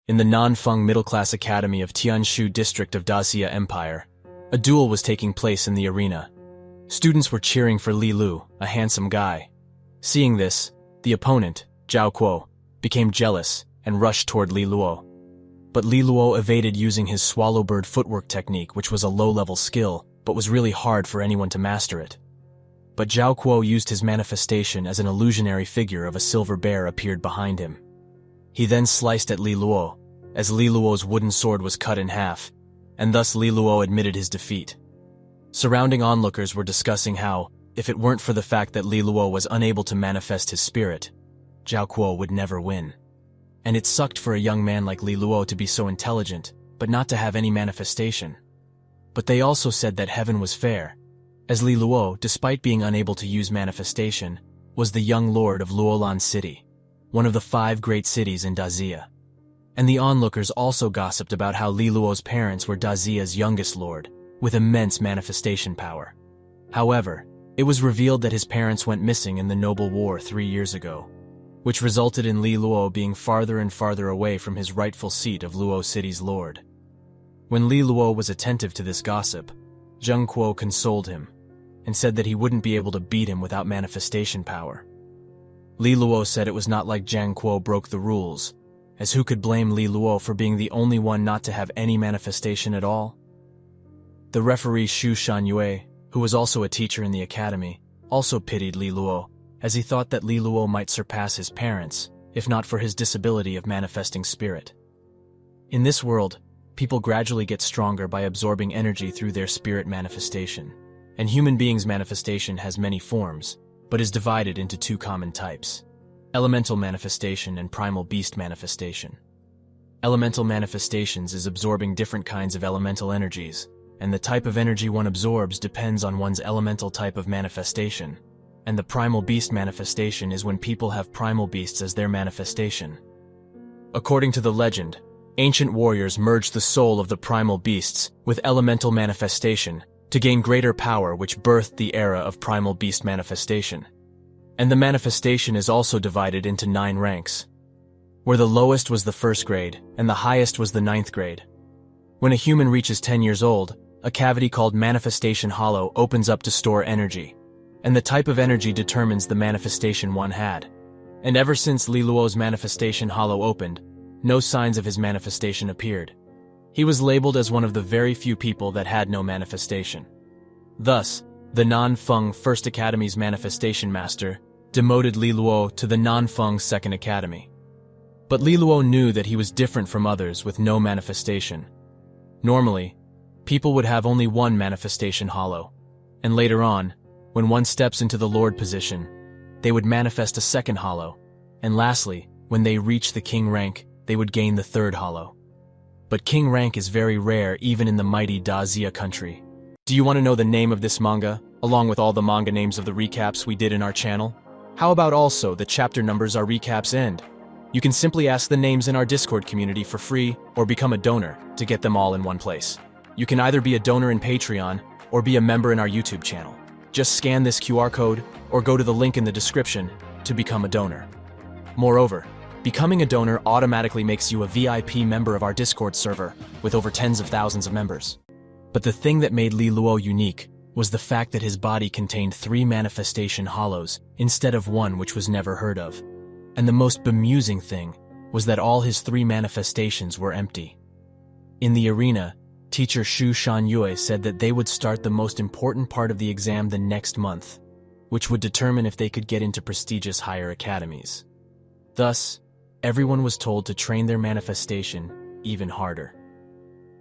in the Nanfeng middle-class academy of Tianshu district of Daxia Empire, a duel was taking place in the arena. Students were cheering for Li Lu, a handsome guy. Seeing this, the opponent, Zhao Kuo, became jealous and rushed toward Li Luo. But Li Luo evaded using his swallowbird footwork technique, which was a low-level skill, but was really hard for anyone to master it. But Zhao Kuo used his manifestation as an illusionary figure of a silver bear appeared behind him. He then sliced at Li Luo, as Li Luo's wooden sword was cut in half, and thus Li Luo admitted his defeat. Surrounding onlookers were discussing how, if it weren't for the fact that Li Luo was unable to manifest his spirit, Zhao Kuo would never win. And it sucked for a young man like Li Luo to be so intelligent, but not to have any manifestation. But they also said that heaven was fair, as Li Luo, despite being unable to use manifestation, was the young lord of Luolan City, one of the 5 great cities in Daxia. And the onlookers also gossiped about how Li Luo's parents were Daxia's youngest lord, with immense manifestation power. However, it was revealed that his parents went missing in the Noble War 3 years ago, which resulted in Li Luo being farther and farther away from his rightful seat of Luo City's lord. When Li Luo was attentive to this gossip, Jiang Qing consoled him, and said that he wouldn't be able to beat him without manifestation power. Li Luo said it was not like Jiang Qing broke the rules, as who could blame Li Luo for being the only one not to have any manifestation at all? The referee Xu Shanyue, who was also a teacher in the academy, also pitied Li Luo, as he thought that Li Luo might surpass his parents, if not for his disability of manifesting spirit. In this world, people gradually get stronger by absorbing energy through their spirit manifestation, and human beings' manifestation has many forms, but is divided into 2 common types: elemental manifestation and primal beast manifestation. Elemental manifestations is absorbing different kinds of elemental energies, and the type of energy one absorbs depends on one's elemental type of manifestation, and the primal beast manifestation is when people have primal beasts as their manifestation. According to the legend, ancient warriors merged the soul of the primal beasts with elemental manifestation to gain greater power, which birthed the era of primal beast manifestation. And the manifestation is also divided into 9 ranks, where the lowest was the 1st grade and the highest was the 9th grade. When a human reaches 10 years old, a cavity called Manifestation Hollow opens up to store energy, and the type of energy determines the manifestation one had. And ever since Li Luo's Manifestation Hollow opened, no signs of his manifestation appeared. He was labeled as one of the very few people that had no manifestation. Thus, the Nanfeng First Academy's manifestation master demoted Li Luo to the Nanfeng Second Academy. But Li Luo knew that he was different from others with no manifestation. Normally, people would have only 1 manifestation hollow, and later on, when one steps into the Lord position, they would manifest a 2nd hollow, and lastly, when they reach the King rank, they would gain the 3rd hollow. But King rank is very rare even in the mighty Daxia country. Do you want to know the name of this manga, along with all the manga names of the recaps we did in our channel? How about also the chapter numbers our recaps end? You can simply ask the names in our Discord community for free or become a donor to get them all in one place. You can either be a donor in Patreon or be a member in our YouTube channel. Just scan this QR code or go to the link in the description to become a donor. Moreover, becoming a donor automatically makes you a VIP member of our Discord server with over tens of thousands of members. But the thing that made Li Luo unique was the fact that his body contained 3 manifestation hollows instead of 1, which was never heard of. And the most bemusing thing was that all his 3 manifestations were empty. In the arena, teacher Xu Shanyue said that they would start the most important part of the exam the next month, which would determine if they could get into prestigious higher academies. Thus, everyone was told to train their manifestation even harder.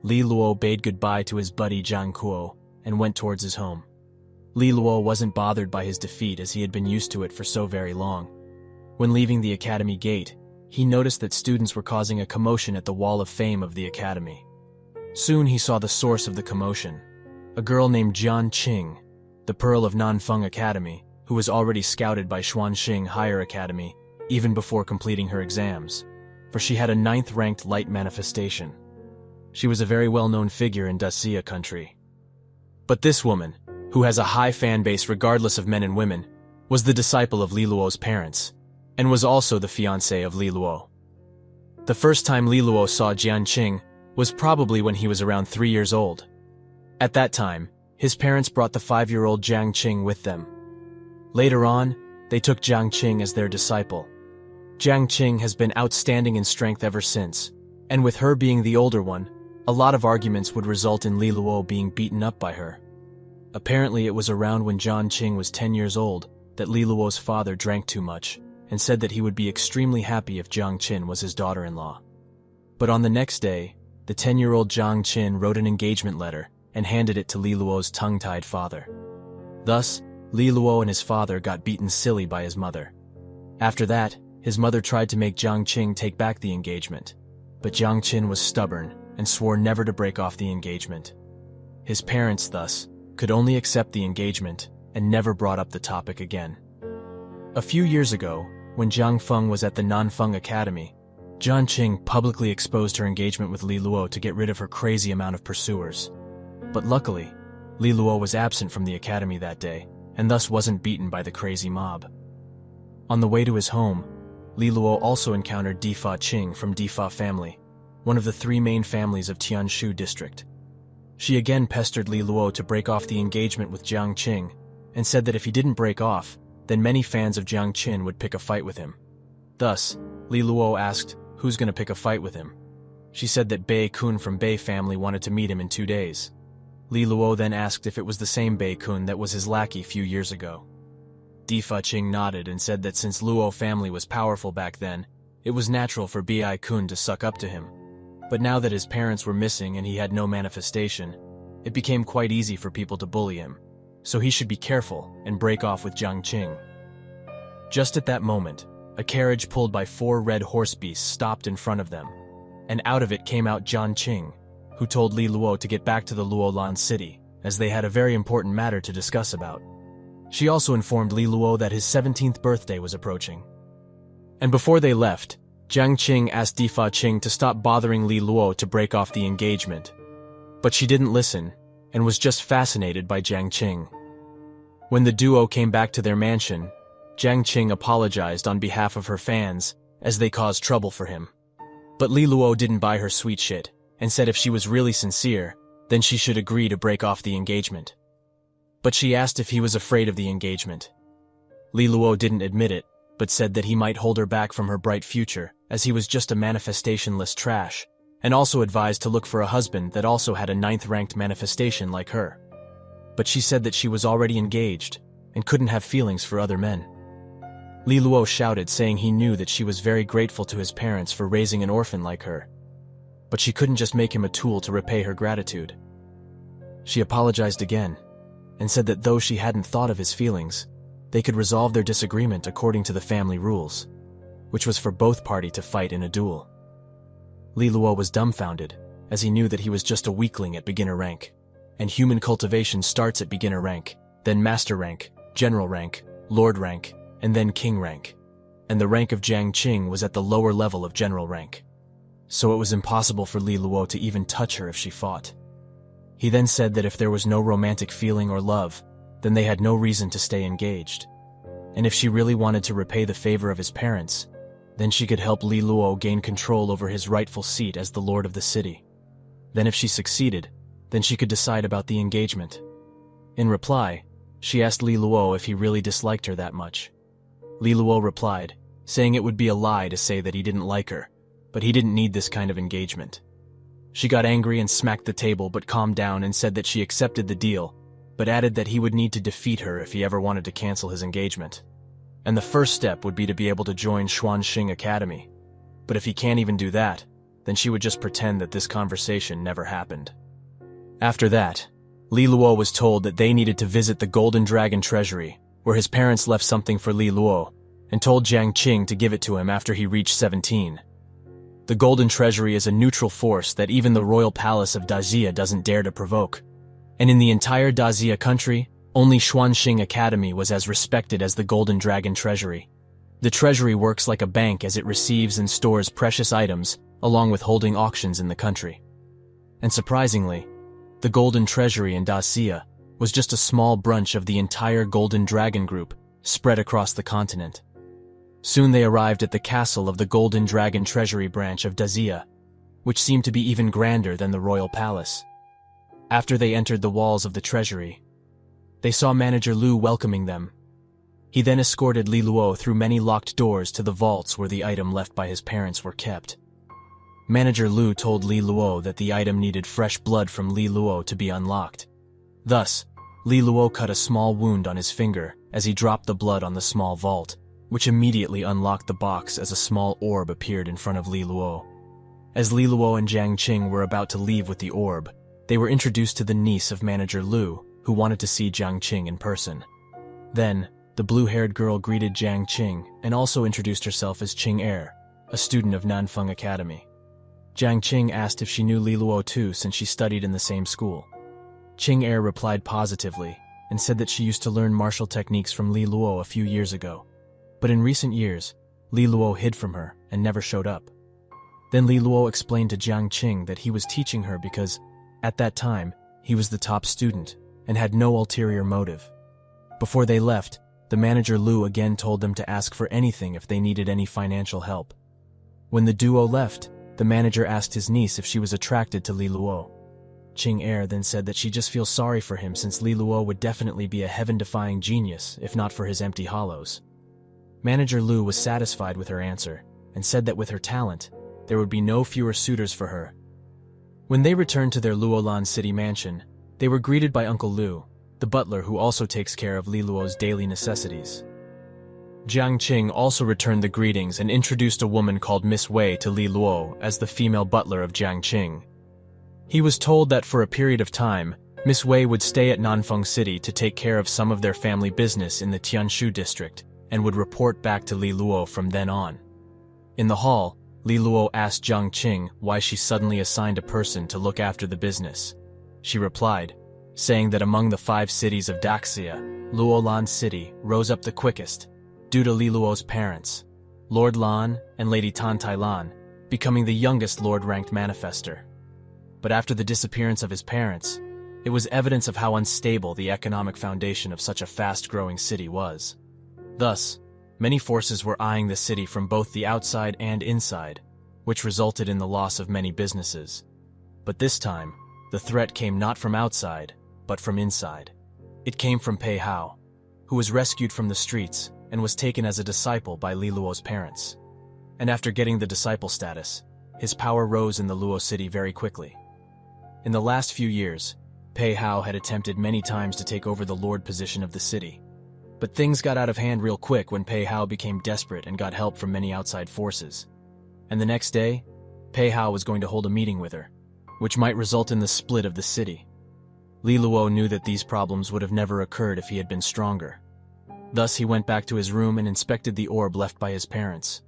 Li Luo bade goodbye to his buddy Jiang Qing and went towards his home. Li Luo wasn't bothered by his defeat as he had been used to it for so very long. When leaving the academy gate, he noticed that students were causing a commotion at the Wall of Fame of the academy. Soon he saw the source of the commotion, a girl named Jiang Qing, the Pearl of Nanfeng Academy, who was already scouted by Xuanxing Higher Academy even before completing her exams, for she had a 9th-ranked light manifestation. She was a very well-known figure in Daxia country. But this woman, who has a high fan base regardless of men and women, was the disciple of Li Luo's parents, and was also the fiancée of Li Luo. The first time Li Luo saw Jiang Qing was probably when he was around 3 years old. At that time, his parents brought the 5-year-old Jiang Qing with them. Later on, they took Jiang Qing as their disciple. Jiang Qing has been outstanding in strength ever since, and with her being the older one, a lot of arguments would result in Li Luo being beaten up by her. Apparently it was around when Jiang Qing was 10 years old that Li Luo's father drank too much and said that he would be extremely happy if Jiang Qing was his daughter-in-law. But on the next day, the 10-year-old Jiang Qing wrote an engagement letter and handed it to Li Luo's tongue-tied father. Thus, Li Luo and his father got beaten silly by his mother. After that, his mother tried to make Jiang Qing take back the engagement, but Jiang Qing was stubborn and swore never to break off the engagement. His parents, thus, could only accept the engagement and never brought up the topic again. A few years ago, when Jiang Feng was at the Nanfeng Academy, Jiang Qing publicly exposed her engagement with Li Luo to get rid of her crazy amount of pursuers. But luckily, Li Luo was absent from the academy that day, and thus wasn't beaten by the crazy mob. On the way to his home, Li Luo also encountered Difa Qing from Difa family, one of the 3 main families of Tianshu district. She again pestered Li Luo to break off the engagement with Jiang Qing, and said that if he didn't break off, then many fans of Jiang Qing would pick a fight with him. Thus, Li Luo asked, who's going to pick a fight with him? She said that Bei Kun from Bei family wanted to meet him in 2 days. Li Luo then asked if it was the same Bei Kun that was his lackey few years ago. Difa Qing nodded and said that since Luo family was powerful back then, it was natural for Bei Kun to suck up to him. But now that his parents were missing and he had no manifestation, it became quite easy for people to bully him, so he should be careful and break off with Jiang Qing. Just at that moment, a carriage pulled by 4 red horse beasts stopped in front of them, and out of it came out Jiang Qing, who told Li Luo to get back to the Luolan city, as they had a very important matter to discuss about. She also informed Li Luo that his 17th birthday was approaching. And before they left, Jiang Qing asked Difa Qing to stop bothering Li Luo to break off the engagement. But she didn't listen, and was just fascinated by Jiang Qing. When the duo came back to their mansion, Jiang Qing apologized on behalf of her fans, as they caused trouble for him. But Li Luo didn't buy her sweet shit, and said if she was really sincere, then she should agree to break off the engagement. But she asked if he was afraid of the engagement. Li Luo didn't admit it, but said that he might hold her back from her bright future, as he was just a manifestationless trash, and also advised to look for a husband that also had a 9th-ranked manifestation like her. But she said that she was already engaged, and couldn't have feelings for other men. Li Luo shouted, saying he knew that she was very grateful to his parents for raising an orphan like her. But she couldn't just make him a tool to repay her gratitude. She apologized again, and said that though she hadn't thought of his feelings, they could resolve their disagreement according to the family rules, which was for both parties to fight in a duel. Li Luo was dumbfounded, as he knew that he was just a weakling at beginner rank, and human cultivation starts at beginner rank, then master rank, general rank, lord rank, and then king rank, and the rank of Jiang Qing was at the lower level of general rank. So it was impossible for Li Luo to even touch her if she fought. He then said that if there was no romantic feeling or love, then they had no reason to stay engaged. And if she really wanted to repay the favor of his parents, then she could help Li Luo gain control over his rightful seat as the lord of the city. Then if she succeeded, then she could decide about the engagement. In reply, she asked Li Luo if he really disliked her that much. Li Luo replied, saying it would be a lie to say that he didn't like her, but he didn't need this kind of engagement. She got angry and smacked the table but calmed down and said that she accepted the deal, but added that he would need to defeat her if he ever wanted to cancel his engagement. And the first step would be to be able to join Xuanxing Academy. But if he can't even do that, then she would just pretend that this conversation never happened. After that, Li Luo was told that they needed to visit the Golden Dragon treasury, where his parents left something for Li Luo, and told Jiang Qing to give it to him after he reached 17. The Golden Treasury is a neutral force that even the royal palace of Dazia doesn't dare to provoke. And in the entire Dazia country, only Xuanxing Academy was as respected as the Golden Dragon Treasury. The treasury works like a bank as it receives and stores precious items, along with holding auctions in the country. And surprisingly, the Golden Treasury in Dazia was just a small branch of the entire Golden Dragon Group spread across the continent. Soon they arrived at the castle of the Golden Dragon Treasury branch of Daxia, which seemed to be even grander than the royal palace. After they entered the walls of the treasury, they saw Manager Lu welcoming them. He then escorted Li Luo through many locked doors to the vaults where the item left by his parents were kept. Manager Lu told Li Luo that the item needed fresh blood from Li Luo to be unlocked. Thus, Li Luo cut a small wound on his finger as he dropped the blood on the small vault, which immediately unlocked the box as a small orb appeared in front of Li Luo. As Li Luo and Jiang Qing were about to leave with the orb, they were introduced to the niece of Manager Lu, who wanted to see Jiang Qing in person. Then, the blue-haired girl greeted Jiang Qing and also introduced herself as Qing Er, a student of Nanfeng Academy. Jiang Qing asked if she knew Li Luo too since she studied in the same school. Qing Er replied positively and said that she used to learn martial techniques from Li Luo a few years ago. But in recent years, Li Luo hid from her and never showed up. Then Li Luo explained to Jiang Qing that he was teaching her because, at that time, he was the top student and had no ulterior motive. Before they left, the Manager Lu again told them to ask for anything if they needed any financial help. When the duo left, the manager asked his niece if she was attracted to Li Luo. Qing Er then said that she just feels sorry for him since Li Luo would definitely be a heaven-defying genius if not for his empty hollows. Manager Lu was satisfied with her answer and said that with her talent, there would be no fewer suitors for her. When they returned to their Luolan city mansion, they were greeted by Uncle Lu, the butler who also takes care of Li Luo's daily necessities. Jiang Qing also returned the greetings and introduced a woman called Miss Wei to Li Luo as the female butler of Jiang Qing. He was told that for a period of time, Miss Wei would stay at Nanfeng City to take care of some of their family business in the Tianshu district and would report back to Li Luo from then on. In the hall, Li Luo asked Jiang Qing why she suddenly assigned a person to look after the business. She replied, saying that among the 5 cities of Daxia, Luolan City rose up the quickest, due to Li Luo's parents, Lord Lan and Lady Tan Tai Lan, becoming the youngest Lord-ranked manifester. But after the disappearance of his parents, it was evidence of how unstable the economic foundation of such a fast-growing city was. Thus, many forces were eyeing the city from both the outside and inside, which resulted in the loss of many businesses. But this time, the threat came not from outside, but from inside. It came from Pei Hao, who was rescued from the streets and was taken as a disciple by Li Luo's parents. And after getting the disciple status, his power rose in the Luo city very quickly. In the last few years, Pei Hao had attempted many times to take over the lord position of the city. But things got out of hand real quick when Pei Hao became desperate and got help from many outside forces. And the next day, Pei Hao was going to hold a meeting with her, which might result in the split of the city. Li Luo knew that these problems would have never occurred if he had been stronger. Thus he went back to his room and inspected the orb left by his parents.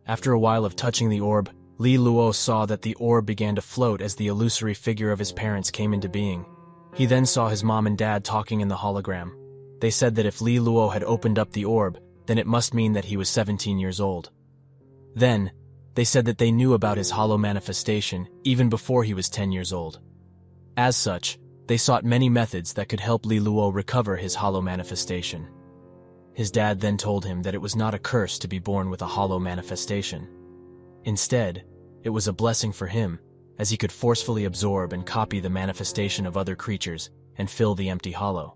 After a while of touching the orb, Li Luo saw that the orb began to float as the illusory figure of his parents came into being. He then saw his mom and dad talking in the hologram. They said that if Li Luo had opened up the orb, then it must mean that he was 17 years old. Then, they said that they knew about his hollow manifestation even before he was 10 years old. As such, they sought many methods that could help Li Luo recover his hollow manifestation. His dad then told him that it was not a curse to be born with a hollow manifestation. Instead, it was a blessing for him, as he could forcefully absorb and copy the manifestation of other creatures and fill the empty hollow.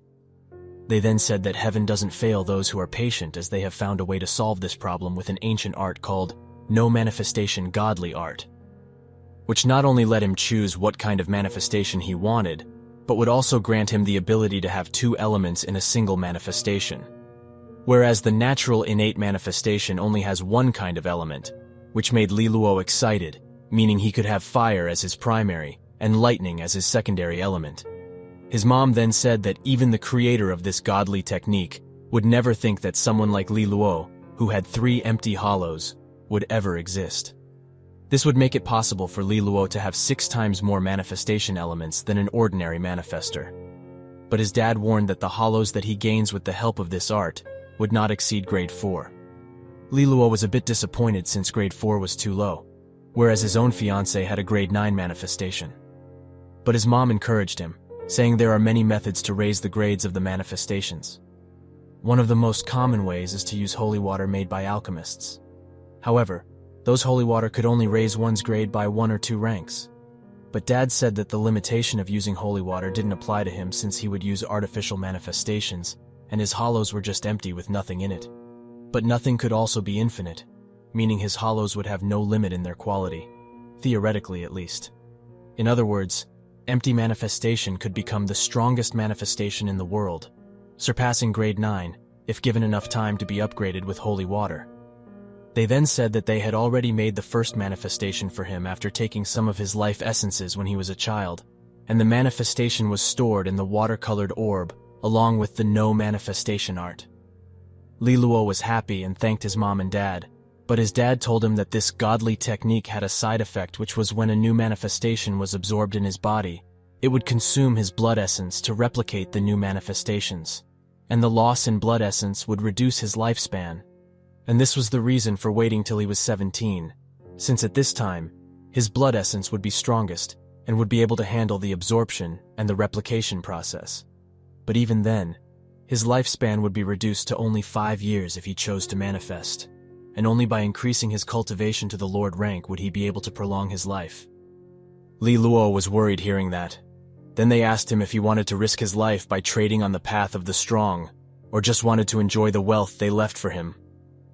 They then said that heaven doesn't fail those who are patient, as they have found a way to solve this problem with an ancient art called no manifestation godly art, which not only let him choose what kind of manifestation he wanted, but would also grant him the ability to have 2 elements in a single manifestation. Whereas the natural innate manifestation only has 1 kind of element, which made Li Luo excited, meaning he could have fire as his primary and lightning as his secondary element. His mom then said that even the creator of this godly technique would never think that someone like Li Luo, who had 3 empty hollows, would ever exist. This would make it possible for Li Luo to have 6 times more manifestation elements than an ordinary manifester. But his dad warned that the hollows that he gains with the help of this art would not exceed grade 4. Li Luo was a bit disappointed since grade 4 was too low, whereas his own fiancée had a grade 9 manifestation. But his mom encouraged him, saying there are many methods to raise the grades of the manifestations. One of the most common ways is to use holy water made by alchemists. However, those holy water could only raise one's grade by 1 or 2 ranks. But Dad said that the limitation of using holy water didn't apply to him since he would use artificial manifestations, and his hollows were just empty with nothing in it. But nothing could also be infinite, meaning his hollows would have no limit in their quality, theoretically at least. In other words, empty manifestation could become the strongest manifestation in the world, surpassing grade 9 if given enough time to be upgraded with holy water. They then said that they had already made the first manifestation for him after taking some of his life essences when he was a child, and the manifestation was stored in the watercolored orb along with the no manifestation art. Li Luo was happy and thanked his mom and dad, but his dad told him that this godly technique had a side effect, which was when a new manifestation was absorbed in his body, it would consume his blood essence to replicate the new manifestations, and the loss in blood essence would reduce his lifespan. And this was the reason for waiting till he was 17, since at this time, his blood essence would be strongest and would be able to handle the absorption and the replication process. But even then, his lifespan would be reduced to only 5 years if he chose to manifest, and only by increasing his cultivation to the Lord rank would he be able to prolong his life. Li Luo was worried hearing that. Then they asked him if he wanted to risk his life by trading on the path of the strong, or just wanted to enjoy the wealth they left for him.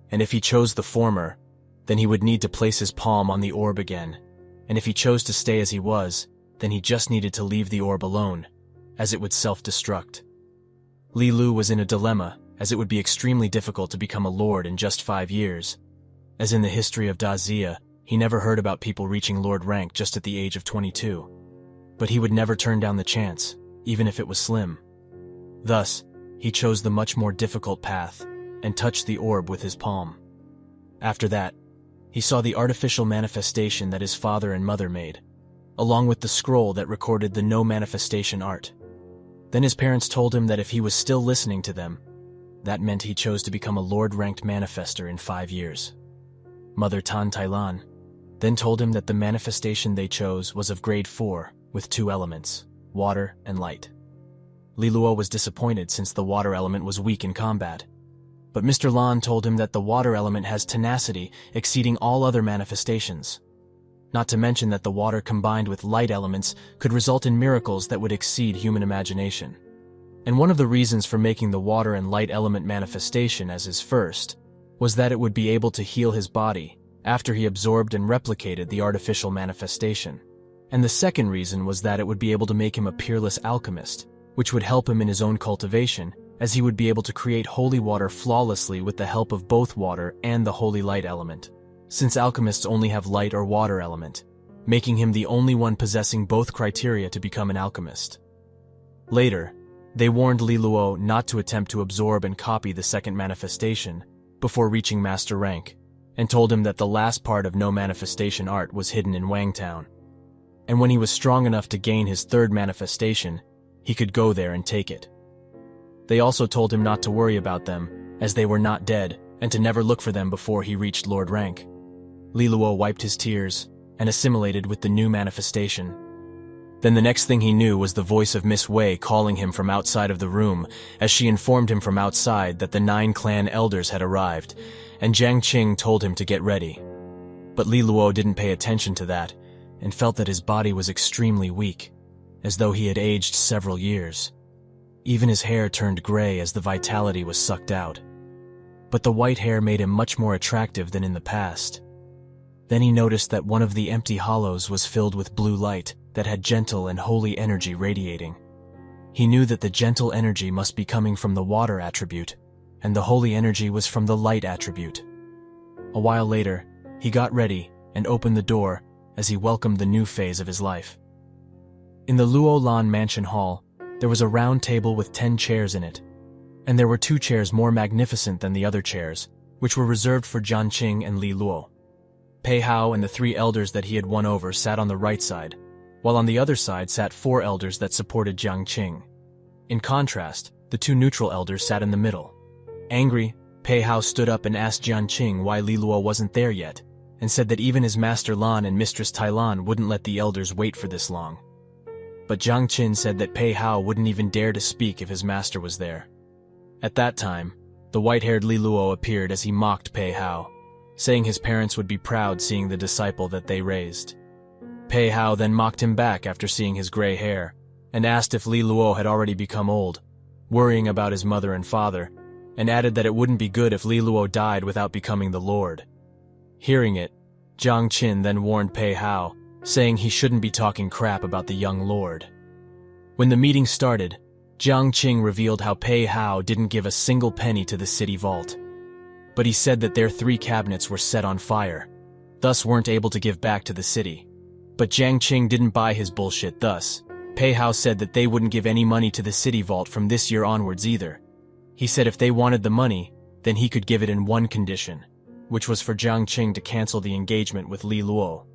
And if he chose the former, then he would need to place his palm on the orb again, and if he chose to stay as he was, then he just needed to leave the orb alone, as it would self-destruct. Li Lu was in a dilemma, as it would be extremely difficult to become a lord in just 5 years. As in the history of Daxia, he never heard about people reaching lord rank just at the age of 22. But he would never turn down the chance, even if it was slim. Thus, he chose the much more difficult path, and touched the orb with his palm. After that, he saw the artificial manifestation that his father and mother made, along with the scroll that recorded the no manifestation art. Then his parents told him that if he was still listening to them, that meant he chose to become a lord-ranked manifester in 5 years. Mother Tan Tailan then told him that the manifestation they chose was of grade 4, with 2 elements, water and light. Li Luo was disappointed since the water element was weak in combat. But Mr. Lan told him that the water element has tenacity exceeding all other manifestations. Not to mention that the water combined with light elements could result in miracles that would exceed human imagination. And one of the reasons for making the water and light element manifestation as his first was that it would be able to heal his body after he absorbed and replicated the artificial manifestation. And the second reason was that it would be able to make him a peerless alchemist, which would help him in his own cultivation, as he would be able to create holy water flawlessly with the help of both water and the holy light element, since alchemists only have light or water element, making him the only one possessing both criteria to become an alchemist. Later, they warned Li Luo not to attempt to absorb and copy the second manifestation before reaching master rank, and told him that the last part of no manifestation art was hidden in Wangtown. And when he was strong enough to gain his third manifestation, he could go there and take it. They also told him not to worry about them, as they were not dead, and to never look for them before he reached lord rank. Li Luo wiped his tears and assimilated with the new manifestation. Then the next thing he knew was the voice of Miss Wei calling him from outside of the room, as she informed him from outside that the 9 clan elders had arrived, and Jiang Qing told him to get ready. But Li Luo didn't pay attention to that, and felt that his body was extremely weak, as though he had aged several years. Even his hair turned gray as the vitality was sucked out. But the white hair made him much more attractive than in the past. Then he noticed that one of the empty hollows was filled with blue light that had gentle and holy energy radiating. He knew that the gentle energy must be coming from the water attribute, and the holy energy was from the light attribute. A while later, he got ready and opened the door as he welcomed the new phase of his life. In the Luo Lan Mansion Hall, there was a round table with 10 chairs in it, and there were 2 chairs more magnificent than the other chairs, which were reserved for Jiang Qing and Li Luo. Pei Hao and the 3 elders that he had won over sat on the right side, while on the other side sat 4 elders that supported Jiang Qing. In contrast, the 2 neutral elders sat in the middle. Angry, Pei Hao stood up and asked Jiang Qing why Li Luo wasn't there yet, and said that even his master Lan and mistress Tailan wouldn't let the elders wait for this long. But Jiang Qin said that Pei Hao wouldn't even dare to speak if his master was there. At that time, The white-haired Li Luo appeared as he mocked Pei Hao, saying his parents would be proud seeing the disciple that they raised. Pei Hao then mocked him back after seeing his gray hair, and asked if Li Luo had already become old, worrying about his mother and father, and added that it wouldn't be good if Li Luo died without becoming the lord. Hearing it, Jiang Qing then warned Pei Hao, saying he shouldn't be talking crap about the young lord. When the meeting started, Jiang Qing revealed how Pei Hao didn't give a single penny to the city vault. But he said that their 3 cabinets were set on fire, thus weren't able to give back to the city. But Jiang Qing didn't buy his bullshit thus. Pei Hao said that they wouldn't give any money to the city vault from this year onwards either. He said if they wanted the money, then he could give it in one condition, which was for Jiang Qing to cancel the engagement with Li Luo.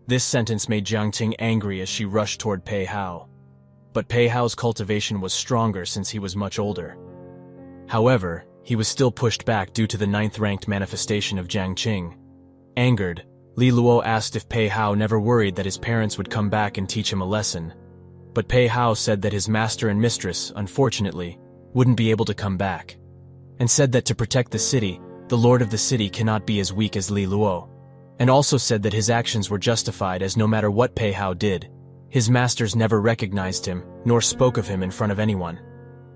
This sentence made Jiang Qing angry as she rushed toward Pei Hao. But Pei Hao's cultivation was stronger since he was much older. However, he was still pushed back due to the 9th-ranked manifestation of Jiang Qing. Angered, Li Luo asked if Pei Hao never worried that his parents would come back and teach him a lesson. But Pei Hao said that his master and mistress, unfortunately, wouldn't be able to come back, and said that to protect the city, the lord of the city cannot be as weak as Li Luo, and also said that his actions were justified as no matter what Pei Hao did, his masters never recognized him nor spoke of him in front of anyone.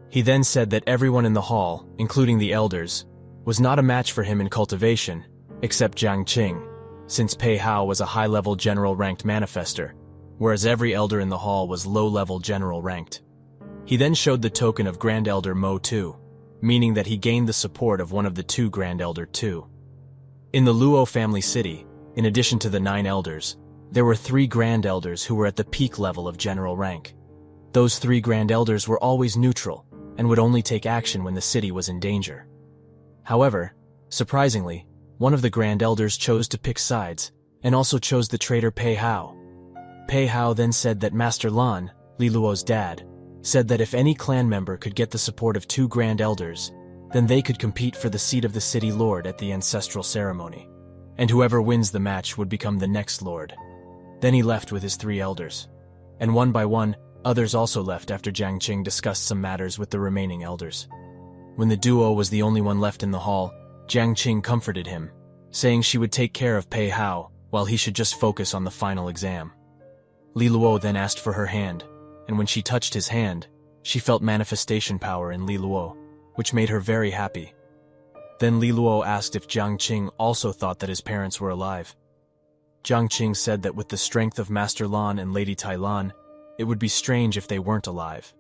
He then said that everyone in the hall, including the elders, was not a match for him in cultivation, except Jiang Qing, since Pei Hao was a high-level general-ranked manifester, whereas every elder in the hall was low-level general-ranked. He then showed the token of Grand Elder Mo Tu, meaning that he gained the support of one of the 2 Grand Elder Tu. In the Luo family city, in addition to the 9 elders, there were 3 Grand Elders who were at the peak level of general rank. Those 3 Grand Elders were always neutral and would only take action when the city was in danger. However, surprisingly, one of the Grand Elders chose to pick sides and also chose the traitor Pei Hao. Pei Hao then said that Master Lan, Li Luo's dad, said that if any clan member could get the support of 2 Grand Elders, then they could compete for the seat of the city lord at the ancestral ceremony, and whoever wins the match would become the next lord. Then he left with his 3 elders, and one by one, others also left after Jiang Qing discussed some matters with the remaining elders. When the duo was the only one left in the hall, Jiang Qing comforted him, saying she would take care of Pei Hao while he should just focus on the final exam. Li Luo then asked for her hand, and when she touched his hand, she felt manifestation power in Li Luo, which made her very happy. Then Li Luo asked if Jiang Qing also thought that his parents were alive. Jiang Qing said that with the strength of Master Lan and Lady Tai Lan, it would be strange if they weren't alive.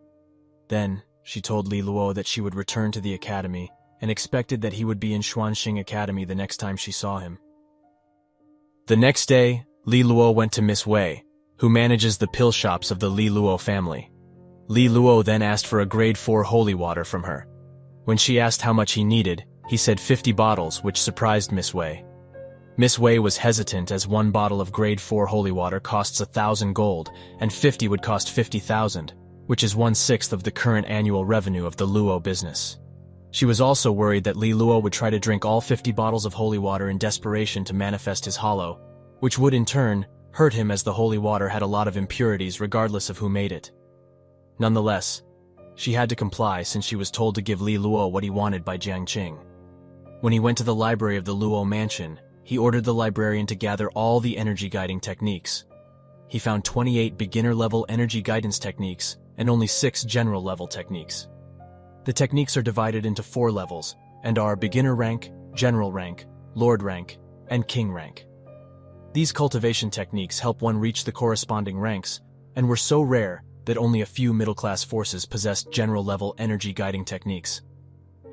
Then, she told Li Luo that she would return to the academy and expected that he would be in Xuanxing Academy the next time she saw him. The next day, Li Luo went to Miss Wei, who manages the pill shops of the Li Luo family. Li Luo then asked for a grade 4 holy water from her. When she asked how much he needed, he said 50 bottles, which surprised Miss Wei. Miss Wei was hesitant as 1 bottle of grade 4 holy water costs 1,000 gold, and 50 would cost 50,000, which is 1/6 of the current annual revenue of the Luo business. She was also worried that Li Luo would try to drink all 50 bottles of holy water in desperation to manifest his hollow, which would in turn hurt him as the holy water had a lot of impurities regardless of who made it. Nonetheless, she had to comply since she was told to give Li Luo what he wanted by Jiang Qing. When he went to the library of the Luo mansion, he ordered the librarian to gather all the energy guiding techniques. He found 28 beginner-level energy guidance techniques and only 6 general-level techniques. The techniques are divided into 4 levels and are beginner rank, general rank, lord rank, and king rank. These cultivation techniques help one reach the corresponding ranks and were so rare that only a few middle-class forces possessed general-level energy guiding techniques.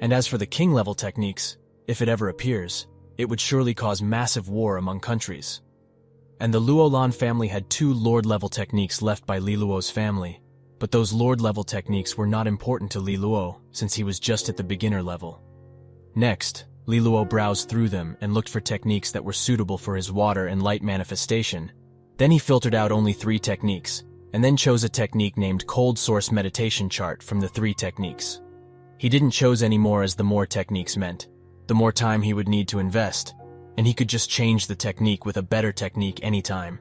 And as for the king-level techniques, if it ever appears, it would surely cause massive war among countries. And the Luolan family had 2 lord-level techniques left by Li Luo's family, but those lord-level techniques were not important to Li Luo since he was just at the beginner level. Next, Li Luo browsed through them and looked for techniques that were suitable for his water and light manifestation. Then he filtered out only 3 techniques, and then chose a technique named Cold Source Meditation Chart from the 3 techniques. He didn't choose any more as the more techniques meant, the more time he would need to invest, and he could just change the technique with a better technique anytime.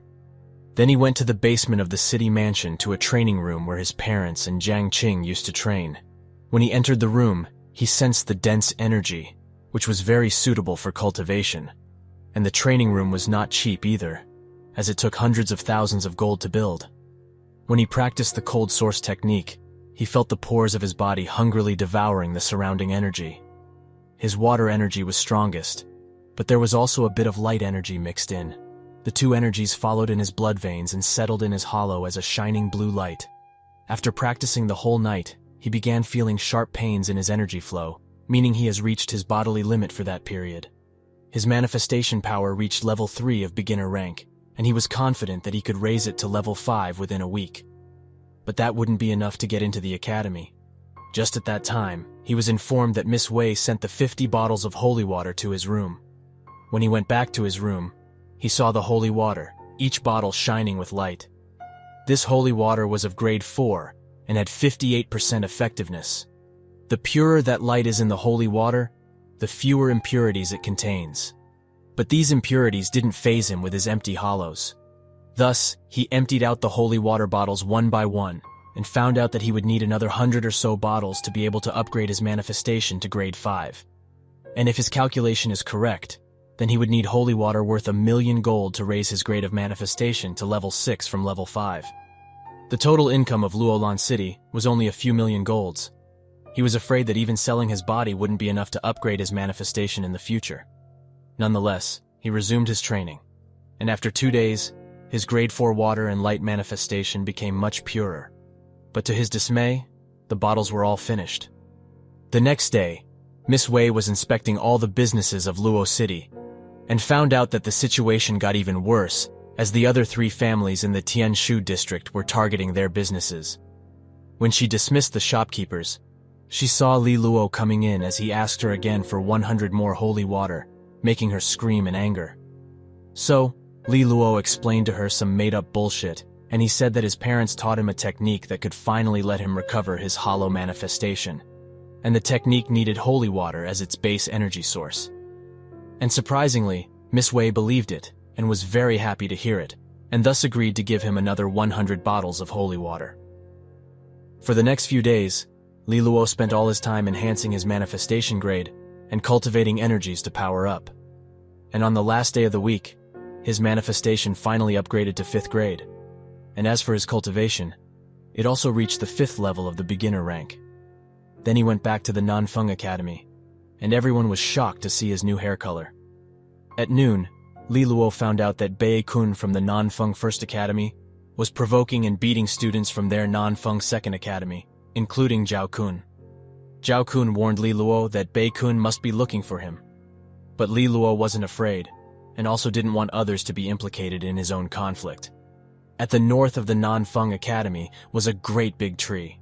Then he went to the basement of the city mansion to a training room where his parents and Jiang Qing used to train. When he entered the room, He sensed the dense energy, which was very suitable for cultivation. And the training room was not cheap either, as it took hundreds of thousands of gold to build. When he practiced the cold source technique, he felt the pores of his body hungrily devouring the surrounding energy. His water energy was strongest, but there was also a bit of light energy mixed in. The two energies followed in his blood veins and settled in his hollow as a shining blue light. After practicing the whole night, he began feeling sharp pains in his energy flow, meaning he has reached his bodily limit for that period. His manifestation power reached level 3 of beginner rank, and he was confident that he could raise it to level 5 within a week. But that wouldn't be enough to get into the academy. Just at that time, he was informed that Miss Wei sent the 50 bottles of holy water to his room. When he went back to his room, he saw the holy water, each bottle shining with light. This holy water was of grade 4 and had 58% effectiveness. The purer that light is in the holy water, the fewer impurities it contains. But these impurities didn't faze him with his empty hollows. Thus, he emptied out the holy water bottles one by one, and found out that he would need another 100 or so bottles to be able to upgrade his manifestation to grade 5. And if his calculation is correct, then he would need holy water worth 1,000,000 gold to raise his grade of manifestation to level 6 from level 5. The total income of Luolan City was only a few million golds. He was afraid that even selling his body wouldn't be enough to upgrade his manifestation in the future. Nonetheless, he resumed his training, and after 2 days, his grade 4 water and light manifestation became much purer. But to his dismay, the bottles were all finished. The next day, Miss Wei was inspecting all the businesses of Luo City, and found out that the situation got even worse as the other 3 families in the Tianshu district were targeting their businesses. When she dismissed the shopkeepers, she saw Li Luo coming in as he asked her again for 100 more holy water, making her scream in anger. So, Li Luo explained to her some made-up bullshit, and he said that his parents taught him a technique that could finally let him recover his hollow manifestation, and the technique needed holy water as its base energy source. And surprisingly, Miss Wei believed it, and was very happy to hear it, and thus agreed to give him another 100 bottles of holy water. For the next few days, Li Luo spent all his time enhancing his manifestation grade and cultivating energies to power up. And on the last day of the week, his manifestation finally upgraded to 5th grade. And as for his cultivation, it also reached the 5th level of the beginner rank. Then he went back to the Nanfeng Academy, and everyone was shocked to see his new hair color. At noon, Li Luo found out that Bei Kun from the Nanfeng First Academy was provoking and beating students from their Nanfeng Second Academy, including Jiang Qing. Jiang Qing warned Li Luo that Bei Kun must be looking for him. But Li Luo wasn't afraid, and also didn't want others to be implicated in his own conflict. At the north of the Nanfeng Academy was a great big tree.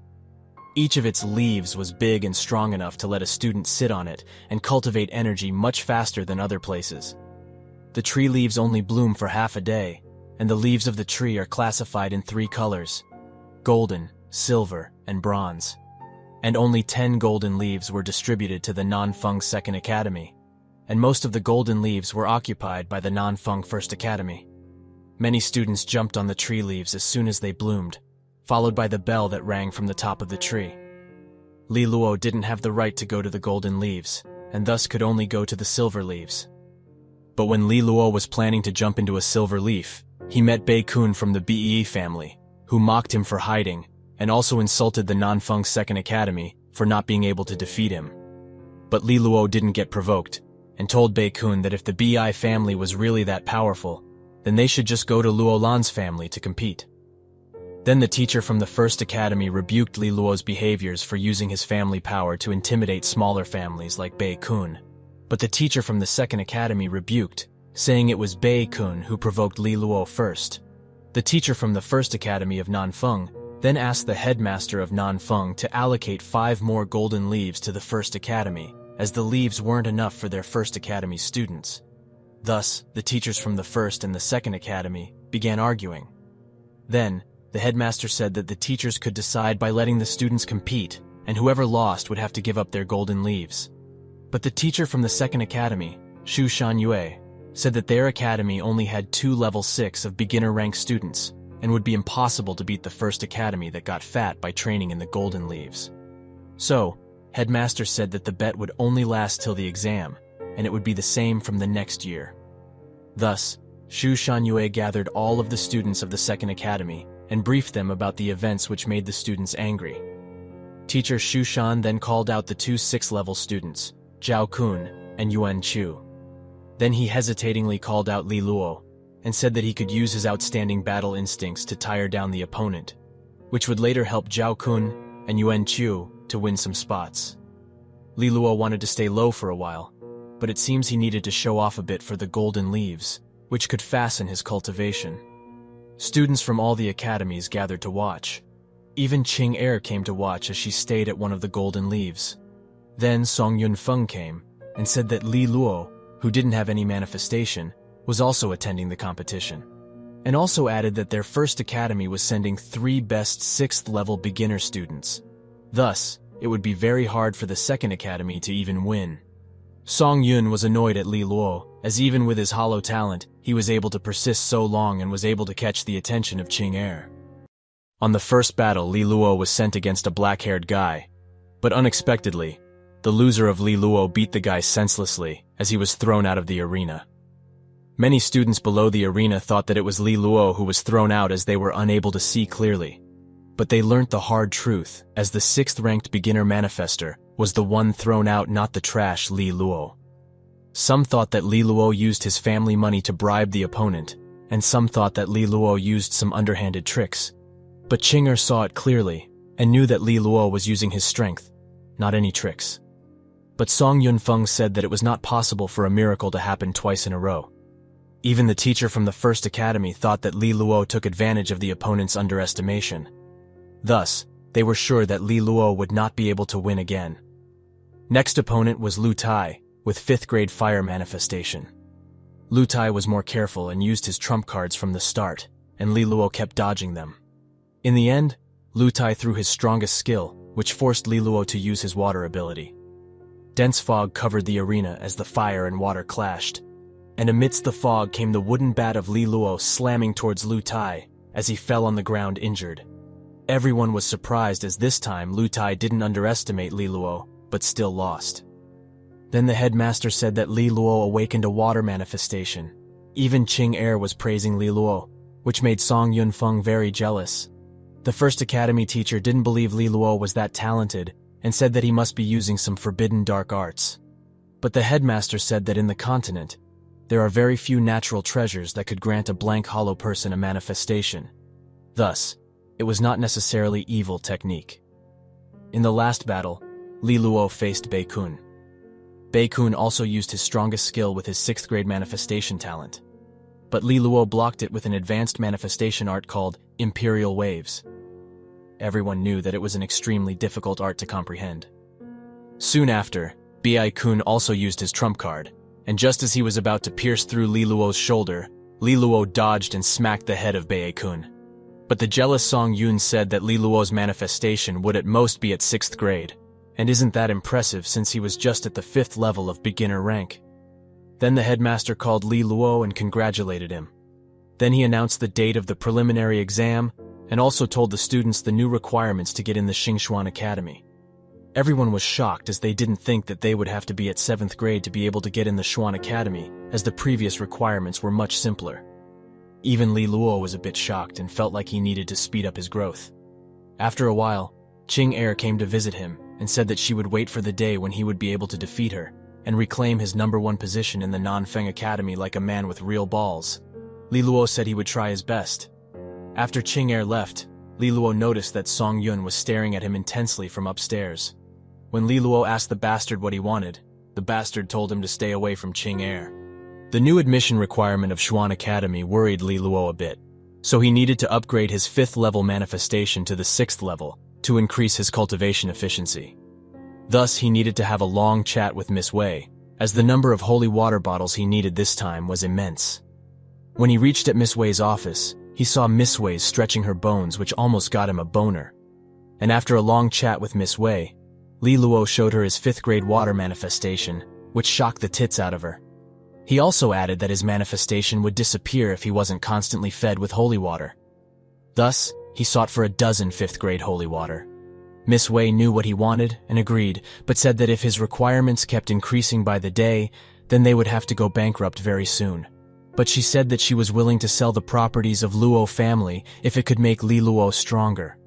Each of its leaves was big and strong enough to let a student sit on it and cultivate energy much faster than other places. The tree leaves only bloom for half a day, and the leaves of the tree are classified in 3 colors: golden, silver, and bronze. And only 10 golden leaves were distributed to the Nanfeng Second Academy, and most of the golden leaves were occupied by the Nanfeng First Academy. Many students jumped on the tree leaves as soon as they bloomed, followed by the bell that rang from the top of the tree. Li Luo didn't have the right to go to the golden leaves, and thus could only go to the silver leaves. But when Li Luo was planning to jump into a silver leaf, he met Bei Kun from the Bei family, who mocked him for hiding, and also insulted the Nanfeng Second Academy for not being able to defeat him. But Li Luo didn't get provoked, and told Bei Kun that if the Bei family was really that powerful, then they should just go to Luolan's family to compete. Then the teacher from the First Academy rebuked Li Luo's behaviors for using his family power to intimidate smaller families like Bei Kun. But the teacher from the Second Academy rebuked, saying it was Bei Kun who provoked Li Luo first. The teacher from the First Academy of Nanfeng then asked the headmaster of Nanfeng to allocate 5 more golden leaves to the First Academy, as the leaves weren't enough for their First Academy students. Thus, the teachers from the First and the Second Academy began arguing. Then, the headmaster said that the teachers could decide by letting the students compete, and whoever lost would have to give up their golden leaves. But the teacher from the Second Academy, Xu Shanyue, said that their academy only had 2 level 6 of beginner rank students, and would be impossible to beat the First Academy that got fat by training in the golden leaves. So, Headmaster said that the bet would only last till the exam, and it would be the same from the next year. Thus, Shu Shanyue gathered all of the students of the Second Academy and briefed them about the events which made the students angry. Teacher Shu Shan then called out the two 6th-level students, Zhao Kun and Yuan Chu. Then he hesitatingly called out Li Luo and said that he could use his outstanding battle instincts to tire down the opponent, which would later help Zhao Kun and Yuan Chu to win some spots. Li Luo wanted to stay low for a while, but it seems he needed to show off a bit for the golden leaves, which could fasten his cultivation. Students from all the academies gathered to watch. Even Qing Er came to watch as she stayed at one of the golden leaves. Then Song Yunfeng came and said that Li Luo, who didn't have any manifestation, was also attending the competition, and also added that their first academy was sending 3 best 6th-level beginner students. Thus, it would be very hard for the second academy to even win. Song Yun was annoyed at Li Luo, as even with his hollow talent, he was able to persist so long and was able to catch the attention of Qing Er. On the first battle, Li Luo was sent against a black-haired guy, but unexpectedly, the loser of Li Luo beat the guy senselessly as he was thrown out of the arena. Many students below the arena thought that it was Li Luo who was thrown out as they were unable to see clearly. But they learnt the hard truth, as the 6th-ranked beginner manifester was the one thrown out, not the trash Li Luo. Some thought that Li Luo used his family money to bribe the opponent, and some thought that Li Luo used some underhanded tricks. But Qing Er saw it clearly, and knew that Li Luo was using his strength, not any tricks. But Song Yunfeng said that it was not possible for a miracle to happen twice in a row. Even the teacher from the first academy thought that Li Luo took advantage of the opponent's underestimation. Thus, they were sure that Li Luo would not be able to win again. Next opponent was Lu Tai, with 5th-grade fire manifestation. Lu Tai was more careful and used his trump cards from the start, and Li Luo kept dodging them. In the end, Lu Tai threw his strongest skill, which forced Li Luo to use his water ability. Dense fog covered the arena as the fire and water clashed, and amidst the fog came the wooden bat of Li Luo slamming towards Lu Tai as he fell on the ground injured. Everyone was surprised as this time Lu Tai didn't underestimate Li Luo, but still lost. Then the headmaster said that Li Luo awakened a water manifestation. Even Qing Er was praising Li Luo, which made Song Yunfeng very jealous. The first academy teacher didn't believe Li Luo was that talented and said that he must be using some forbidden dark arts. But the headmaster said that in the continent, there are very few natural treasures that could grant a blank hollow person a manifestation. Thus, it was not necessarily evil technique. In the last battle, Li Luo faced Bei Kun. Bei Kun also used his strongest skill with his 6th-grade manifestation talent. But Li Luo blocked it with an advanced manifestation art called Imperial Waves. Everyone knew that it was an extremely difficult art to comprehend. Soon after, Bei Kun also used his trump card, and just as he was about to pierce through Li Luo's shoulder, Li Luo dodged and smacked the head of Bei Kun. But the jealous Song Yun said that Li Luo's manifestation would at most be at 6th grade, and isn't that impressive since he was just at the 5th level of beginner rank. Then the headmaster called Li Luo and congratulated him. Then he announced the date of the preliminary exam and also told the students the new requirements to get in the Xingxuan Academy. Everyone was shocked as they didn't think that they would have to be at 7th grade to be able to get in the Xuan Academy, as the previous requirements were much simpler. Even Li Luo was a bit shocked and felt like he needed to speed up his growth. After a while, Qing Er came to visit him and said that she would wait for the day when he would be able to defeat her and reclaim his #1 position in the Nanfeng Academy like a man with real balls. Li Luo said he would try his best. After Qing Er left, Li Luo noticed that Song Yun was staring at him intensely from upstairs. When Li Luo asked the bastard what he wanted, the bastard told him to stay away from Qing Er. The new admission requirement of Xuan Academy worried Li Luo a bit, so he needed to upgrade his 5th level manifestation to the 6th level to increase his cultivation efficiency. Thus, he needed to have a long chat with Miss Wei, as the number of holy water bottles he needed this time was immense. When he reached at Miss Wei's office, he saw Miss Wei stretching her bones, which almost got him a boner. And after a long chat with Miss Wei, Li Luo showed her his 5th grade water manifestation, which shocked the tits out of her. He also added that his manifestation would disappear if he wasn't constantly fed with holy water. Thus, he sought for a dozen 5th grade holy water. Miss Wei knew what he wanted and agreed, but said that if his requirements kept increasing by the day, then they would have to go bankrupt very soon. But she said that she was willing to sell the properties of Luo family if it could make Li Luo stronger.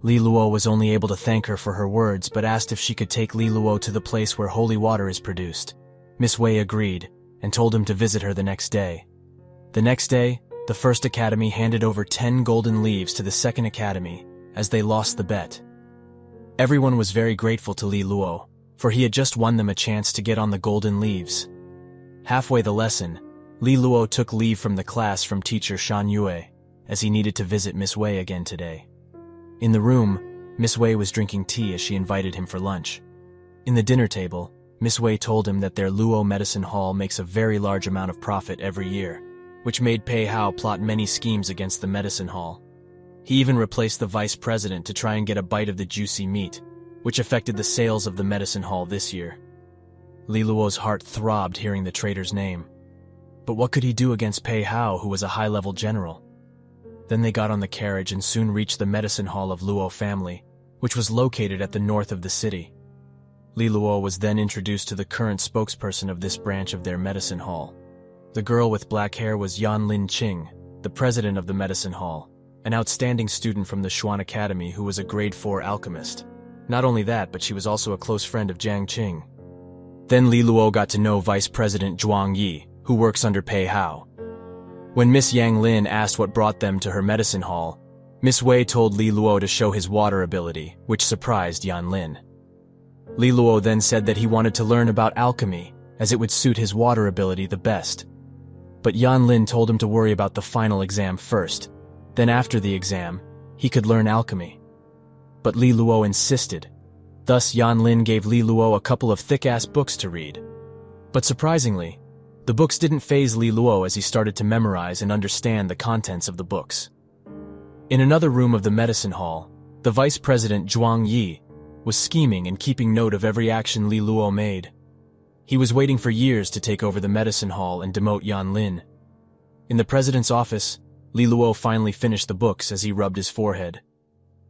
Li Luo was only able to thank her for her words, but asked if she could take Li Luo to the place where holy water is produced. Miss Wei agreed, and told him to visit her the next day. The next day, the first academy handed over 10 golden leaves to the second academy, as they lost the bet. Everyone was very grateful to Li Luo, for he had just won them a chance to get on the golden leaves. Halfway the lesson, Li Luo took leave from the class from teacher Shan Yue, as he needed to visit Miss Wei again today. In the room, Miss Wei was drinking tea as she invited him for lunch. In the dinner table, Miss Wei told him that their Luo medicine hall makes a very large amount of profit every year, which made Pei Hao plot many schemes against the medicine hall. He even replaced the vice president to try and get a bite of the juicy meat, which affected the sales of the medicine hall this year. Li Luo's heart throbbed hearing the traitor's name. But what could he do against Pei Hao, who was a high-level general? Then they got on the carriage and soon reached the medicine hall of Luo family, which was located at the north of the city. Li Luo was then introduced to the current spokesperson of this branch of their medicine hall. The girl with black hair was Jiang Qing, the president of the medicine hall, an outstanding student from the Xuan Academy who was a grade 4 alchemist. Not only that, but she was also a close friend of Jiang Qing. Then Li Luo got to know Vice President Zhuang Yi, who works under Pei Hao. When Miss Yang Lin asked what brought them to her medicine hall, Miss Wei told Li Luo to show his water ability, which surprised Yan Lin. Li Luo then said that he wanted to learn about alchemy, as it would suit his water ability the best. But Yan Lin told him to worry about the final exam first, then after the exam, he could learn alchemy. But Li Luo insisted. Thus Yan Lin gave Li Luo a couple of thick-ass books to read. But surprisingly, the books didn't faze Li Luo as he started to memorize and understand the contents of the books. In another room of the medicine hall, the vice president Zhuang Yi was scheming and keeping note of every action Li Luo made. He was waiting for years to take over the medicine hall and demote Yan Lin. In the president's office, Li Luo finally finished the books as he rubbed his forehead.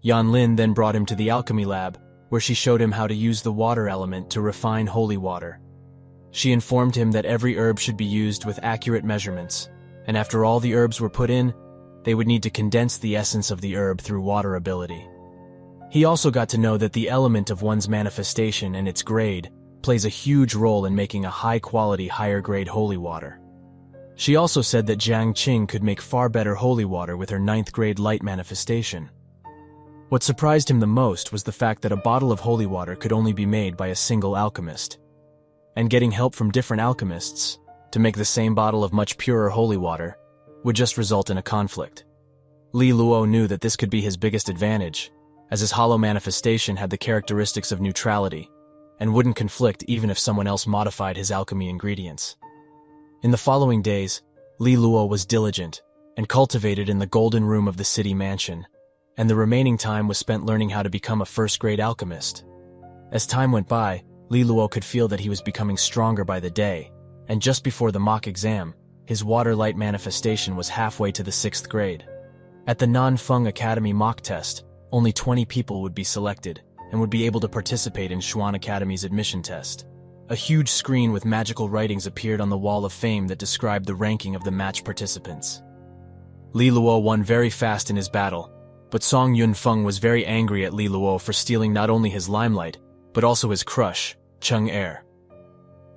Yan Lin then brought him to the alchemy lab, where she showed him how to use the water element to refine holy water. She informed him that every herb should be used with accurate measurements, and after all the herbs were put in, they would need to condense the essence of the herb through water ability. He also got to know that the element of one's manifestation and its grade plays a huge role in making a high-quality, higher-grade holy water. She also said that Jiang Qing could make far better holy water with her 9th-grade light manifestation. What surprised him the most was the fact that a bottle of holy water could only be made by a single alchemist. And getting help from different alchemists to make the same bottle of much purer holy water would just result in a conflict. Li Luo knew that this could be his biggest advantage, as his hollow manifestation had the characteristics of neutrality and wouldn't conflict even if someone else modified his alchemy ingredients. In the following days, Li Luo was diligent and cultivated in the golden room of the city mansion, and the remaining time was spent learning how to become a first-grade alchemist. As time went by, Li Luo could feel that he was becoming stronger by the day, and just before the mock exam, his water light manifestation was halfway to the 6th grade. At the Nanfeng Academy mock test, only 20 people would be selected and would be able to participate in Xuan Academy's admission test. A huge screen with magical writings appeared on the wall of fame that described the ranking of the match participants. Li Luo won very fast in his battle, but Song Yunfeng was very angry at Li Luo for stealing not only his limelight, but also his crush, Cheng Er.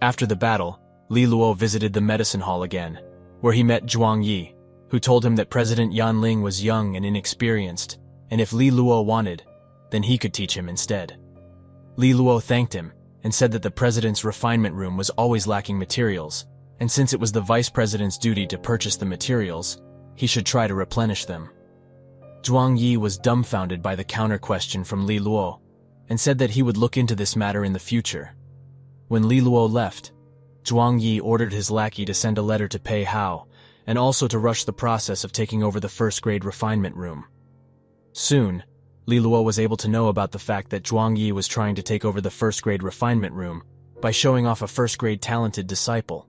After the battle, Li Luo visited the medicine hall again, where he met Zhuang Yi, who told him that President Yan Ling was young and inexperienced, and if Li Luo wanted, then he could teach him instead. Li Luo thanked him and said that the president's refinement room was always lacking materials, and since it was the vice president's duty to purchase the materials, he should try to replenish them. Zhuang Yi was dumbfounded by the counter-question from Li Luo, and said that he would look into this matter in the future. When Li Luo left, Zhuang Yi ordered his lackey to send a letter to Pei Hao, and also to rush the process of taking over the first-grade refinement room. Soon, Li Luo was able to know about the fact that Zhuang Yi was trying to take over the first-grade refinement room by showing off a first-grade talented disciple.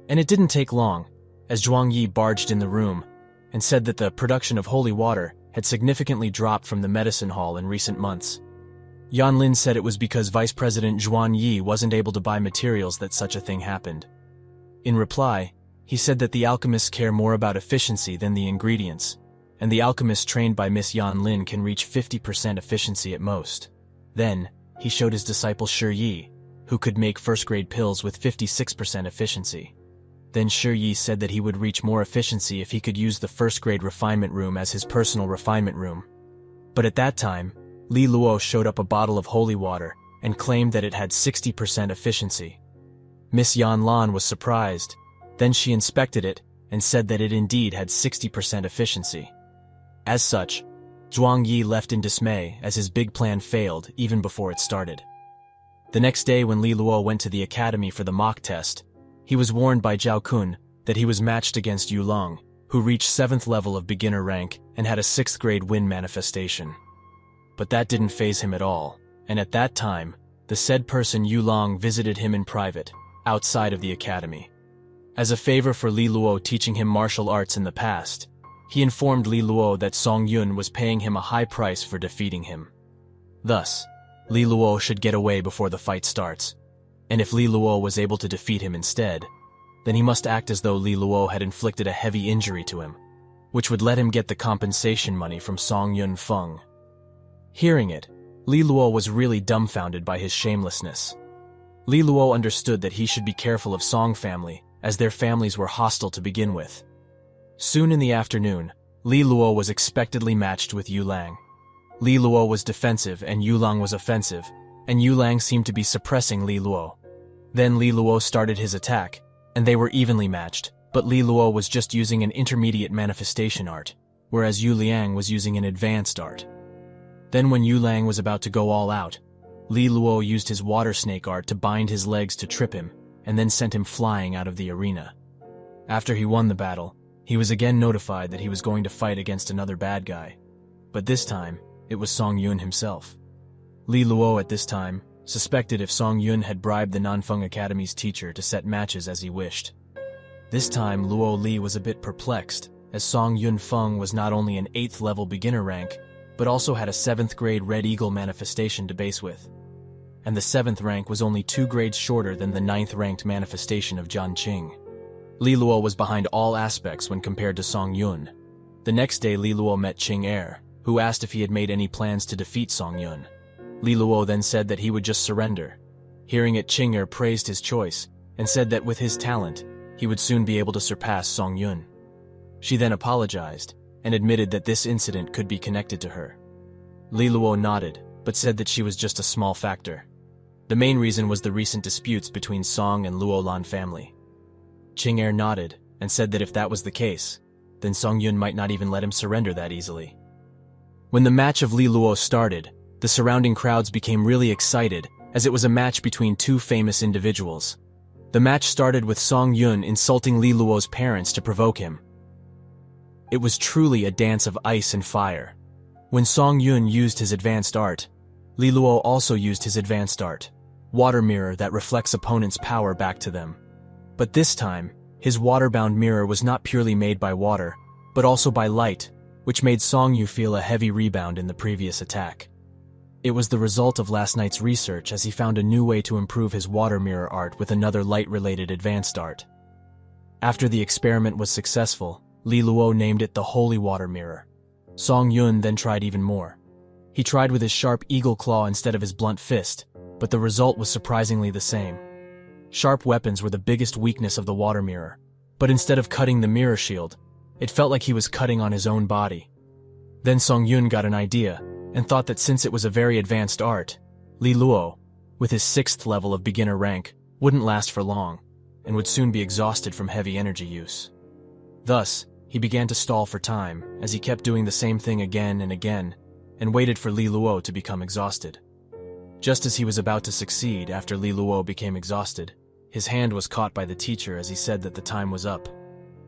And it didn't take long, as Zhuang Yi barged in the room and said that the production of holy water had significantly dropped from the medicine hall in recent months. Yan Lin said it was because Vice President Zhuan Yi wasn't able to buy materials that such a thing happened. In reply, he said that the alchemists care more about efficiency than the ingredients, and the alchemists trained by Miss Yan Lin can reach 50% efficiency at most. Then, he showed his disciple Shi Yi, who could make first-grade pills with 56% efficiency. Then Shi Yi said that he would reach more efficiency if he could use the first-grade refinement room as his personal refinement room. But at that time, Li Luo showed up a bottle of holy water and claimed that it had 60% efficiency. Miss Yan Lan was surprised. Then she inspected it and said that it indeed had 60% efficiency. As such, Zhuang Yi left in dismay as his big plan failed even before it started. The next day when Li Luo went to the academy for the mock test, he was warned by Jiang Qing that he was matched against Yu Long, who reached 7th level of beginner rank and had a 6th grade wind manifestation. But that didn't faze him at all, and at that time, the said person Yu Long visited him in private, outside of the academy. As a favor for Li Luo teaching him martial arts in the past, he informed Li Luo that Song Yun was paying him a high price for defeating him. Thus, Li Luo should get away before the fight starts, and if Li Luo was able to defeat him instead, then he must act as though Li Luo had inflicted a heavy injury to him, which would let him get the compensation money from Song Yun Feng. Hearing it, Li Luo was really dumbfounded by his shamelessness. Li Luo understood that he should be careful of Song family, as their families were hostile to begin with. Soon in the afternoon, Li Luo was expectedly matched with Yu Lang. Li Luo was defensive and Yu Lang was offensive, and Yu Lang seemed to be suppressing Li Luo. Then Li Luo started his attack, and they were evenly matched, but Li Luo was just using an intermediate manifestation art, whereas Yu Liang was using an advanced art. Then when Yu Lang was about to go all out, Li Luo used his water snake art to bind his legs to trip him, and then sent him flying out of the arena. After he won the battle, he was again notified that he was going to fight against another bad guy. But this time, it was Song Yun himself. Li Luo at this time suspected if Song Yun had bribed the Nanfeng Academy's teacher to set matches as he wished. This time Luo Li was a bit perplexed, as Song Yun Feng was not only an 8th level beginner rank, but also had a 7th grade Red Eagle manifestation to base with. And the 7th rank was only 2 grades shorter than the 9th ranked manifestation of Jiang Qing. Li Luo was behind all aspects when compared to Song Yun. The next day Li Luo met Qing Er, who asked if he had made any plans to defeat Song Yun. Li Luo then said that he would just surrender. Hearing it, Qing Er praised his choice and said that with his talent, he would soon be able to surpass Song Yun. She then apologized and admitted that this incident could be connected to her. Li Luo nodded, but said that she was just a small factor. The main reason was the recent disputes between Song and Luo Lan family. Qing Er nodded and said that if that was the case, then Song Yun might not even let him surrender that easily. When the match of Li Luo started, the surrounding crowds became really excited, as it was a match between 2 famous individuals. The match started with Song Yun insulting Li Luo's parents to provoke him. It was truly a dance of ice and fire. When Song Yun used his advanced art, Li Luo also used his advanced art, water mirror that reflects opponents' power back to them. But this time, his water-bound mirror was not purely made by water, but also by light, which made Song Yu feel a heavy rebound in the previous attack. It was the result of last night's research, as he found a new way to improve his water mirror art with another light-related advanced art. After the experiment was successful, Li Luo named it the Holy Water Mirror. Song Yun then tried even more. He tried with his sharp eagle claw instead of his blunt fist, but the result was surprisingly the same. Sharp weapons were the biggest weakness of the water mirror, but instead of cutting the mirror shield, it felt like he was cutting on his own body. Then Song Yun got an idea, and thought that since it was a very advanced art, Li Luo, with his 6th level of beginner rank, wouldn't last for long, and would soon be exhausted from heavy energy use. Thus, he began to stall for time, as he kept doing the same thing again and again, and waited for Li Luo to become exhausted. Just as he was about to succeed after Li Luo became exhausted, his hand was caught by the teacher as he said that the time was up.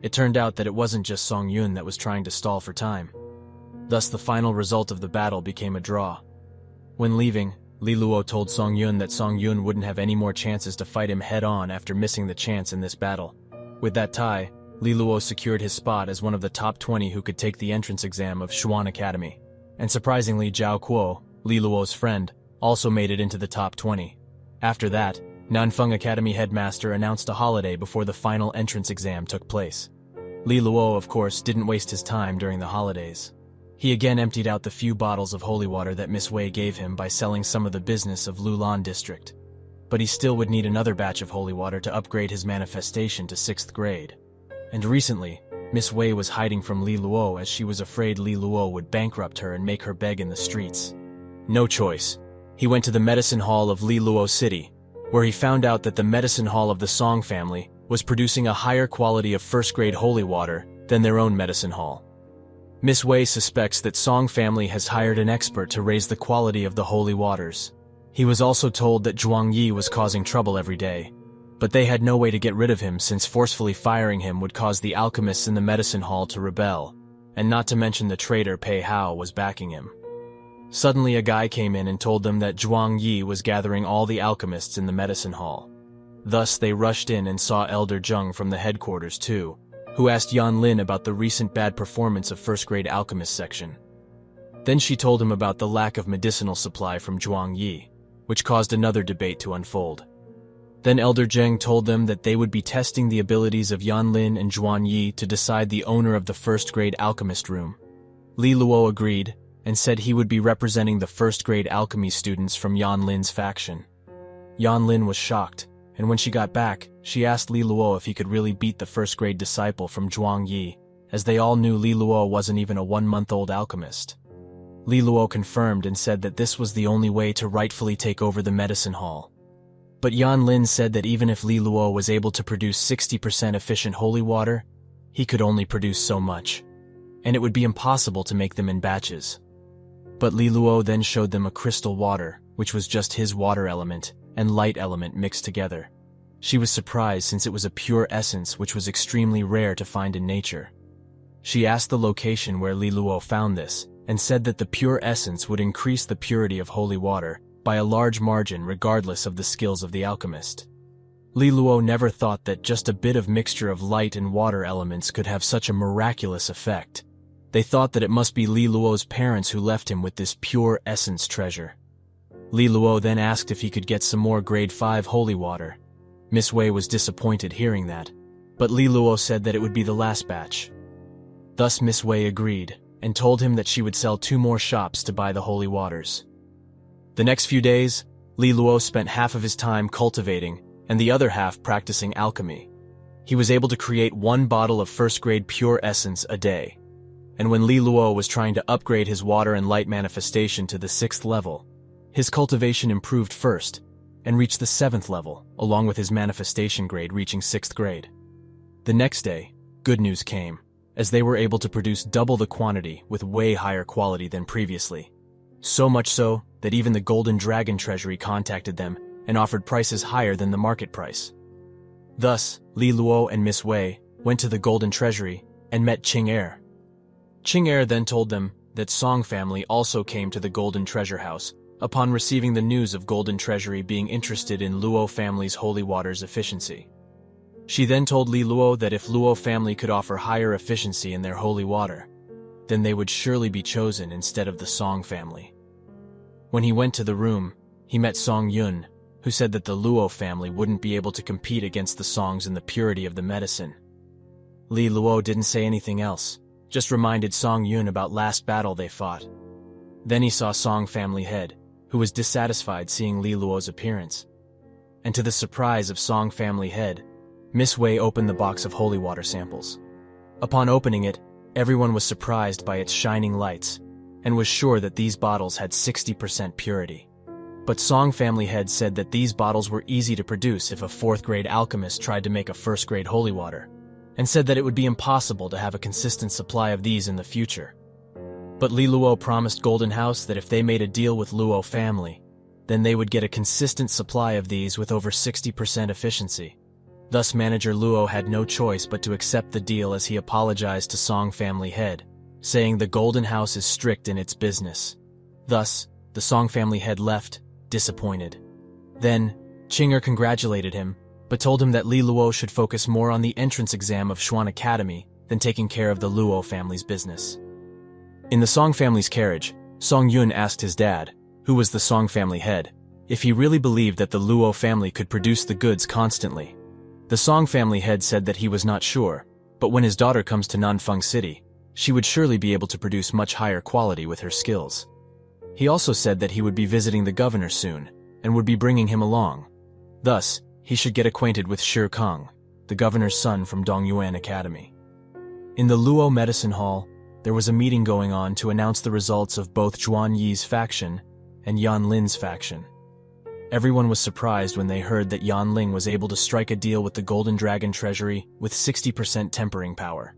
It turned out that it wasn't just Song Yun that was trying to stall for time. Thus, the final result of the battle became a draw. When leaving, Li Luo told Song Yun that Song Yun wouldn't have any more chances to fight him head-on after missing the chance in this battle. With that tie, Li Luo secured his spot as one of the top 20 who could take the entrance exam of Xuan Academy. And surprisingly, Zhao Kuo, Li Luo's friend, also made it into the top 20. After that, Nanfeng Academy headmaster announced a holiday before the final entrance exam took place. Li Luo, of course, didn't waste his time during the holidays. He again emptied out the few bottles of holy water that Miss Wei gave him by selling some of the business of Lulan district. But he still would need another batch of holy water to upgrade his manifestation to 6th grade. And recently, Miss Wei was hiding from Li Luo as she was afraid Li Luo would bankrupt her and make her beg in the streets. No choice. He went to the medicine hall of Li Luo City, where he found out that the medicine hall of the Song family was producing a higher quality of 1st grade holy water than their own medicine hall. Miss Wei suspects that Song family has hired an expert to raise the quality of the holy waters. He was also told that Zhuang Yi was causing trouble every day, but they had no way to get rid of him since forcefully firing him would cause the alchemists in the medicine hall to rebel, and not to mention the traitor Pei Hao was backing him. Suddenly a guy came in and told them that Zhuang Yi was gathering all the alchemists in the medicine hall. Thus they rushed in and saw Elder Zheng from the headquarters too, who asked Yan Lin about the recent bad performance of 1st grade alchemist section. Then she told him about the lack of medicinal supply from Zhuang Yi, which caused another debate to unfold. Then Elder Zheng told them that they would be testing the abilities of Yan Lin and Zhuang Yi to decide the owner of the 1st grade alchemist room. Li Luo agreed, and said he would be representing the 1st grade alchemy students from Yan Lin's faction. Yan Lin was shocked, and when she got back, she asked Li Luo if he could really beat the 1st grade disciple from Zhuang Yi, as they all knew Li Luo wasn't even a 1-month-old alchemist. Li Luo confirmed and said that this was the only way to rightfully take over the medicine hall. But Yan Lin said that even if Li Luo was able to produce 60% efficient holy water, he could only produce so much, and it would be impossible to make them in batches. But Li Luo then showed them a crystal water, which was just his water element and light element mixed together. She was surprised since it was a pure essence which was extremely rare to find in nature. She asked the location where Li Luo found this, and said that the pure essence would increase the purity of holy water by a large margin regardless of the skills of the alchemist. Li Luo never thought that just a bit of mixture of light and water elements could have such a miraculous effect. They thought that it must be Li Luo's parents who left him with this pure essence treasure. Li Luo then asked if he could get some more grade 5 holy water. Miss Wei was disappointed hearing that, but Li Luo said that it would be the last batch. Thus Miss Wei agreed, and told him that she would sell 2 more shops to buy the holy waters. The next few days, Li Luo spent half of his time cultivating, and the other half practicing alchemy. He was able to create 1 bottle of 1st grade pure essence a day. And when Li Luo was trying to upgrade his water and light manifestation to the 6th level, his cultivation improved first, and reached the 7th level, along with his manifestation grade reaching 6th grade. The next day, good news came, as they were able to produce double the quantity with way higher quality than previously. So much so, that even the Golden Dragon Treasury contacted them and offered prices higher than the market price. Thus, Li Luo and Miss Wei went to the Golden Treasury and met Qing Er. Qing Er then told them that Song family also came to the Golden Treasure House upon receiving the news of Golden Treasury being interested in Luo family's holy water's efficiency. She then told Li Luo that if Luo family could offer higher efficiency in their holy water, then they would surely be chosen instead of the Song family. When he went to the room, he met Song Yun, who said that the Luo family wouldn't be able to compete against the Songs in the purity of the medicine. Li Luo didn't say anything else, just reminded Song Yun about last battle they fought. Then he saw Song family head, who was dissatisfied seeing Li Luo's appearance. And to the surprise of Song family head, Miss Wei opened the box of holy water samples. Upon opening it, everyone was surprised by its shining lights, and was sure that these bottles had 60% purity. But Song family head said that these bottles were easy to produce if a 4th grade alchemist tried to make a 1st grade holy water, and said that it would be impossible to have a consistent supply of these in the future. But Li Luo promised Golden House that if they made a deal with Luo family, then they would get a consistent supply of these with over 60% efficiency. Thus manager Luo had no choice but to accept the deal as he apologized to Song family head, saying the Golden House is strict in its business. Thus, the Song family head left, disappointed. Then, Qing Er congratulated him, but told him that Li Luo should focus more on the entrance exam of Xuan Academy than taking care of the Luo family's business. In the Song family's carriage, Song Yun asked his dad, who was the Song family head, if he really believed that the Luo family could produce the goods constantly. The Song family head said that he was not sure, but when his daughter comes to Nanfeng City, she would surely be able to produce much higher quality with her skills. He also said that he would be visiting the governor soon, and would be bringing him along. Thus, he should get acquainted with Shi Kang, the governor's son from Dongyuan Academy. In the Luo Medicine Hall, there was a meeting going on to announce the results of both Zhuan Yi's faction and Yan Lin's faction. Everyone was surprised when they heard that Yan Ling was able to strike a deal with the Golden Dragon Treasury with 60% tempering power.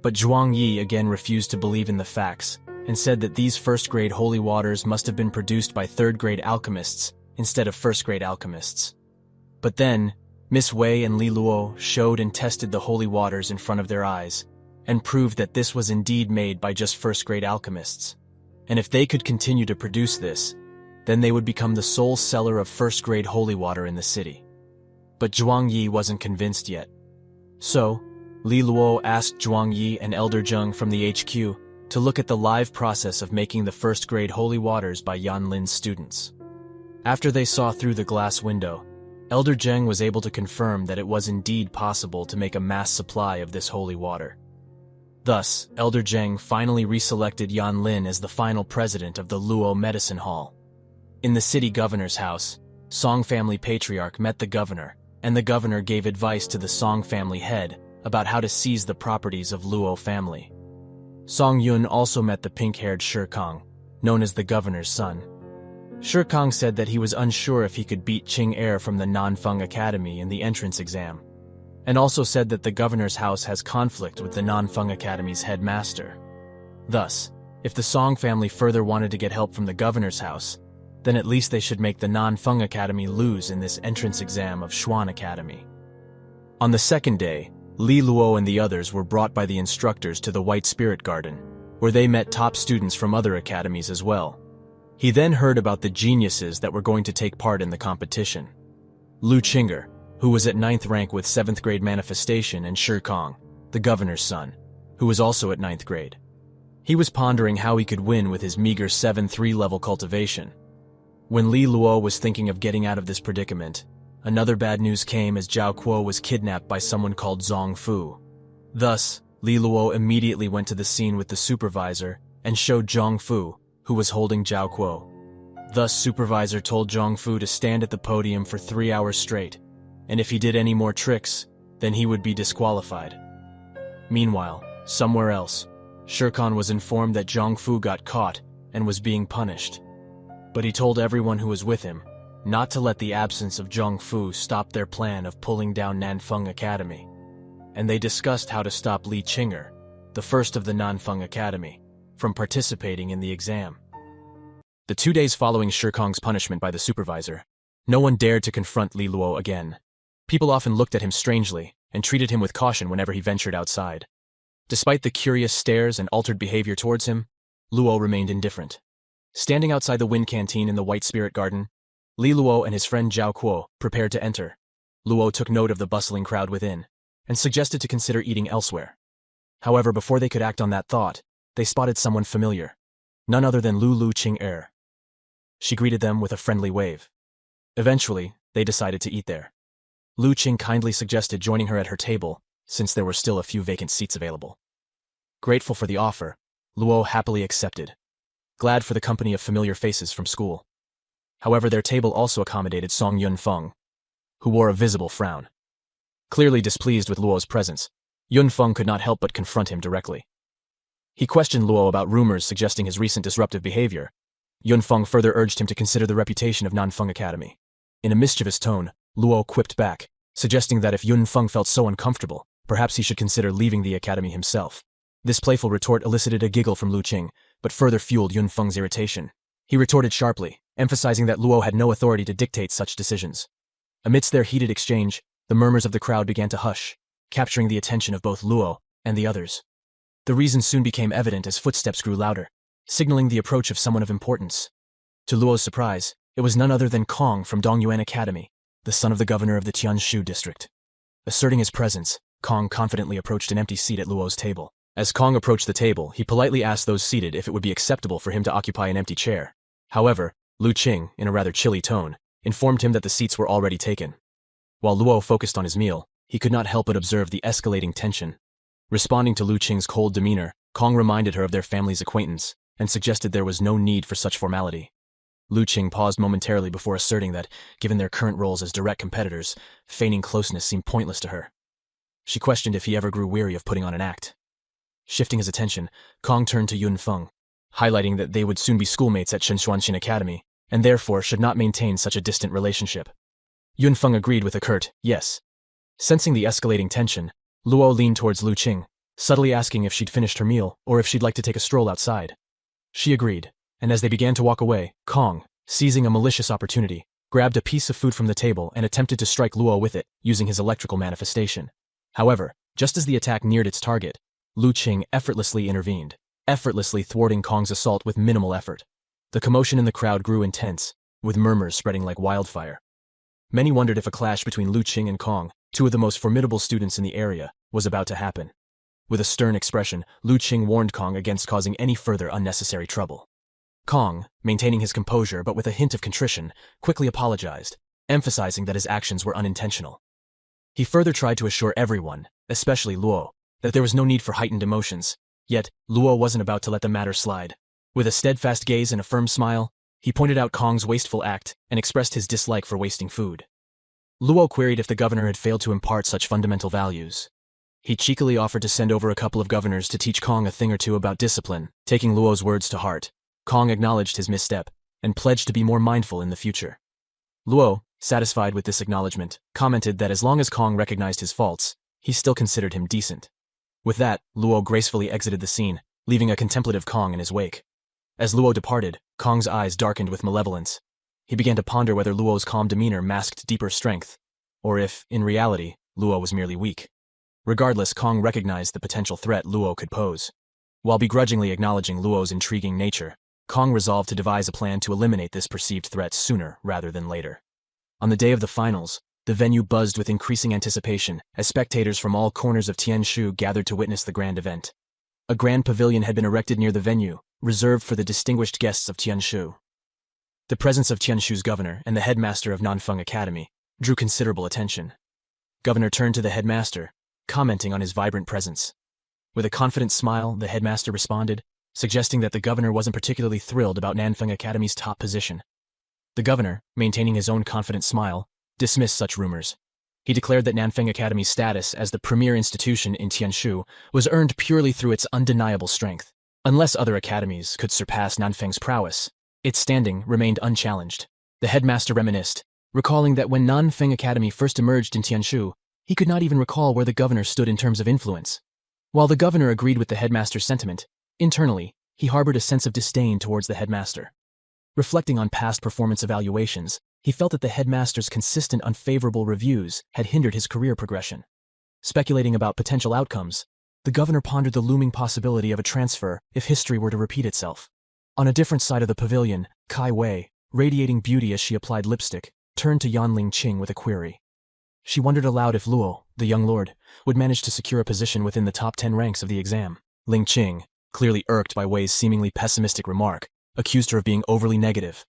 But Zhuang Yi again refused to believe in the facts and said that these first-grade holy waters must have been produced by third-grade alchemists instead of first-grade alchemists. But then, Miss Wei and Li Luo showed and tested the holy waters in front of their eyes and proved that this was indeed made by just first-grade alchemists. And if they could continue to produce this, then they would become the sole seller of first-grade holy water in the city. But Zhuang Yi wasn't convinced yet. So, Li Luo asked Zhuang Yi and Elder Zheng from the HQ to look at the live process of making the first-grade holy waters by Yan Lin's students. After they saw through the glass window, Elder Zheng was able to confirm that it was indeed possible to make a mass supply of this holy water. Thus, Elder Zheng finally reselected Yan Lin as the final president of the Luo Medicine Hall. In the city governor's house, Song family patriarch met the governor, and the governor gave advice to the Song family head about how to seize the properties of Luo family. Song Yun also met the pink-haired Shi Kang, known as the governor's son. Shi Kang said that he was unsure if he could beat Qing Er from the Nanfeng Academy in the entrance exam, and also said that the governor's house has conflict with the Nanfeng Academy's headmaster. Thus, if the Song family further wanted to get help from the governor's house, then at least they should make the Nanfeng Academy lose in this entrance exam of Xuan Academy. On the second day, Li Luo and the others were brought by the instructors to the White Spirit Garden, where they met top students from other academies as well. He then heard about the geniuses that were going to take part in the competition. Lu Qinger, who was at 9th rank with 7th grade manifestation, and Shi Kang, the governor's son, who was also at 9th grade. He was pondering how he could win with his meager 7-3 level cultivation. When Li Luo was thinking of getting out of this predicament, another bad news came as Zhao Kuo was kidnapped by someone called Zong Fu. Thus, Li Luo immediately went to the scene with the supervisor and showed Zhong Fu, who was holding Zhao Kuo. Thus, supervisor told Zhong Fu to stand at the podium for 3 hours straight, and if he did any more tricks, then he would be disqualified. Meanwhile, somewhere else, Shi Kang was informed that Zhong Fu got caught and was being punished. But he told everyone who was with him not to let the absence of Zhong Fu stop their plan of pulling down Nanfeng Academy. And they discussed how to stop Li Qinger, the first of the Nanfeng Academy, from participating in the exam. The 2 days following Shi Kang's punishment by the supervisor, no one dared to confront Li Luo again. People often looked at him strangely and treated him with caution whenever he ventured outside. Despite the curious stares and altered behavior towards him, Luo remained indifferent. Standing outside the Wind Canteen in the White Spirit Garden, Li Luo and his friend Zhao Kuo prepared to enter. Luo took note of the bustling crowd within and suggested to consider eating elsewhere. However, before they could act on that thought, they spotted someone familiar, none other than Lu Qing Er. She greeted them with a friendly wave. Eventually, they decided to eat there. Lu Qing kindly suggested joining her at her table, since there were still a few vacant seats available. Grateful for the offer, Luo happily accepted, glad for the company of familiar faces from school. However, their table also accommodated Song Yunfeng, who wore a visible frown. Clearly displeased with Luo's presence, Yunfeng could not help but confront him directly. He questioned Luo about rumors suggesting his recent disruptive behavior. Yunfeng further urged him to consider the reputation of Nanfeng Academy. In a mischievous tone, Luo quipped back, suggesting that if Yunfeng felt so uncomfortable, perhaps he should consider leaving the academy himself. This playful retort elicited a giggle from Lu Qing, but further fueled Yunfeng's irritation. He retorted sharply, emphasizing that Luo had no authority to dictate such decisions. Amidst their heated exchange, the murmurs of the crowd began to hush, capturing the attention of both Luo and the others. The reason soon became evident as footsteps grew louder, signaling the approach of someone of importance. To Luo's surprise, it was none other than Kong from Dongyuan Academy, the son of the governor of the Tianshu district. Asserting his presence, Kong confidently approached an empty seat at Luo's table. As Kong approached the table, he politely asked those seated if it would be acceptable for him to occupy an empty chair. However, Lu Qing, in a rather chilly tone, informed him that the seats were already taken. While Luo focused on his meal, he could not help but observe the escalating tension. Responding to Lu Qing's cold demeanor, Kong reminded her of their family's acquaintance and suggested there was no need for such formality. Lu Qing paused momentarily before asserting that, given their current roles as direct competitors, feigning closeness seemed pointless to her. She questioned if he ever grew weary of putting on an act. Shifting his attention, Kong turned to Yun Feng, highlighting that they would soon be schoolmates at Shenxuanxin Academy, and therefore should not maintain such a distant relationship. Yun Feng agreed with a curt yes. Sensing the escalating tension, Luo leaned towards Lu Qing, subtly asking if she'd finished her meal or if she'd like to take a stroll outside. She agreed, and as they began to walk away, Kong, seizing a malicious opportunity, grabbed a piece of food from the table and attempted to strike Luo with it, using his electrical manifestation. However, just as the attack neared its target, Lu Qing effortlessly intervened, effortlessly thwarting Kong's assault with minimal effort. The commotion in the crowd grew intense, with murmurs spreading like wildfire. Many wondered if a clash between Lu Qing and Kong, two of the most formidable students in the area, was about to happen. With a stern expression, Lu Qing warned Kong against causing any further unnecessary trouble. Kong, maintaining his composure but with a hint of contrition, quickly apologized, emphasizing that his actions were unintentional. He further tried to assure everyone, especially Luo, that there was no need for heightened emotions, yet Luo wasn't about to let the matter slide. With a steadfast gaze and a firm smile, he pointed out Kong's wasteful act and expressed his dislike for wasting food. Luo queried if the governor had failed to impart such fundamental values. He cheekily offered to send over a couple of governors to teach Kong a thing or two about discipline. Taking Luo's words to heart, Kong acknowledged his misstep and pledged to be more mindful in the future. Luo, satisfied with this acknowledgement, commented that as long as Kong recognized his faults, he still considered him decent. With that, Luo gracefully exited the scene, leaving a contemplative Kong in his wake. As Luo departed, Kong's eyes darkened with malevolence. He began to ponder whether Luo's calm demeanor masked deeper strength, or if, in reality, Luo was merely weak. Regardless, Kong recognized the potential threat Luo could pose. While begrudgingly acknowledging Luo's intriguing nature, Kong resolved to devise a plan to eliminate this perceived threat sooner rather than later. On the day of the finals, the venue buzzed with increasing anticipation as spectators from all corners of Tianshu gathered to witness the grand event. A grand pavilion had been erected near the venue, reserved for the distinguished guests of Tianshu. The presence of Tianshu's governor and the headmaster of Nanfeng Academy drew considerable attention. Governor turned to the headmaster, commenting on his vibrant presence. With a confident smile, the headmaster responded, suggesting that the governor wasn't particularly thrilled about Nanfeng Academy's top position. The governor, maintaining his own confident smile, dismissed such rumors. He declared that Nanfeng Academy's status as the premier institution in Tianshu was earned purely through its undeniable strength. Unless other academies could surpass Nanfeng's prowess, its standing remained unchallenged. The headmaster reminisced, recalling that when Nanfeng Academy first emerged in Tianshu, he could not even recall where the governor stood in terms of influence. While the governor agreed with the headmaster's sentiment, internally, he harbored a sense of disdain towards the headmaster. Reflecting on past performance evaluations, he felt that the headmaster's consistent unfavorable reviews had hindered his career progression. Speculating about potential outcomes, the governor pondered the looming possibility of a transfer if history were to repeat itself. On a different side of the pavilion, Kai Wei, radiating beauty as she applied lipstick, turned to Yanling Qing with a query. She wondered aloud if Luo, the young lord, would manage to secure a position within the top 10 ranks of the exam. Ling Qing, clearly irked by Wei's seemingly pessimistic remark, accused her of being overly negative.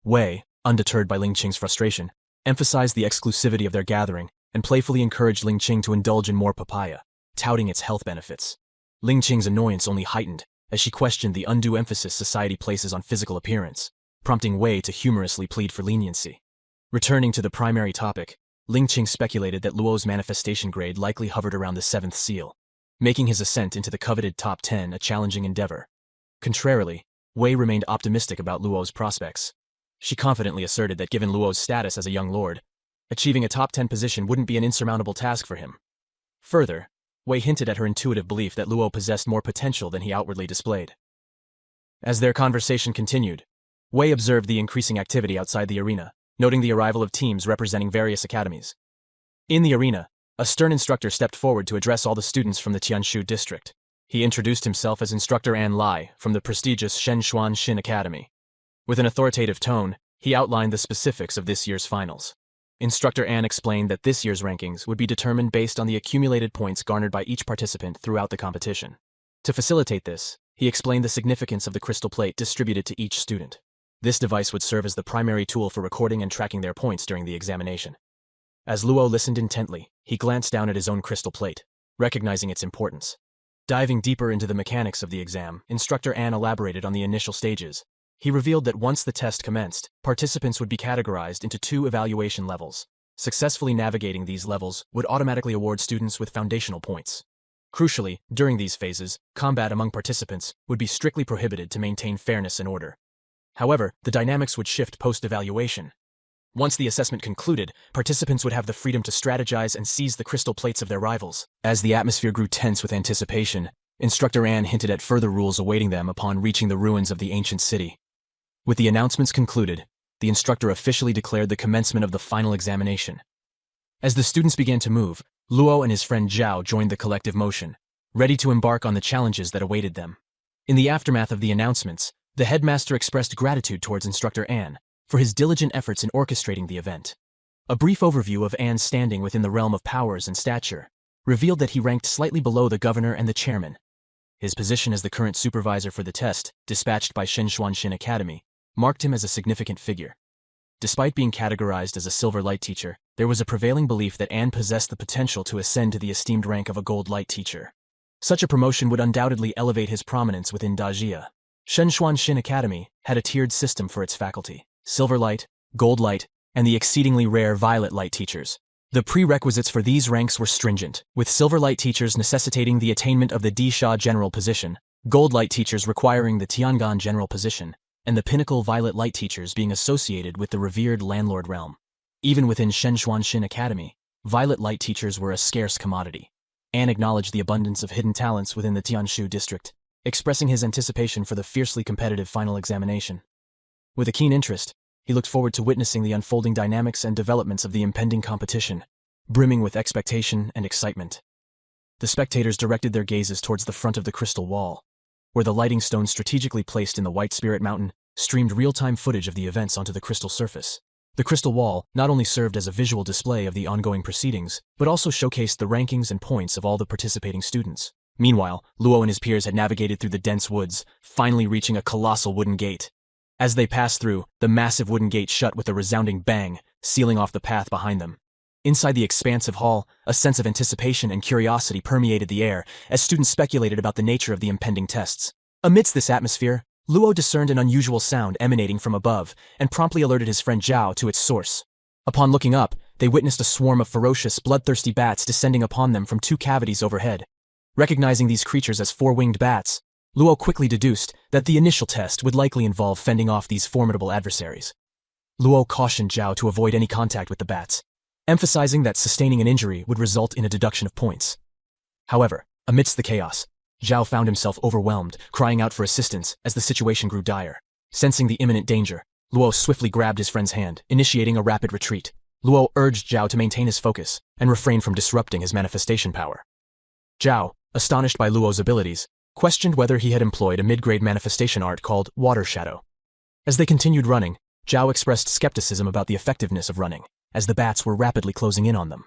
Wei, undeterred by Ling Qing's frustration, emphasized the exclusivity of their gathering and playfully encouraged Ling Qing to indulge in more papaya, touting its health benefits. Ling Qing's annoyance only heightened as she questioned the undue emphasis society places on physical appearance, prompting Wei to humorously plead for leniency. Returning to the primary topic, Ling Qing speculated that Luo's manifestation grade likely hovered around the 7th seal, making his ascent into the coveted top 10 a challenging endeavor. Contrarily, Wei remained optimistic about Luo's prospects. She confidently asserted that given Luo's status as a young lord, achieving a top 10 position wouldn't be an insurmountable task for him. Further, Wei hinted at her intuitive belief that Luo possessed more potential than he outwardly displayed. As their conversation continued, Wei observed the increasing activity outside the arena, noting the arrival of teams representing various academies. In the arena, a stern instructor stepped forward to address all the students from the Tianshu district. He introduced himself as Instructor An Lai from the prestigious Shenxuanxin Academy. With an authoritative tone, he outlined the specifics of this year's finals. Instructor An explained that this year's rankings would be determined based on the accumulated points garnered by each participant throughout the competition. To facilitate this, he explained the significance of the crystal plate distributed to each student. This device would serve as the primary tool for recording and tracking their points during the examination. As Luo listened intently, he glanced down at his own crystal plate, recognizing its importance. Diving deeper into the mechanics of the exam, Instructor An elaborated on the initial stages. He revealed that once the test commenced, participants would be categorized into 2 evaluation levels. Successfully navigating these levels would automatically award students with foundational points. Crucially, during these phases, combat among participants would be strictly prohibited to maintain fairness and order. However, the dynamics would shift post-evaluation. Once the assessment concluded, participants would have the freedom to strategize and seize the crystal plates of their rivals. As the atmosphere grew tense with anticipation, Instructor An hinted at further rules awaiting them upon reaching the ruins of the ancient city. With the announcements concluded, the instructor officially declared the commencement of the final examination. As the students began to move, Luo and his friend Zhao joined the collective motion, ready to embark on the challenges that awaited them. In the aftermath of the announcements, the headmaster expressed gratitude towards Instructor An for his diligent efforts in orchestrating the event. A brief overview of An's standing within the realm of powers and stature revealed that he ranked slightly below the governor and the chairman. His position as the current supervisor for the test, dispatched by Shenzhuanshin Academy, marked him as a significant figure. Despite being categorized as a silver light teacher, there was a prevailing belief that An possessed the potential to ascend to the esteemed rank of a gold light teacher. Such a promotion would undoubtedly elevate his prominence within Dajia. Shenzhuanshin Academy had a tiered system for its faculty: silver light, gold light, and the exceedingly rare violet light teachers. The prerequisites for these ranks were stringent, with silver light teachers necessitating the attainment of the Disha general position, gold light teachers requiring the Tiangan general position, and the pinnacle violet light teachers being associated with the revered landlord realm. Even within Shenzhuanshin Academy, violet light teachers were a scarce commodity. An acknowledged the abundance of hidden talents within the Tianshu district, expressing his anticipation for the fiercely competitive final examination. With a keen interest, he looked forward to witnessing the unfolding dynamics and developments of the impending competition, brimming with expectation and excitement. The spectators directed their gazes towards the front of the crystal wall, where the lighting stone strategically placed in the White Spirit Mountain streamed real-time footage of the events onto the crystal surface. The crystal wall not only served as a visual display of the ongoing proceedings, but also showcased the rankings and points of all the participating students. Meanwhile, Luo and his peers had navigated through the dense woods, finally reaching a colossal wooden gate. As they passed through, the massive wooden gate shut with a resounding bang, sealing off the path behind them. Inside the expansive hall, a sense of anticipation and curiosity permeated the air as students speculated about the nature of the impending tests. Amidst this atmosphere, Luo discerned an unusual sound emanating from above and promptly alerted his friend Zhao to its source. Upon looking up, they witnessed a swarm of ferocious, bloodthirsty bats descending upon them from 2 cavities overhead. Recognizing these creatures as 4-winged bats, Luo quickly deduced that the initial test would likely involve fending off these formidable adversaries. Luo cautioned Zhao to avoid any contact with the bats, emphasizing that sustaining an injury would result in a deduction of points. However, amidst the chaos, Zhao found himself overwhelmed, crying out for assistance as the situation grew dire. Sensing the imminent danger, Luo swiftly grabbed his friend's hand, initiating a rapid retreat. Luo urged Zhao to maintain his focus and refrain from disrupting his manifestation power. Zhao, astonished by Luo's abilities, questioned whether he had employed a mid-grade manifestation art called Water Shadow. As they continued running, Zhao expressed skepticism about the effectiveness of running, as the bats were rapidly closing in on them.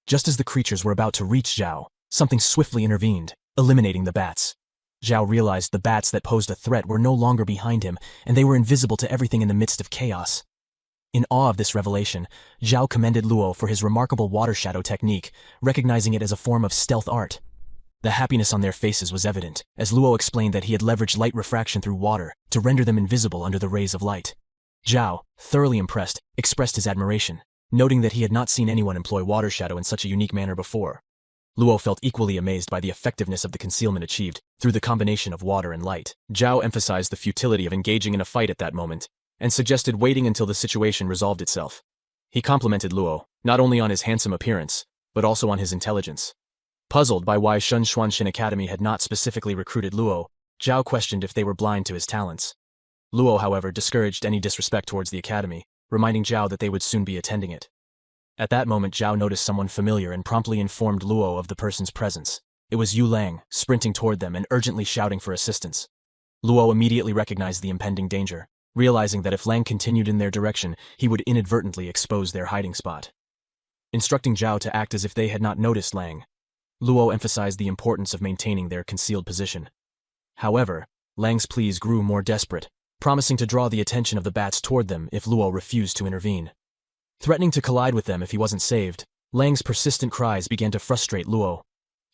Just as the creatures were about to reach Zhao, something swiftly intervened, eliminating the bats. Zhao realized the bats that posed a threat were no longer behind him, and they were invisible to everything in the midst of chaos. In awe of this revelation, Zhao commended Luo for his remarkable water shadow technique, recognizing it as a form of stealth art. The happiness on their faces was evident, as Luo explained that he had leveraged light refraction through water to render them invisible under the rays of light. Zhao, thoroughly impressed, expressed his admiration, noting that he had not seen anyone employ water shadow in such a unique manner before. Luo felt equally amazed by the effectiveness of the concealment achieved through the combination of water and light. Zhao emphasized the futility of engaging in a fight at that moment, and suggested waiting until the situation resolved itself. He complimented Luo, not only on his handsome appearance, but also on his intelligence. Puzzled by why Shenzhuanshin Academy had not specifically recruited Luo, Zhao questioned if they were blind to his talents. Luo, however, discouraged any disrespect towards the academy, reminding Zhao that they would soon be attending it. At that moment, Zhao noticed someone familiar and promptly informed Luo of the person's presence. It was Yu Lang, sprinting toward them and urgently shouting for assistance. Luo immediately recognized the impending danger, realizing that if Lang continued in their direction, he would inadvertently expose their hiding spot. Instructing Zhao to act as if they had not noticed Lang, Luo emphasized the importance of maintaining their concealed position. However, Lang's pleas grew more desperate, promising to draw the attention of the bats toward them if Luo refused to intervene. Threatening to collide with them if he wasn't saved, Lang's persistent cries began to frustrate Luo.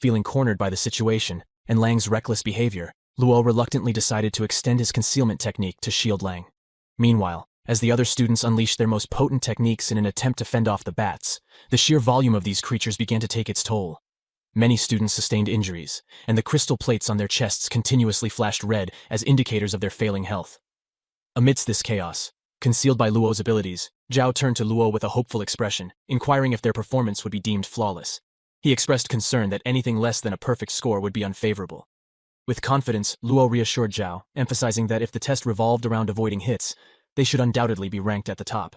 Feeling cornered by the situation and Lang's reckless behavior, Luo reluctantly decided to extend his concealment technique to shield Lang. Meanwhile, as the other students unleashed their most potent techniques in an attempt to fend off the bats, the sheer volume of these creatures began to take its toll. Many students sustained injuries, and the crystal plates on their chests continuously flashed red as indicators of their failing health. Amidst this chaos, concealed by Luo's abilities, Zhao turned to Luo with a hopeful expression, inquiring if their performance would be deemed flawless. He expressed concern that anything less than a perfect score would be unfavorable. With confidence, Luo reassured Zhao, emphasizing that if the test revolved around avoiding hits, they should undoubtedly be ranked at the top.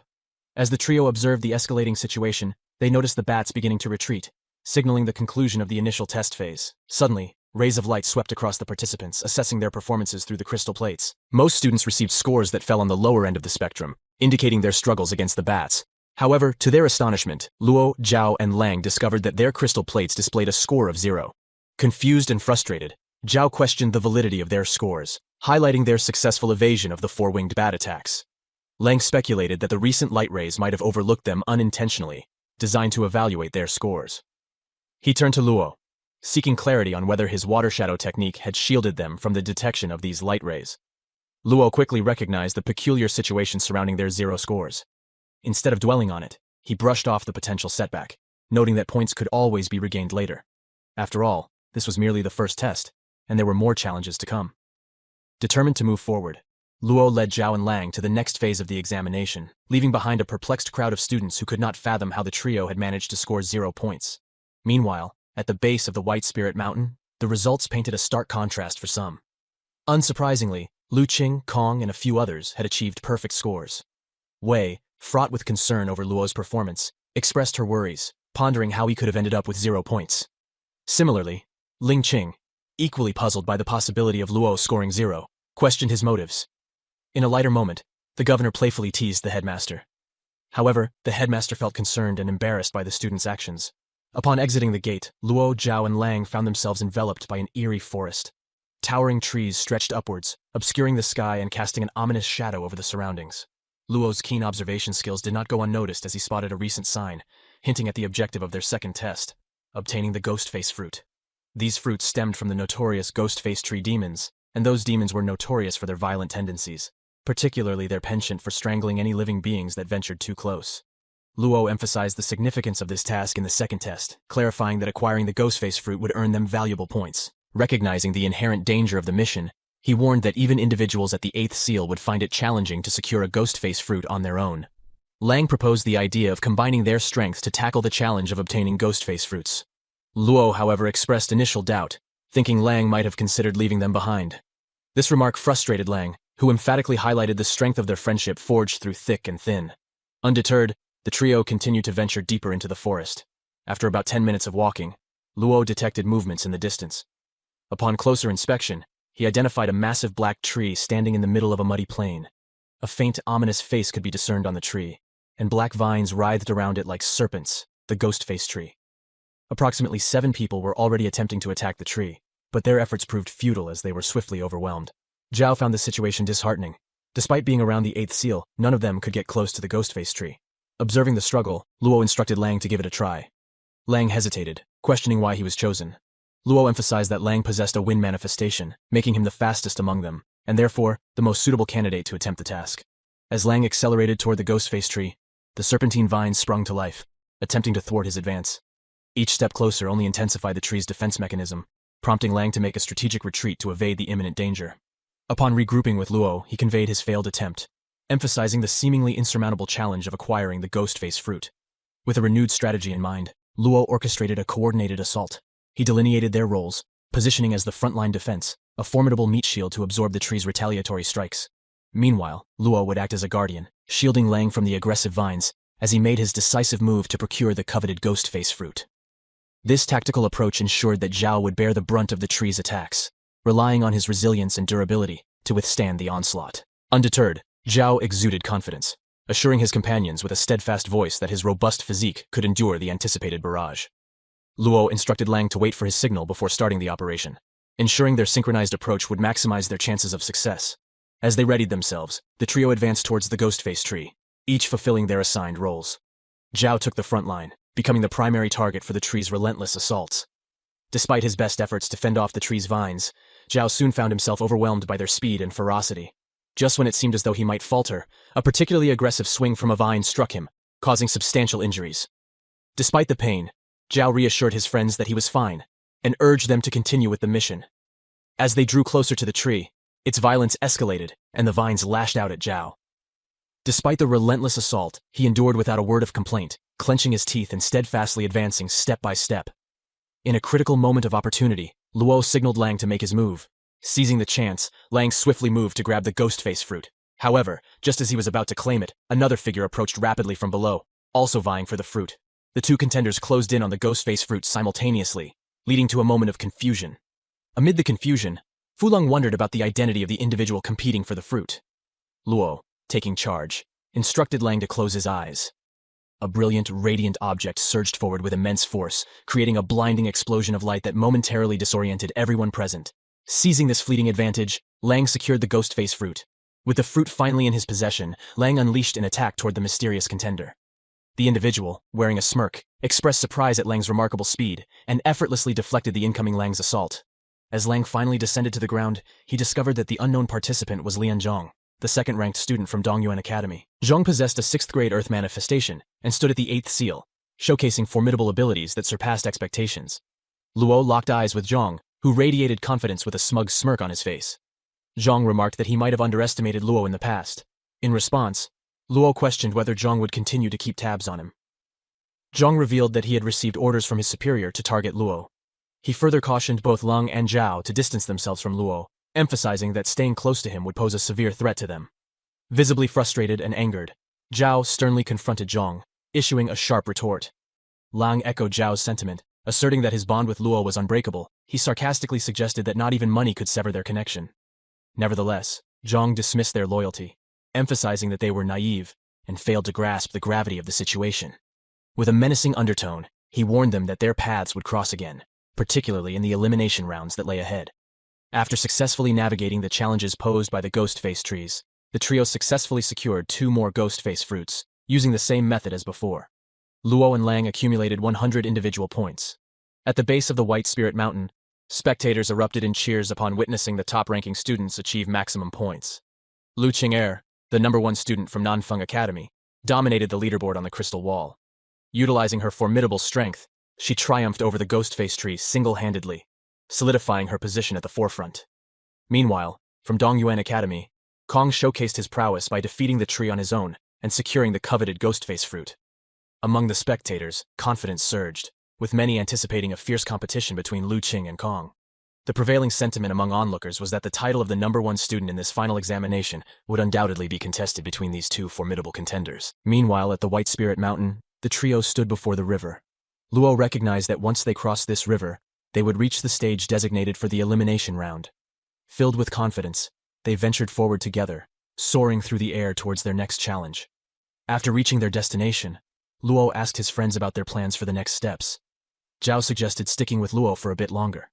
As the trio observed the escalating situation, they noticed the bats beginning to retreat, signaling the conclusion of the initial test phase. Suddenly, rays of light swept across the participants, assessing their performances through the crystal plates. Most students received scores that fell on the lower end of the spectrum, indicating their struggles against the bats. However, to their astonishment, Luo, Zhao, and Lang discovered that their crystal plates displayed a score of 0. Confused and frustrated, Zhao questioned the validity of their scores, highlighting their successful evasion of the four-winged bat attacks. Lang speculated that the recent light rays might have overlooked them unintentionally, designed to evaluate their scores. He turned to Luo, seeking clarity on whether his water shadow technique had shielded them from the detection of these light rays. Luo quickly recognized the peculiar situation surrounding their 0 scores. Instead of dwelling on it, he brushed off the potential setback, noting that points could always be regained later. After all, this was merely the first test, and there were more challenges to come. Determined to move forward, Luo led Zhao and Lang to the next phase of the examination, leaving behind a perplexed crowd of students who could not fathom how the trio had managed to score 0 points. Meanwhile, at the base of the White Spirit Mountain, the results painted a stark contrast for some. Unsurprisingly, Lu Qing, Kong, and a few others had achieved perfect scores. Wei, fraught with concern over Luo's performance, expressed her worries, pondering how he could have ended up with 0 points. Similarly, Ling Qing, equally puzzled by the possibility of Luo scoring 0, questioned his motives. In a lighter moment, the governor playfully teased the headmaster. However, the headmaster felt concerned and embarrassed by the students' actions. Upon exiting the gate, Luo, Zhao, and Lang found themselves enveloped by an eerie forest. Towering trees stretched upwards, obscuring the sky and casting an ominous shadow over the surroundings. Luo's keen observation skills did not go unnoticed as he spotted a recent sign, hinting at the objective of their second test, obtaining the ghost face fruit. These fruits stemmed from the notorious ghost face tree demons, and those demons were notorious for their violent tendencies, particularly their penchant for strangling any living beings that ventured too close. Luo emphasized the significance of this task in the second test, clarifying that acquiring the ghost face fruit would earn them valuable points. Recognizing the inherent danger of the mission, he warned that even individuals at the 8th seal would find it challenging to secure a ghost face fruit on their own. Lang proposed the idea of combining their strength to tackle the challenge of obtaining ghost face fruits. Luo, however, expressed initial doubt, thinking Lang might have considered leaving them behind. This remark frustrated Lang, who emphatically highlighted the strength of their friendship forged through thick and thin. Undeterred, the trio continued to venture deeper into the forest. After about 10 minutes of walking, Luo detected movements in the distance. Upon closer inspection, he identified a massive black tree standing in the middle of a muddy plain. A faint, ominous face could be discerned on the tree, and black vines writhed around it like serpents, the ghost face tree. Approximately 7 people were already attempting to attack the tree, but their efforts proved futile as they were swiftly overwhelmed. Zhao found the situation disheartening. Despite being around the 8th seal, none of them could get close to the ghost face tree. Observing the struggle, Luo instructed Lang to give it a try. Lang hesitated, questioning why he was chosen. Luo emphasized that Lang possessed a wind manifestation, making him the fastest among them, and therefore the most suitable candidate to attempt the task. As Lang accelerated toward the ghost face tree, the serpentine vines sprung to life, attempting to thwart his advance. Each step closer only intensified the tree's defense mechanism, prompting Lang to make a strategic retreat to evade the imminent danger. Upon regrouping with Luo, he conveyed his failed attempt, emphasizing the seemingly insurmountable challenge of acquiring the ghost face fruit. With a renewed strategy in mind, Luo orchestrated a coordinated assault. He delineated their roles, positioning as the frontline defense, a formidable meat shield to absorb the tree's retaliatory strikes. Meanwhile, Luo would act as a guardian, shielding Lang from the aggressive vines, as he made his decisive move to procure the coveted ghost face fruit. This tactical approach ensured that Zhao would bear the brunt of the tree's attacks, relying on his resilience and durability to withstand the onslaught. Undeterred, Zhao exuded confidence, assuring his companions with a steadfast voice that his robust physique could endure the anticipated barrage. Luo instructed Lang to wait for his signal before starting the operation, ensuring their synchronized approach would maximize their chances of success. As they readied themselves, the trio advanced towards the ghost-face tree, each fulfilling their assigned roles. Jiao took the front line, becoming the primary target for the tree's relentless assaults. Despite his best efforts to fend off the tree's vines, Jiao soon found himself overwhelmed by their speed and ferocity. Just when it seemed as though he might falter, a particularly aggressive swing from a vine struck him, causing substantial injuries. Despite the pain, Jiao reassured his friends that he was fine, and urged them to continue with the mission. As they drew closer to the tree, its violence escalated, and the vines lashed out at Jiao. Despite the relentless assault, he endured without a word of complaint, clenching his teeth and steadfastly advancing step by step. In a critical moment of opportunity, Luo signaled Lang to make his move. Seizing the chance, Lang swiftly moved to grab the ghost-face fruit. However, just as he was about to claim it, another figure approached rapidly from below, also vying for the fruit. The two contenders closed in on the ghost-face fruit simultaneously, leading to a moment of confusion. Amid the confusion, Fulong wondered about the identity of the individual competing for the fruit. Luo, taking charge, instructed Lang to close his eyes. A brilliant, radiant object surged forward with immense force, creating a blinding explosion of light that momentarily disoriented everyone present. Seizing this fleeting advantage, Lang secured the ghost-face fruit. With the fruit finally in his possession, Lang unleashed an attack toward the mysterious contender. The individual, wearing a smirk, expressed surprise at Lang's remarkable speed, and effortlessly deflected the incoming Lang's assault. As Lang finally descended to the ground, he discovered that the unknown participant was Lian Zhong, the second-ranked student from Dongyuan Academy. Zhong possessed a 6th-grade Earth manifestation and stood at the 8th seal, showcasing formidable abilities that surpassed expectations. Luo locked eyes with Zhong, who radiated confidence with a smug smirk on his face. Zhong remarked that he might have underestimated Luo in the past. In response, Luo questioned whether Zhong would continue to keep tabs on him. Zhong revealed that he had received orders from his superior to target Luo. He further cautioned both Leng and Zhao to distance themselves from Luo, emphasizing that staying close to him would pose a severe threat to them. Visibly frustrated and angered, Zhao sternly confronted Zhong, issuing a sharp retort. Lang echoed Zhao's sentiment, asserting that his bond with Luo was unbreakable. He sarcastically suggested that not even money could sever their connection. Nevertheless, Zhong dismissed their loyalty, emphasizing that they were naive and failed to grasp the gravity of the situation. With a menacing undertone, he warned them that their paths would cross again, particularly in the elimination rounds that lay ahead. After successfully navigating the challenges posed by the ghost face trees, the trio successfully secured 2 more ghost face fruits, using the same method as before. Luo and Lang accumulated 100 individual points. At the base of the White Spirit Mountain, spectators erupted in cheers upon witnessing the top-ranking students achieve maximum points. Lu Qing'er, the #1 student from Nanfeng Academy, dominated the leaderboard on the crystal wall. Utilizing her formidable strength, she triumphed over the ghost face tree single-handedly, solidifying her position at the forefront. Meanwhile, from Dongyuan Academy, Kong showcased his prowess by defeating the tree on his own and securing the coveted ghostface fruit. Among the spectators, confidence surged, with many anticipating a fierce competition between Lu Qing and Kong. The prevailing sentiment among onlookers was that the title of the #1 student in this final examination would undoubtedly be contested between these 2 formidable contenders. Meanwhile, at the White Spirit Mountain, the trio stood before the river. Luo recognized that once they crossed this river, they would reach the stage designated for the elimination round. Filled with confidence, they ventured forward together, soaring through the air towards their next challenge. After reaching their destination, Luo asked his friends about their plans for the next steps. Zhao suggested sticking with Luo for a bit longer.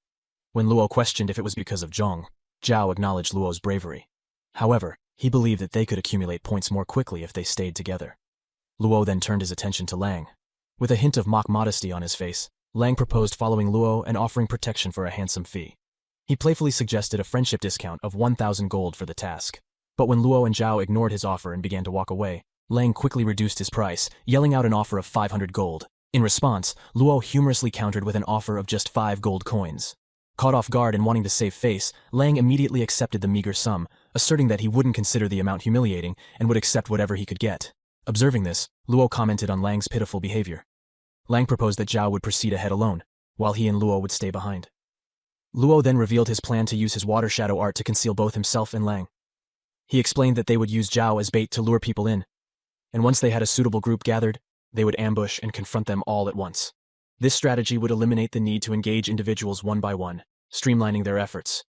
When Luo questioned if it was because of Zhong, Zhao acknowledged Luo's bravery. However, he believed that they could accumulate points more quickly if they stayed together. Luo then turned his attention to Lang. With a hint of mock modesty on his face, Lang proposed following Luo and offering protection for a handsome fee. He playfully suggested a friendship discount of 1,000 gold for the task. But when Luo and Zhao ignored his offer and began to walk away, Lang quickly reduced his price, yelling out an offer of 500 gold. In response, Luo humorously countered with an offer of just 5 gold coins. Caught off guard and wanting to save face, Lang immediately accepted the meager sum, asserting that he wouldn't consider the amount humiliating and would accept whatever he could get. Observing this, Luo commented on Lang's pitiful behavior. Lang proposed that Zhao would proceed ahead alone, while he and Luo would stay behind. Luo then revealed his plan to use his water shadow art to conceal both himself and Lang. He explained that they would use Zhao as bait to lure people in, and once they had a suitable group gathered, they would ambush and confront them all at once. This strategy would eliminate the need to engage individuals one by one, streamlining their efforts.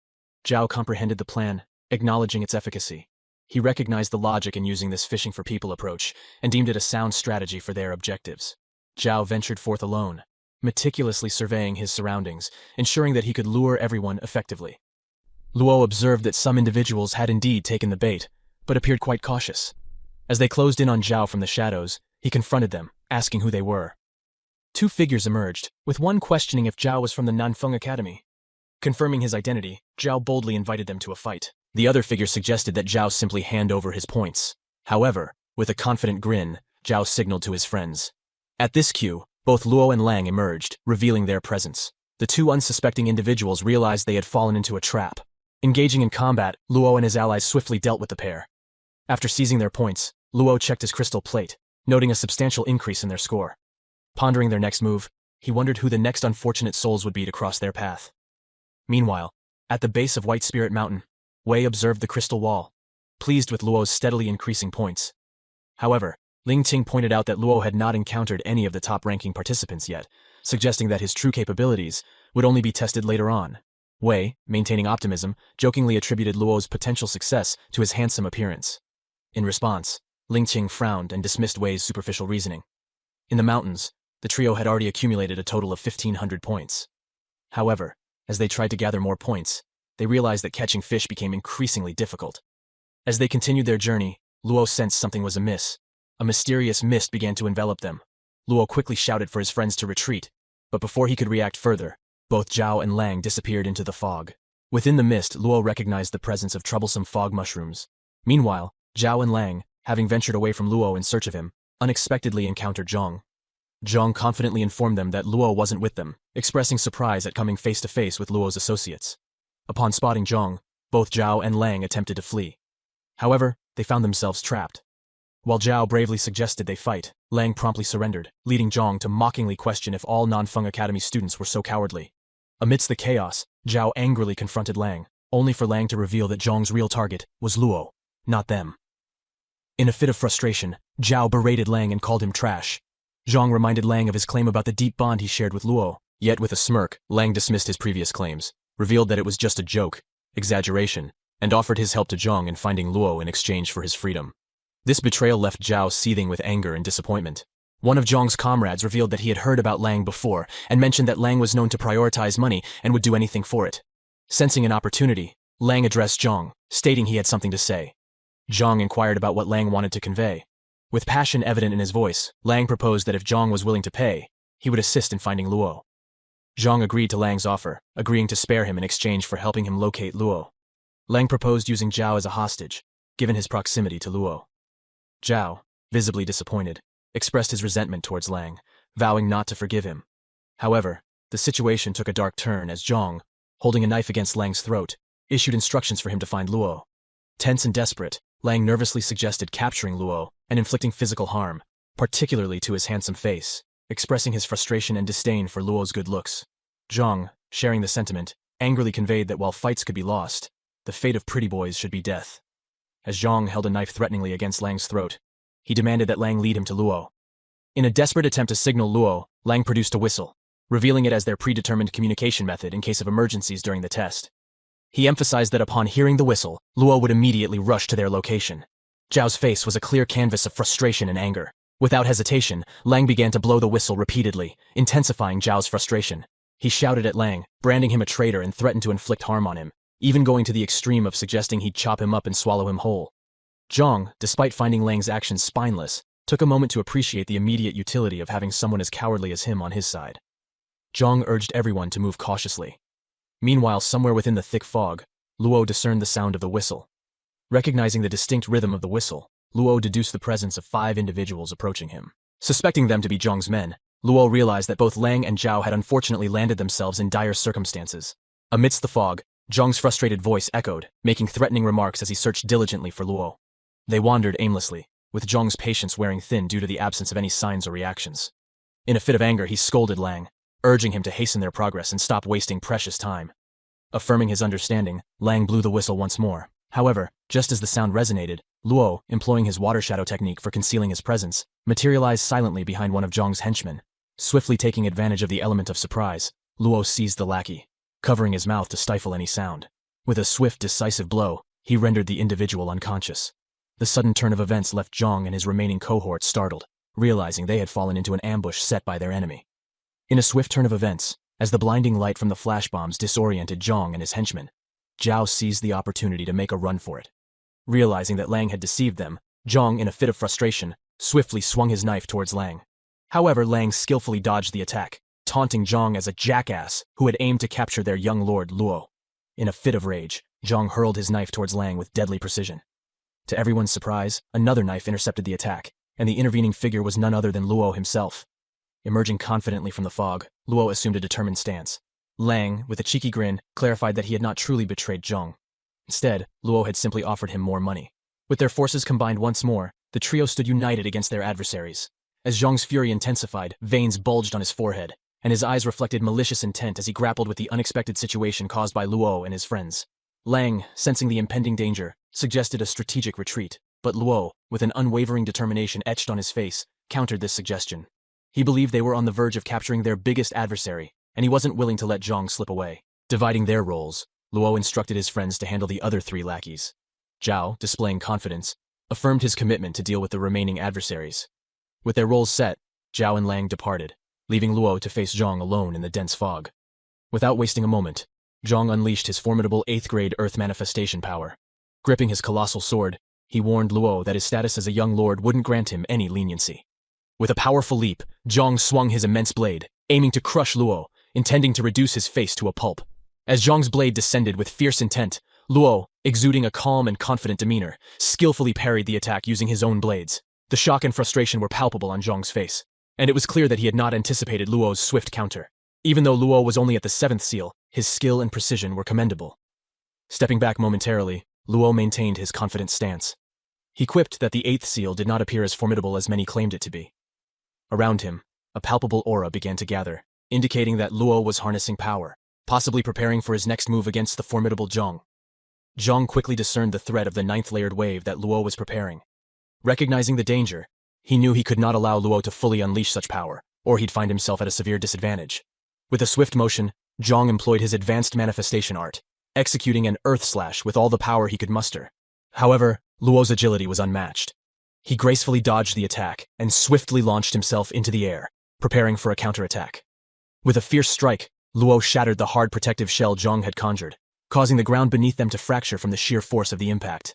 Zhao comprehended the plan, acknowledging its efficacy. He recognized the logic in using this fishing for people approach and deemed it a sound strategy for their objectives. Zhao ventured forth alone, meticulously surveying his surroundings, ensuring that he could lure everyone effectively. Luo observed that some individuals had indeed taken the bait, but appeared quite cautious. As they closed in on Zhao from the shadows, he confronted them, asking who they were. Two figures emerged, with one questioning if Zhao was from the Nanfeng Academy. Confirming his identity, Zhao boldly invited them to a fight. The other figure suggested that Zhao simply hand over his points. However, with a confident grin, Zhao signaled to his friends. At this cue, both Luo and Lang emerged, revealing their presence. The two unsuspecting individuals realized they had fallen into a trap. Engaging in combat, Luo and his allies swiftly dealt with the pair. After seizing their points, Luo checked his crystal plate, noting a substantial increase in their score. Pondering their next move, he wondered who the next unfortunate souls would be to cross their path. Meanwhile, at the base of White Spirit Mountain, Wei observed the crystal wall, pleased with Luo's steadily increasing points. However, Ling Qing pointed out that Luo had not encountered any of the top-ranking participants yet, suggesting that his true capabilities would only be tested later on. Wei, maintaining optimism, jokingly attributed Luo's potential success to his handsome appearance. In response, Ling Qing frowned and dismissed Wei's superficial reasoning. In the mountains, the trio had already accumulated a total of 1,500 points. However, as they tried to gather more points, they realized that catching fish became increasingly difficult. As they continued their journey, Luo sensed something was amiss. A mysterious mist began to envelop them. Luo quickly shouted for his friends to retreat, but before he could react further, both Zhao and Lang disappeared into the fog. Within the mist, Luo recognized the presence of troublesome fog mushrooms. Meanwhile, Zhao and Lang, having ventured away from Luo in search of him, unexpectedly encountered Zhang. Zhang confidently informed them that Luo wasn't with them, expressing surprise at coming face to face with Luo's associates. Upon spotting Zhang, both Zhao and Lang attempted to flee. However, they found themselves trapped. While Zhao bravely suggested they fight, Lang promptly surrendered, leading Zhang to mockingly question if all Nanfeng Academy students were so cowardly. Amidst the chaos, Zhao angrily confronted Lang, only for Lang to reveal that Zhang's real target was Luo, not them. In a fit of frustration, Zhao berated Lang and called him trash. Zhang reminded Lang of his claim about the deep bond he shared with Luo, yet with a smirk, Lang dismissed his previous claims, revealed that it was just a joke, exaggeration, and offered his help to Zhang in finding Luo in exchange for his freedom. This betrayal left Zhao seething with anger and disappointment. One of Zhang's comrades revealed that he had heard about Lang before and mentioned that Lang was known to prioritize money and would do anything for it. Sensing an opportunity, Lang addressed Zhang, stating he had something to say. Zhang inquired about what Lang wanted to convey. With passion evident in his voice, Lang proposed that if Zhang was willing to pay, he would assist in finding Luo. Zhang agreed to Lang's offer, agreeing to spare him in exchange for helping him locate Luo. Lang proposed using Zhao as a hostage, given his proximity to Luo. Zhao, visibly disappointed, expressed his resentment towards Lang, vowing not to forgive him. However, the situation took a dark turn as Zhang, holding a knife against Lang's throat, issued instructions for him to find Luo. Tense and desperate, Lang nervously suggested capturing Luo and inflicting physical harm, particularly to his handsome face, expressing his frustration and disdain for Luo's good looks. Zhang, sharing the sentiment, angrily conveyed that while fights could be lost, the fate of pretty boys should be death. As Zhang held a knife threateningly against Lang's throat, he demanded that Lang lead him to Luo. In a desperate attempt to signal Luo, Lang produced a whistle, revealing it as their predetermined communication method in case of emergencies during the test. He emphasized that upon hearing the whistle, Luo would immediately rush to their location. Zhao's face was a clear canvas of frustration and anger. Without hesitation, Lang began to blow the whistle repeatedly, intensifying Zhao's frustration. He shouted at Lang, branding him a traitor and threatened to inflict harm on him, even going to the extreme of suggesting he'd chop him up and swallow him whole. Zhang, despite finding Lang's actions spineless, took a moment to appreciate the immediate utility of having someone as cowardly as him on his side. Zhang urged everyone to move cautiously. Meanwhile, somewhere within the thick fog, Luo discerned the sound of the whistle. Recognizing the distinct rhythm of the whistle, Luo deduced the presence of 5 individuals approaching him. Suspecting them to be Zhang's men, Luo realized that both Lang and Zhao had unfortunately landed themselves in dire circumstances. Amidst the fog, Zhang's frustrated voice echoed, making threatening remarks as he searched diligently for Luo. They wandered aimlessly, with Zhang's patience wearing thin due to the absence of any signs or reactions. In a fit of anger, he scolded Lang, urging him to hasten their progress and stop wasting precious time. Affirming his understanding, Lang blew the whistle once more. However, just as the sound resonated, Luo, employing his water shadow technique for concealing his presence, materialized silently behind one of Zhang's henchmen. Swiftly taking advantage of the element of surprise, Luo seized the lackey, covering his mouth to stifle any sound. With a swift, decisive blow, he rendered the individual unconscious. The sudden turn of events left Zhang and his remaining cohort startled, realizing they had fallen into an ambush set by their enemy. In a swift turn of events, as the blinding light from the flash bombs disoriented Zhang and his henchmen, Zhao seized the opportunity to make a run for it. Realizing that Lang had deceived them, Zhang, in a fit of frustration, swiftly swung his knife towards Lang. However, Lang skillfully dodged the attack, taunting Zhang as a jackass who had aimed to capture their young lord Luo. In a fit of rage, Zhang hurled his knife towards Lang with deadly precision. To everyone's surprise, another knife intercepted the attack, and the intervening figure was none other than Luo himself. Emerging confidently from the fog, Luo assumed a determined stance. Lang, with a cheeky grin, clarified that he had not truly betrayed Zhang. Instead, Luo had simply offered him more money. With their forces combined once more, the trio stood united against their adversaries. As Zhang's fury intensified, veins bulged on his forehead, and his eyes reflected malicious intent as he grappled with the unexpected situation caused by Luo and his friends. Lang, sensing the impending danger, suggested a strategic retreat, but Luo, with an unwavering determination etched on his face, countered this suggestion. He believed they were on the verge of capturing their biggest adversary, and he wasn't willing to let Zhang slip away. Dividing their roles, Luo instructed his friends to handle the other three lackeys. Zhao, displaying confidence, affirmed his commitment to deal with the remaining adversaries. With their roles set, Zhao and Lang departed, leaving Luo to face Zhang alone in the dense fog. Without wasting a moment, Zhang unleashed his formidable 8th-grade Earth manifestation power. Gripping his colossal sword, he warned Luo that his status as a young lord wouldn't grant him any leniency. With a powerful leap, Zhang swung his immense blade, aiming to crush Luo, intending to reduce his face to a pulp. As Zhang's blade descended with fierce intent, Luo, exuding a calm and confident demeanor, skillfully parried the attack using his own blades. The shock and frustration were palpable on Zhang's face, and it was clear that he had not anticipated Luo's swift counter. Even though Luo was only at the 7th seal, his skill and precision were commendable. Stepping back momentarily, Luo maintained his confident stance. He quipped that the 8th seal did not appear as formidable as many claimed it to be. Around him, a palpable aura began to gather, indicating that Luo was harnessing power, possibly preparing for his next move against the formidable Zhang. Zhang quickly discerned the threat of the 9th layered wave that Luo was preparing. Recognizing the danger, he knew he could not allow Luo to fully unleash such power, or he'd find himself at a severe disadvantage. With a swift motion, Zhang employed his advanced manifestation art, executing an earth slash with all the power he could muster. However, Luo's agility was unmatched. He gracefully dodged the attack and swiftly launched himself into the air, preparing for a counterattack. With a fierce strike, Luo shattered the hard protective shell Zhang had conjured, causing the ground beneath them to fracture from the sheer force of the impact.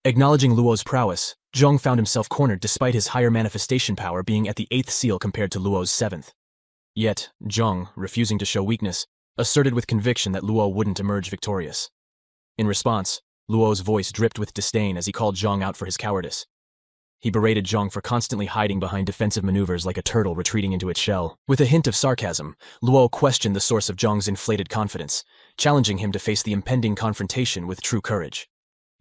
Acknowledging Luo's prowess, Zhang found himself cornered despite his higher manifestation power being at the 8th seal compared to Luo's 7th. Yet, Zhang, refusing to show weakness, asserted with conviction that Luo wouldn't emerge victorious. In response, Luo's voice dripped with disdain as he called Zhang out for his cowardice. He berated Zhang for constantly hiding behind defensive maneuvers like a turtle retreating into its shell. With a hint of sarcasm, Luo questioned the source of Zhang's inflated confidence, challenging him to face the impending confrontation with true courage.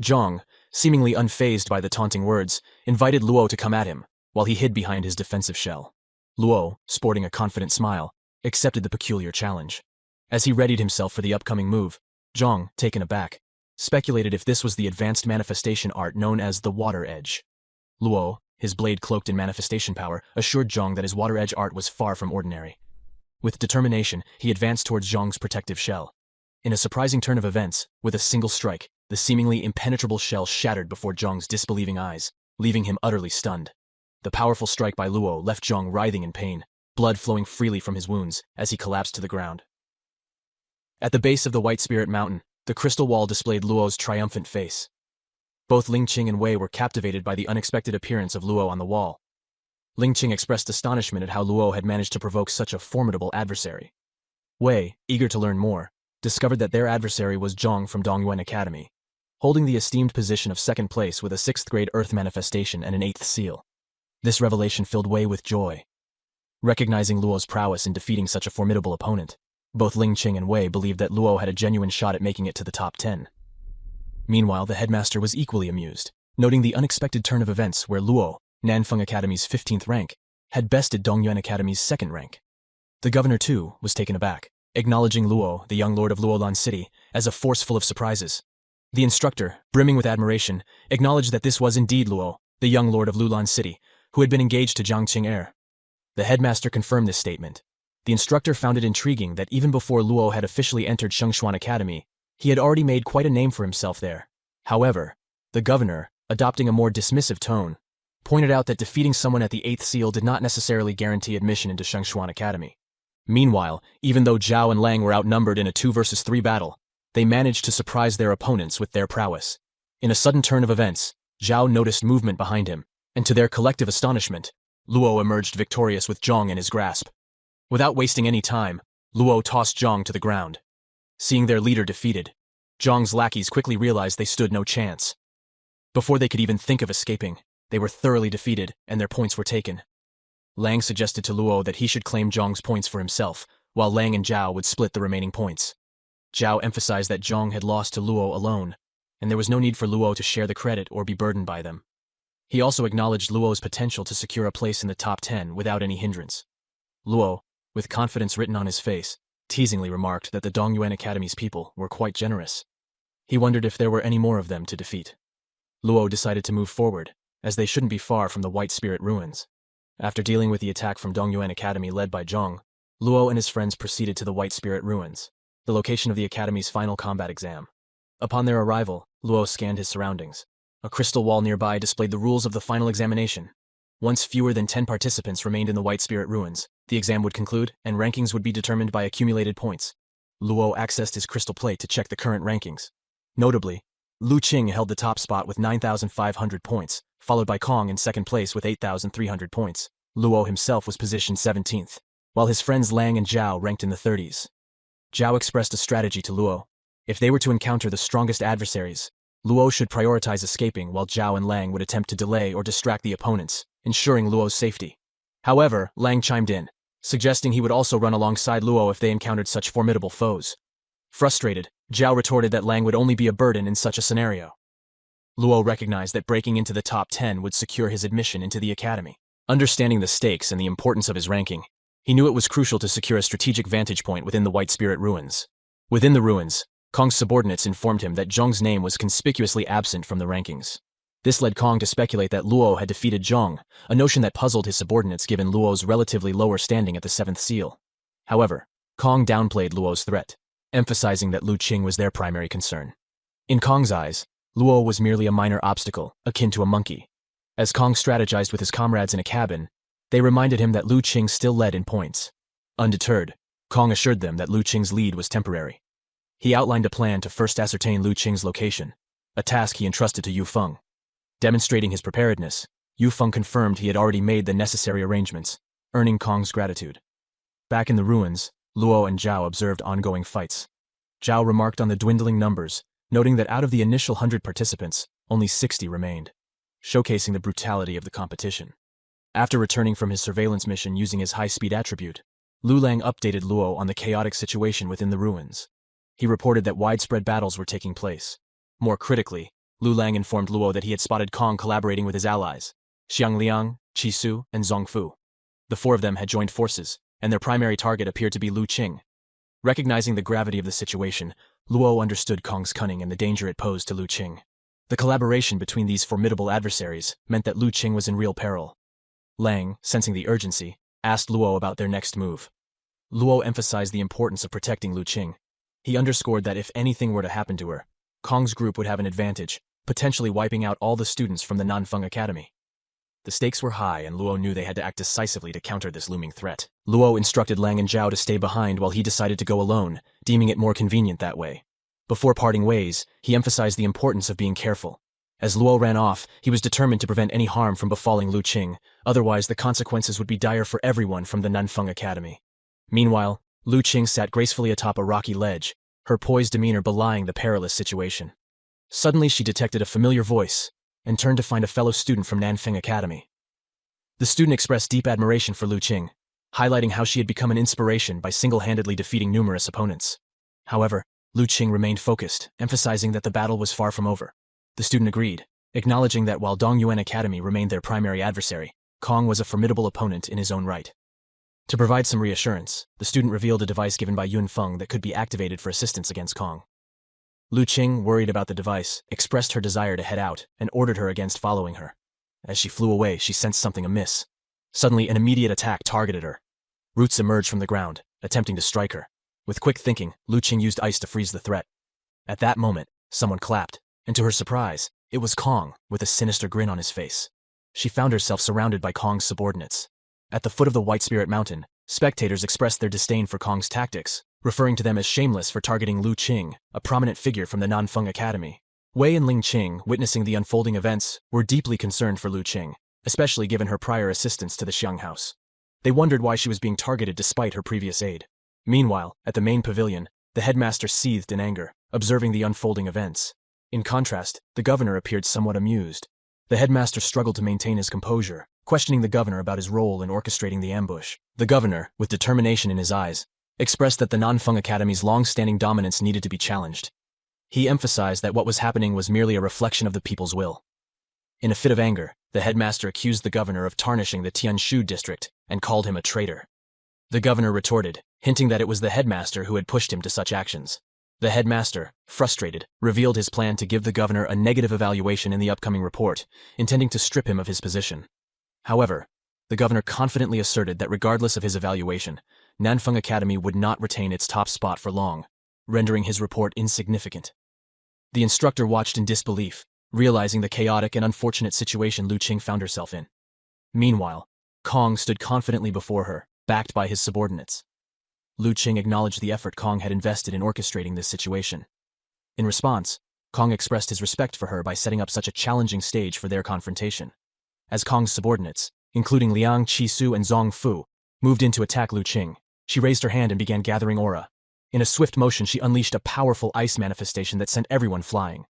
Zhang, seemingly unfazed by the taunting words, invited Luo to come at him, while he hid behind his defensive shell. Luo, sporting a confident smile, accepted the peculiar challenge. As he readied himself for the upcoming move, Zhang, taken aback, speculated if this was the advanced manifestation art known as the Water Edge. Luo, his blade cloaked in manifestation power, assured Zhang that his Water Edge art was far from ordinary. With determination, he advanced towards Zhang's protective shell. In a surprising turn of events, with a single strike, the seemingly impenetrable shell shattered before Zhang's disbelieving eyes, leaving him utterly stunned. The powerful strike by Luo left Zhang writhing in pain, blood flowing freely from his wounds as he collapsed to the ground. At the base of the White Spirit Mountain, the crystal wall displayed Luo's triumphant face. Both Ling Qing and Wei were captivated by the unexpected appearance of Luo on the wall. Ling Qing expressed astonishment at how Luo had managed to provoke such a formidable adversary. Wei, eager to learn more, discovered that their adversary was Zhang from Dongyuan Academy, holding the esteemed position of 2nd place with a 6th-grade Earth manifestation and an 8th seal. This revelation filled Wei with joy. Recognizing Luo's prowess in defeating such a formidable opponent, both Ling Qing and Wei believed that Luo had a genuine shot at making it to the top 10. Meanwhile, the headmaster was equally amused, noting the unexpected turn of events where Luo, Nanfeng Academy's 15th rank, had bested Dongyuan Academy's 2nd rank. The governor, too, was taken aback, acknowledging Luo, the young lord of Luolan City, as a force full of surprises. The instructor, brimming with admiration, acknowledged that this was indeed Luo, the young lord of Lulan City, who had been engaged to Jiang Qing heir. The headmaster confirmed this statement. The instructor found it intriguing that even before Luo had officially entered Shengshuan Academy, he had already made quite a name for himself there. However, the governor, adopting a more dismissive tone, pointed out that defeating someone at the 8th seal did not necessarily guarantee admission into Shengshuan Academy. Meanwhile, even though Zhao and Lang were outnumbered in a 2 versus 3 battle, They managed to surprise their opponents with their prowess. In a sudden turn of events, Zhao noticed movement behind him, and to their collective astonishment, Luo emerged victorious with Zhang in his grasp. Without wasting any time, Luo tossed Zhang to the ground. Seeing their leader defeated, Zhang's lackeys quickly realized they stood no chance. Before they could even think of escaping, they were thoroughly defeated and their points were taken. Lang suggested to Luo that he should claim Zhang's points for himself, while Lang and Zhao would split the remaining points. Zhao emphasized that Zhang had lost to Luo alone, and there was no need for Luo to share the credit or be burdened by them. He also acknowledged Luo's potential to secure a place in the top 10 without any hindrance. Luo, with confidence written on his face, teasingly remarked that the Dongyuan Academy's people were quite generous. He wondered if there were any more of them to defeat. Luo decided to move forward, as they shouldn't be far from the White Spirit ruins. After dealing with the attack from Dongyuan Academy led by Zhang, Luo and his friends proceeded to the White Spirit ruins, the location of the Academy's final combat exam. Upon their arrival, Luo scanned his surroundings. A crystal wall nearby displayed the rules of the final examination. Once fewer than 10 participants remained in the White Spirit ruins, the exam would conclude, and rankings would be determined by accumulated points. Luo accessed his crystal plate to check the current rankings. Notably, Lu Qing held the top spot with 9,500 points, followed by Kong in second place with 8,300 points. Luo himself was positioned 17th, while his friends Lang and Zhao ranked in the 30s. Zhao expressed a strategy to Luo. If they were to encounter the strongest adversaries, Luo should prioritize escaping while Zhao and Lang would attempt to delay or distract the opponents, ensuring Luo's safety. However, Lang chimed in, suggesting he would also run alongside Luo if they encountered such formidable foes. Frustrated, Zhao retorted that Lang would only be a burden in such a scenario. Luo recognized that breaking into the top 10 would secure his admission into the academy. Understanding the stakes and the importance of his ranking, he knew it was crucial to secure a strategic vantage point within the White Spirit ruins. Within the ruins, Kong's subordinates informed him that Zhang's name was conspicuously absent from the rankings. This led Kong to speculate that Luo had defeated Zhang, a notion that puzzled his subordinates given Luo's relatively lower standing at the 7th seal. However, Kong downplayed Luo's threat, emphasizing that Lu Qing was their primary concern. In Kong's eyes, Luo was merely a minor obstacle, akin to a monkey. As Kong strategized with his comrades in a cabin, they reminded him that Lu Qing still led in points. Undeterred, Kong assured them that Lu Qing's lead was temporary. He outlined a plan to first ascertain Lu Qing's location, a task he entrusted to Yu Feng. Demonstrating his preparedness, Yu Feng confirmed he had already made the necessary arrangements, earning Kong's gratitude. Back in the ruins, Luo and Zhao observed ongoing fights. Zhao remarked on the dwindling numbers, noting that out of the initial 100 participants, only 60 remained, showcasing the brutality of the competition. After returning from his surveillance mission using his high-speed attribute, Lu Lang updated Luo on the chaotic situation within the ruins. He reported that widespread battles were taking place. More critically, Lu Lang informed Luo that he had spotted Kong collaborating with his allies, Xiang Liang, Qi Su, and Zhong Fu. The four of them had joined forces, and their primary target appeared to be Lu Qing. Recognizing the gravity of the situation, Luo understood Kong's cunning and the danger it posed to Lu Qing. The collaboration between these formidable adversaries meant that Lu Qing was in real peril. Lang, sensing the urgency, asked Luo about their next move. Luo emphasized the importance of protecting Lu Qing. He underscored that if anything were to happen to her, Kong's group would have an advantage, potentially wiping out all the students from the Nanfeng Academy. The stakes were high and Luo knew they had to act decisively to counter this looming threat. Luo instructed Lang and Zhao to stay behind while he decided to go alone, deeming it more convenient that way. Before parting ways, he emphasized the importance of being careful. As Luo ran off, he was determined to prevent any harm from befalling Lu Qing, otherwise the consequences would be dire for everyone from the Nanfeng Academy. Meanwhile, Lu Qing sat gracefully atop a rocky ledge, her poised demeanor belying the perilous situation. Suddenly she detected a familiar voice, and turned to find a fellow student from Nanfeng Academy. The student expressed deep admiration for Lu Qing, highlighting how she had become an inspiration by single-handedly defeating numerous opponents. However, Lu Qing remained focused, emphasizing that the battle was far from over. The student agreed, acknowledging that while Dongyuan Academy remained their primary adversary, Kong was a formidable opponent in his own right. To provide some reassurance, the student revealed a device given by Yun Feng that could be activated for assistance against Kong. Lu Qing, worried about the device, expressed her desire to head out and ordered her against following her. As she flew away, she sensed something amiss. Suddenly, an immediate attack targeted her. Roots emerged from the ground, attempting to strike her. With quick thinking, Lu Qing used ice to freeze the threat. At that moment, someone clapped, and to her surprise, it was Kong, with a sinister grin on his face. She found herself surrounded by Kong's subordinates. At the foot of the White Spirit Mountain, spectators expressed their disdain for Kong's tactics, referring to them as shameless for targeting Lu Qing, a prominent figure from the Nanfeng Academy. Wei and Ling Qing, witnessing the unfolding events, were deeply concerned for Lu Qing, especially given her prior assistance to the Xiang house. They wondered why she was being targeted despite her previous aid. Meanwhile, at the main pavilion, the headmaster seethed in anger, observing the unfolding events. In contrast, the governor appeared somewhat amused. The headmaster struggled to maintain his composure, questioning the governor about his role in orchestrating the ambush. The governor, with determination in his eyes, expressed that the Nanfeng Academy's long-standing dominance needed to be challenged. He emphasized that what was happening was merely a reflection of the people's will. In a fit of anger, the headmaster accused the governor of tarnishing the Tianshu district and called him a traitor. The governor retorted, hinting that it was the headmaster who had pushed him to such actions. The headmaster, frustrated, revealed his plan to give the governor a negative evaluation in the upcoming report, intending to strip him of his position. However, the governor confidently asserted that regardless of his evaluation, Nanfeng Academy would not retain its top spot for long, rendering his report insignificant. The instructor watched in disbelief, realizing the chaotic and unfortunate situation Lu Qing found herself in. Meanwhile, Kong stood confidently before her, backed by his subordinates. Lu Qing acknowledged the effort Kong had invested in orchestrating this situation. In response, Kong expressed his respect for her by setting up such a challenging stage for their confrontation. As Kong's subordinates, including Liang Qisu and Zhong Fu, moved in to attack Lu Qing, she raised her hand and began gathering aura. In a swift motion, she unleashed a powerful ice manifestation that sent everyone flying.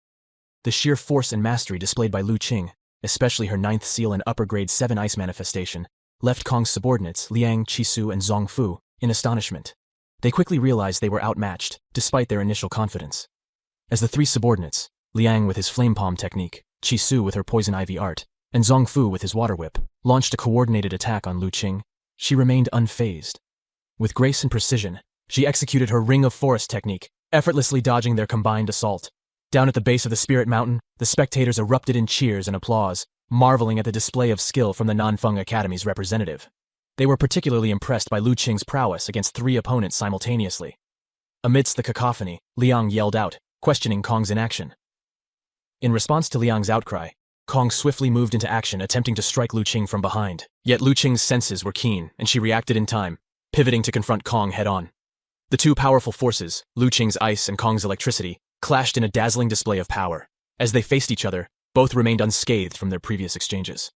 The sheer force and mastery displayed by Lu Qing, especially her 9th seal and upper grade 7 ice manifestation, left Kong's subordinates, Liang Qisu and Zhong Fu, in astonishment. They quickly realized they were outmatched, despite their initial confidence. As the 3 subordinates, Liang with his flame palm technique, Qisu with her poison ivy art, and Zhong Fu with his water whip, launched a coordinated attack on Lu Qing, she remained unfazed. With grace and precision, she executed her Ring of Forest technique, effortlessly dodging their combined assault. Down at the base of the Spirit Mountain, the spectators erupted in cheers and applause, marveling at the display of skill from the Nanfeng Academy's representative. They were particularly impressed by Lu Qing's prowess against 3 opponents simultaneously. Amidst the cacophony, Liang yelled out, questioning Kong's inaction. In response to Liang's outcry, Kong swiftly moved into action, attempting to strike Lu Qing from behind. Yet Lu Qing's senses were keen, and she reacted in time, pivoting to confront Kong head-on. The 2 powerful forces, Lu Qing's ice and Kong's electricity, clashed in a dazzling display of power. As they faced each other, both remained unscathed from their previous exchanges.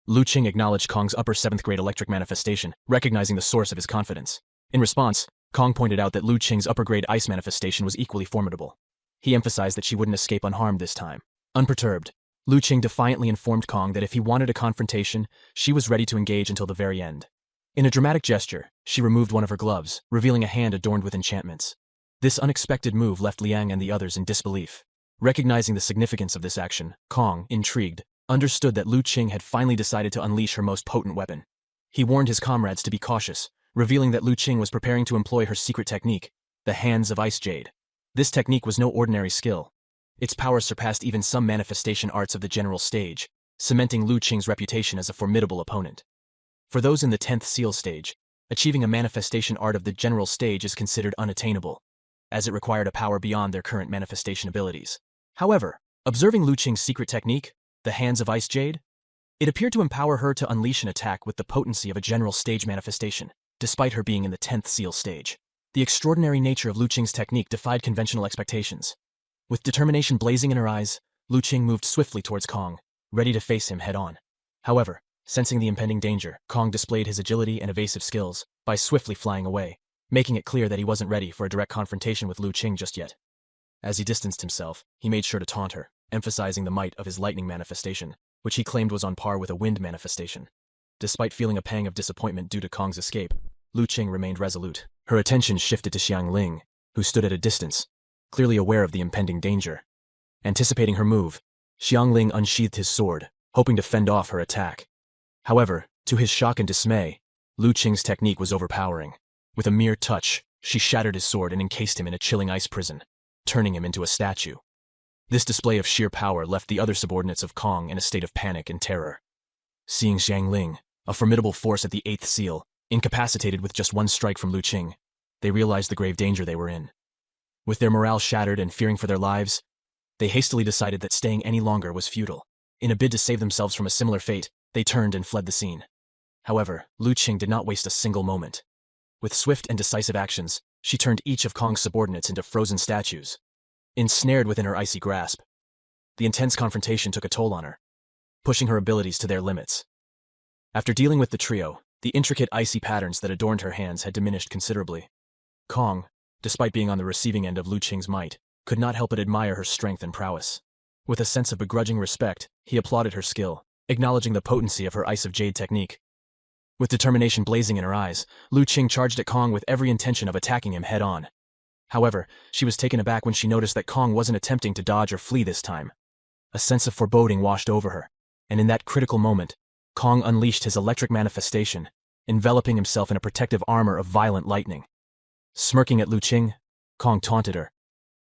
Lu Qing acknowledged Kong's upper 7th grade electric manifestation, recognizing the source of his confidence. In response, Kong pointed out that Lu Qing's upper grade ice manifestation was equally formidable. He emphasized that she wouldn't escape unharmed this time. Unperturbed, Lu Qing defiantly informed Kong that if he wanted a confrontation, she was ready to engage until the very end. In a dramatic gesture, she removed one of her gloves, revealing a hand adorned with enchantments. This unexpected move left Liang and the others in disbelief. Recognizing the significance of this action, Kong, intrigued, understood that Lu Qing had finally decided to unleash her most potent weapon. He warned his comrades to be cautious, revealing that Lu Qing was preparing to employ her secret technique, the Hands of Ice Jade. This technique was no ordinary skill. Its power surpassed even some manifestation arts of the general stage, cementing Lu Qing's reputation as a formidable opponent. For those in the 10th seal stage, achieving a manifestation art of the general stage is considered unattainable, as it required a power beyond their current manifestation abilities. However, observing Lu Qing's secret technique, the Hands of Ice Jade, it appeared to empower her to unleash an attack with the potency of a general stage manifestation, despite her being in the 10th seal stage. The extraordinary nature of Lu Qing's technique defied conventional expectations. With determination blazing in her eyes, Lu Qing moved swiftly towards Kong, ready to face him head-on. However, sensing the impending danger, Kong displayed his agility and evasive skills by swiftly flying away, making it clear that he wasn't ready for a direct confrontation with Lu Qing just yet. As he distanced himself, he made sure to taunt her, emphasizing the might of his lightning manifestation, which he claimed was on par with a wind manifestation. Despite feeling a pang of disappointment due to Kong's escape, Lu Qing remained resolute. Her attention shifted to Xiang Ling, who stood at a distance, clearly aware of the impending danger. Anticipating her move, Xiang Ling unsheathed his sword, hoping to fend off her attack. However, to his shock and dismay, Lu Qing's technique was overpowering. With a mere touch, she shattered his sword and encased him in a chilling ice prison, turning him into a statue. This display of sheer power left the other subordinates of Kong in a state of panic and terror. Seeing Xiang Ling, a formidable force at the 8th seal, incapacitated with just one strike from Lu Qing, they realized the grave danger they were in. With their morale shattered and fearing for their lives, they hastily decided that staying any longer was futile. In a bid to save themselves from a similar fate, they turned and fled the scene. However, Lu Qing did not waste a single moment. With swift and decisive actions, She turned each of Kong's subordinates into frozen statues, ensnared within her icy grasp. The intense confrontation took a toll on her, pushing her abilities to their limits. After dealing with the trio, the intricate icy patterns that adorned her hands had diminished considerably. Kong, despite being on the receiving end of Lu Qing's might, could not help but admire her strength and prowess. With a sense of begrudging respect, he applauded her skill, acknowledging the potency of her Ice of Jade technique. With determination blazing in her eyes, Lu Qing charged at Kong with every intention of attacking him head-on. However, she was taken aback when she noticed that Kong wasn't attempting to dodge or flee this time. A sense of foreboding washed over her, and in that critical moment, Kong unleashed his electric manifestation, enveloping himself in a protective armor of violent lightning. Smirking at Lu Qing, Kong taunted her,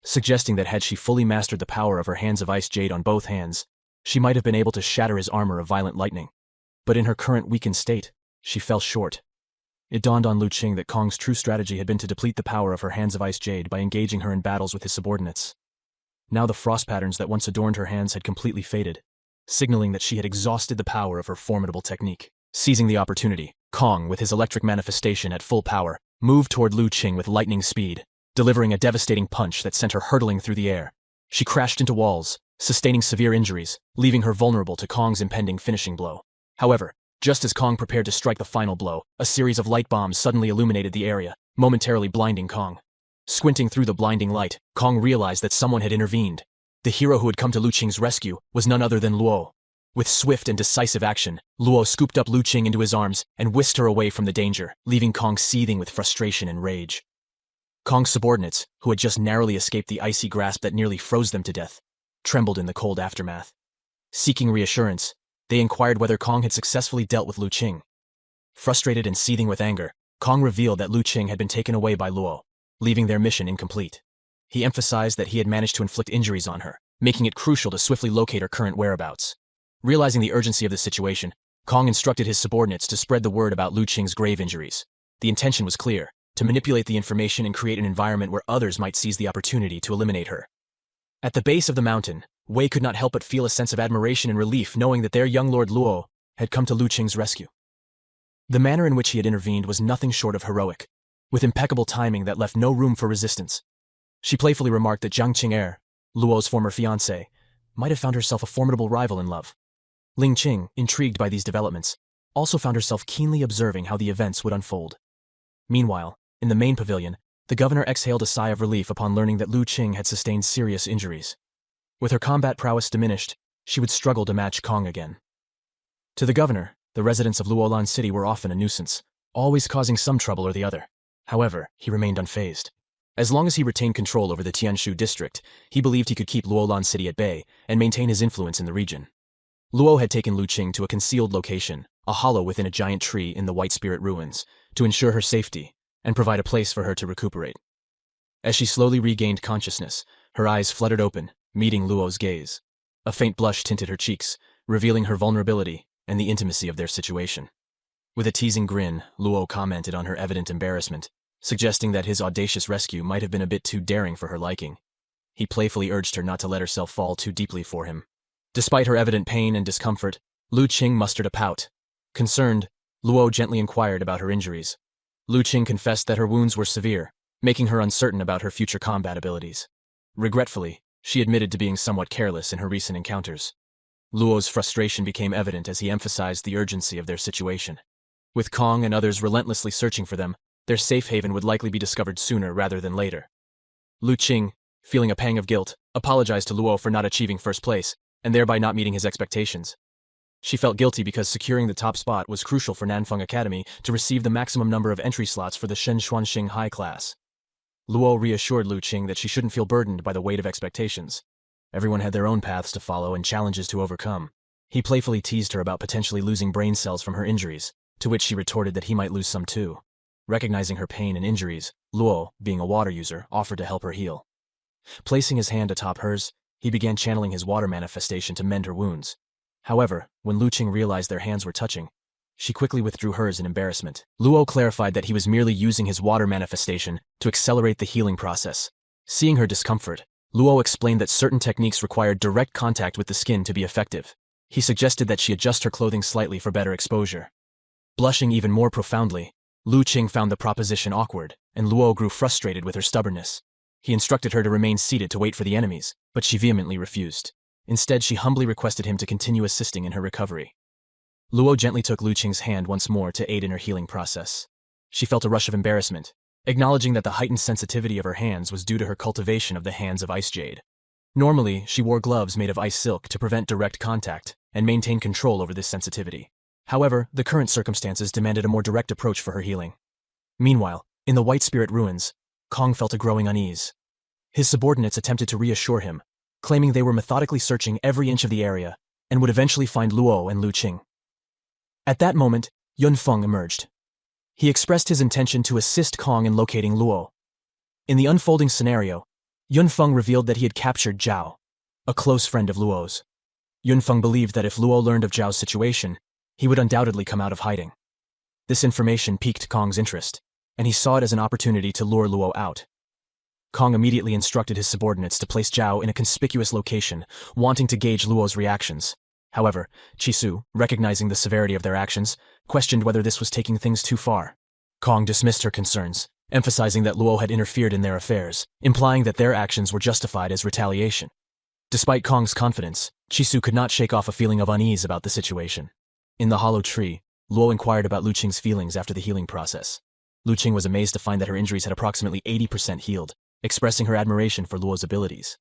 suggesting that had she fully mastered the power of her hands of ice jade on both hands, she might have been able to shatter his armor of violent lightning. But in her current weakened state, she fell short. It dawned on Lu Qing that Kong's true strategy had been to deplete the power of her hands of ice jade by engaging her in battles with his subordinates. Now the frost patterns that once adorned her hands had completely faded, signaling that she had exhausted the power of her formidable technique. Seizing the opportunity, Kong, with his electric manifestation at full power, moved toward Lu Qing with lightning speed, delivering a devastating punch that sent her hurtling through the air. She crashed into walls, sustaining severe injuries, leaving her vulnerable to Kong's impending finishing blow. However, just as Kong prepared to strike the final blow, a series of light bombs suddenly illuminated the area, momentarily blinding Kong. Squinting through the blinding light, Kong realized that someone had intervened. The hero who had come to Lu Qing's rescue was none other than Luo. With swift and decisive action, Luo scooped up Lu Qing into his arms and whisked her away from the danger, leaving Kong seething with frustration and rage. Kong's subordinates, who had just narrowly escaped the icy grasp that nearly froze them to death, trembled in the cold aftermath. Seeking reassurance, they inquired whether Kong had successfully dealt with Lu Qing. Frustrated and seething with anger, Kong revealed that Lu Qing had been taken away by Luo, leaving their mission incomplete. He emphasized that he had managed to inflict injuries on her, making it crucial to swiftly locate her current whereabouts. Realizing the urgency of the situation, Kong instructed his subordinates to spread the word about Lu Qing's grave injuries. The intention was clear: to manipulate the information and create an environment where others might seize the opportunity to eliminate her. At the base of the mountain, Wei could not help but feel a sense of admiration and relief knowing that their young lord Luo had come to Lu Qing's rescue. The manner in which he had intervened was nothing short of heroic, with impeccable timing that left no room for resistance. She playfully remarked that Jiang Qing, Luo's former fiancé, might have found herself a formidable rival in love. Ling Qing, intrigued by these developments, also found herself keenly observing how the events would unfold. Meanwhile, in the main pavilion, the governor exhaled a sigh of relief upon learning that Lu Qing had sustained serious injuries. With her combat prowess diminished, she would struggle to match Kong again. To the governor, the residents of Luolan City were often a nuisance, always causing some trouble or the other. However, he remained unfazed. As long as he retained control over the Tianshu district, he believed he could keep Luolan City at bay and maintain his influence in the region. Luo had taken Lu Qing to a concealed location, a hollow within a giant tree in the White Spirit ruins, to ensure her safety and provide a place for her to recuperate. As she slowly regained consciousness, her eyes fluttered open, meeting Luo's gaze. A faint blush tinted her cheeks, revealing her vulnerability and the intimacy of their situation. With a teasing grin, Luo commented on her evident embarrassment, suggesting that his audacious rescue might have been a bit too daring for her liking. He playfully urged her not to let herself fall too deeply for him. Despite her evident pain and discomfort, Lu Qing mustered a pout. Concerned, Luo gently inquired about her injuries. Lu Qing confessed that her wounds were severe, making her uncertain about her future combat abilities. Regretfully, she admitted to being somewhat careless in her recent encounters. Luo's frustration became evident as he emphasized the urgency of their situation. With Kong and others relentlessly searching for them, their safe haven would likely be discovered sooner rather than later. Lu Qing, feeling a pang of guilt, apologized to Luo for not achieving first place, and thereby not meeting his expectations. She felt guilty because securing the top spot was crucial for Nanfeng Academy to receive the maximum number of entry slots for the Shen Xuanxing High class. Luo reassured Lu Qing that she shouldn't feel burdened by the weight of expectations. Everyone had their own paths to follow and challenges to overcome. He playfully teased her about potentially losing brain cells from her injuries, to which she retorted that he might lose some too. Recognizing her pain and injuries, Luo, being a water user, offered to help her heal. Placing his hand atop hers, he began channeling his water manifestation to mend her wounds. However, when Lu Qing realized their hands were touching, she quickly withdrew hers in embarrassment. Luo clarified that he was merely using his water manifestation to accelerate the healing process. Seeing her discomfort, Luo explained that certain techniques required direct contact with the skin to be effective. He suggested that she adjust her clothing slightly for better exposure. Blushing even more profoundly, Lu Qing found the proposition awkward and Luo grew frustrated with her stubbornness. He instructed her to remain seated to wait for the enemies, but she vehemently refused. Instead, she humbly requested him to continue assisting in her recovery. Luo gently took Lu Qing's hand once more to aid in her healing process. She felt a rush of embarrassment, acknowledging that the heightened sensitivity of her hands was due to her cultivation of the hands of ice jade. Normally, she wore gloves made of ice silk to prevent direct contact and maintain control over this sensitivity. However, the current circumstances demanded a more direct approach for her healing. Meanwhile, in the White Spirit ruins, Kong felt a growing unease. His subordinates attempted to reassure him, claiming they were methodically searching every inch of the area and would eventually find Luo and Lu Qing. At that moment, Yunfeng emerged. He expressed his intention to assist Kong in locating Luo. In the unfolding scenario, Yunfeng revealed that he had captured Zhao, a close friend of Luo's. Yunfeng believed that if Luo learned of Zhao's situation, he would undoubtedly come out of hiding. This information piqued Kong's interest, and he saw it as an opportunity to lure Luo out. Kong immediately instructed his subordinates to place Zhao in a conspicuous location, wanting to gauge Luo's reactions. However, Chisu, recognizing the severity of their actions, questioned whether this was taking things too far. Kong dismissed her concerns, emphasizing that Luo had interfered in their affairs, implying that their actions were justified as retaliation. Despite Kong's confidence, Chisu could not shake off a feeling of unease about the situation. In the hollow tree, Luo inquired about Lu Qing's feelings after the healing process. Lu Qing was amazed to find that her injuries had approximately 80% healed, expressing her admiration for Luo's abilities.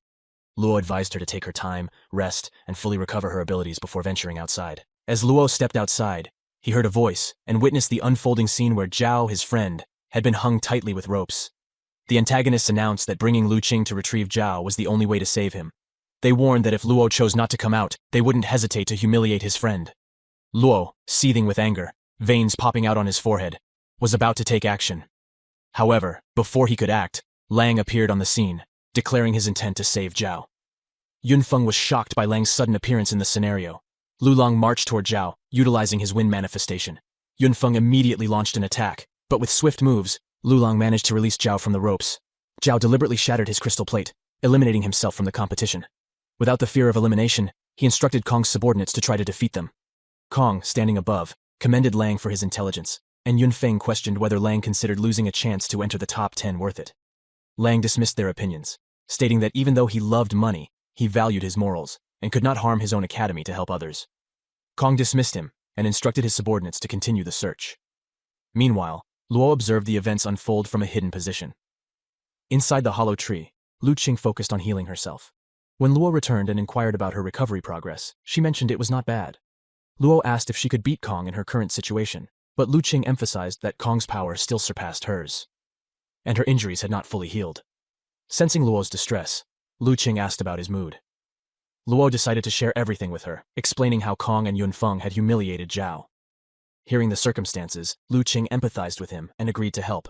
Luo advised her to take her time, rest, and fully recover her abilities before venturing outside. As Luo stepped outside, he heard a voice and witnessed the unfolding scene where Zhao, his friend, had been hung tightly with ropes. The antagonists announced that bringing Lu Qing to retrieve Zhao was the only way to save him. They warned that if Luo chose not to come out, they wouldn't hesitate to humiliate his friend. Luo, seething with anger, veins popping out on his forehead, was about to take action. However, before he could act, Lang appeared on the scene, declaring his intent to save Zhao. Yunfeng was shocked by Lang's sudden appearance in the scenario. Lulong marched toward Zhao, utilizing his wind manifestation. Yunfeng immediately launched an attack, but with swift moves, Lulong managed to release Zhao from the ropes. Zhao deliberately shattered his crystal plate, eliminating himself from the competition. Without the fear of elimination, he instructed Kong's subordinates to try to defeat them. Kong, standing above, commended Lang for his intelligence, and Yunfeng questioned whether Lang considered losing a chance to enter the top 10 worth it. Lang dismissed their opinions, stating that even though he loved money, he valued his morals, and could not harm his own academy to help others. Kong dismissed him, and instructed his subordinates to continue the search. Meanwhile, Luo observed the events unfold from a hidden position. Inside the hollow tree, Lu Qing focused on healing herself. When Luo returned and inquired about her recovery progress, she mentioned it was not bad. Luo asked if she could beat Kong in her current situation, but Lu Qing emphasized that Kong's power still surpassed hers, and her injuries had not fully healed. Sensing Luo's distress, Lu Qing asked about his mood. Luo decided to share everything with her, explaining how Kong and Yunfeng had humiliated Zhao. Hearing the circumstances, Lu Qing empathized with him and agreed to help.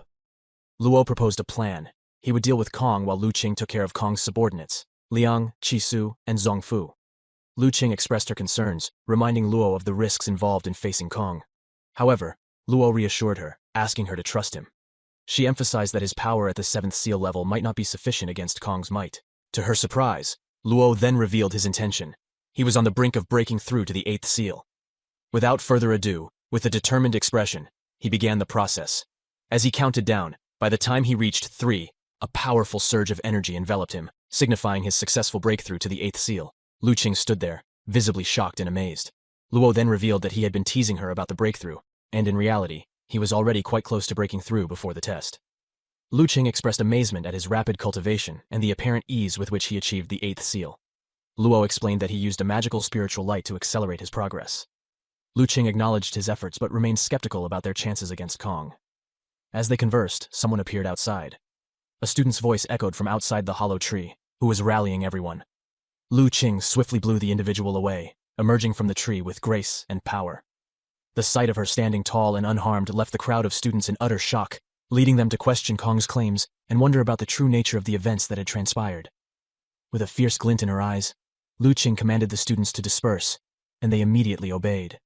Luo proposed a plan. He would deal with Kong while Lu Qing took care of Kong's subordinates, Liang, Chisu, and Zongfu. Lu Qing expressed her concerns, reminding Luo of the risks involved in facing Kong. However, Luo reassured her, asking her to trust him. She emphasized that his power at the 7th seal level might not be sufficient against Kong's might. To her surprise, Luo then revealed his intention. He was on the brink of breaking through to the 8th seal. Without further ado, with a determined expression, he began the process. As he counted down, by the time he reached 3, a powerful surge of energy enveloped him, signifying his successful breakthrough to the 8th seal. Lu Qing stood there, visibly shocked and amazed. Luo then revealed that he had been teasing her about the breakthrough, and in reality, he was already quite close to breaking through before the test. Lu Qing expressed amazement at his rapid cultivation and the apparent ease with which he achieved the 8th seal. Luo explained that he used a magical spiritual light to accelerate his progress. Lu Qing acknowledged his efforts but remained skeptical about their chances against Kong. As they conversed, someone appeared outside. A student's voice echoed from outside the hollow tree, who was rallying everyone. Lu Qing swiftly blew the individual away, emerging from the tree with grace and power. The sight of her standing tall and unharmed left the crowd of students in utter shock, leading them to question Kong's claims and wonder about the true nature of the events that had transpired. With a fierce glint in her eyes, Lu Qing commanded the students to disperse, and they immediately obeyed.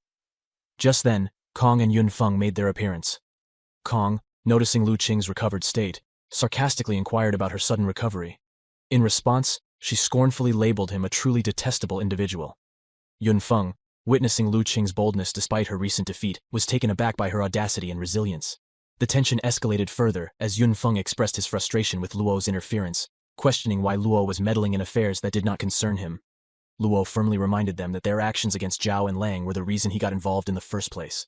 Just then, Kong and Yunfeng made their appearance. Kong, noticing Lu Qing's recovered state, sarcastically inquired about her sudden recovery. In response, she scornfully labeled him a truly detestable individual. Yunfeng, witnessing Lu Qing's boldness despite her recent defeat, was taken aback by her audacity and resilience. The tension escalated further as Yun Feng expressed his frustration with Luo's interference, questioning why Luo was meddling in affairs that did not concern him. Luo firmly reminded them that their actions against Zhao and Lang were the reason he got involved in the first place.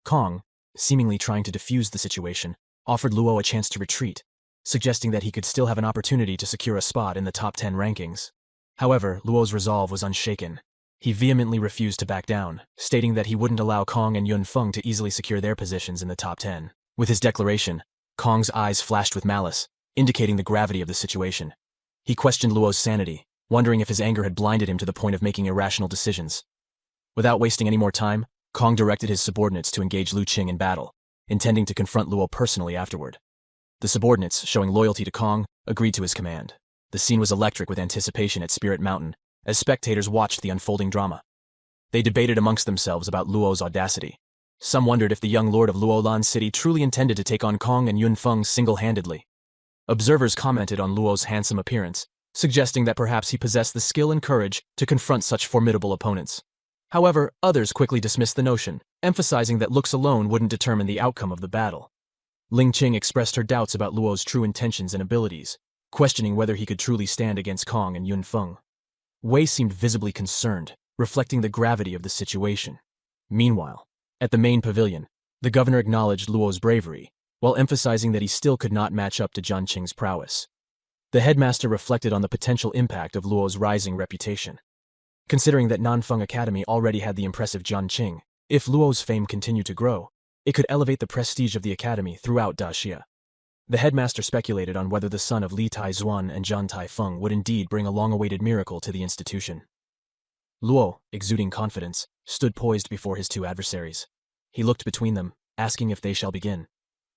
Kong, seemingly trying to defuse the situation, offered Luo a chance to retreat, suggesting that he could still have an opportunity to secure a spot in the top 10 rankings. However, Luo's resolve was unshaken. He vehemently refused to back down, stating that he wouldn't allow Kong and Yun Feng to easily secure their positions in the top 10. With his declaration, Kong's eyes flashed with malice, indicating the gravity of the situation. He questioned Luo's sanity, wondering if his anger had blinded him to the point of making irrational decisions. Without wasting any more time, Kong directed his subordinates to engage Lu Qing in battle, intending to confront Luo personally afterward. The subordinates, showing loyalty to Kong, agreed to his command. The scene was electric with anticipation at Spirit Mountain, as spectators watched the unfolding drama. They debated amongst themselves about Luo's audacity. Some wondered if the young lord of Luolan City truly intended to take on Kong and Yun Feng single-handedly. Observers commented on Luo's handsome appearance, suggesting that perhaps he possessed the skill and courage to confront such formidable opponents. However, others quickly dismissed the notion, emphasizing that looks alone wouldn't determine the outcome of the battle. Ling Qing expressed her doubts about Luo's true intentions and abilities, questioning whether he could truly stand against Kong and Yun Feng. Wei seemed visibly concerned, reflecting the gravity of the situation. Meanwhile, at the main pavilion, the governor acknowledged Luo's bravery, while emphasizing that he still could not match up to Jiang Qing's prowess. The headmaster reflected on the potential impact of Luo's rising reputation. Considering that Nanfeng Academy already had the impressive Jiang Qing, if Luo's fame continued to grow, it could elevate the prestige of the academy throughout Daxia. The headmaster speculated on whether the son of Li Taizuan and Zhang Taifeng would indeed bring a long-awaited miracle to the institution. Luo, exuding confidence, stood poised before his two adversaries. He looked between them, asking if they shall begin.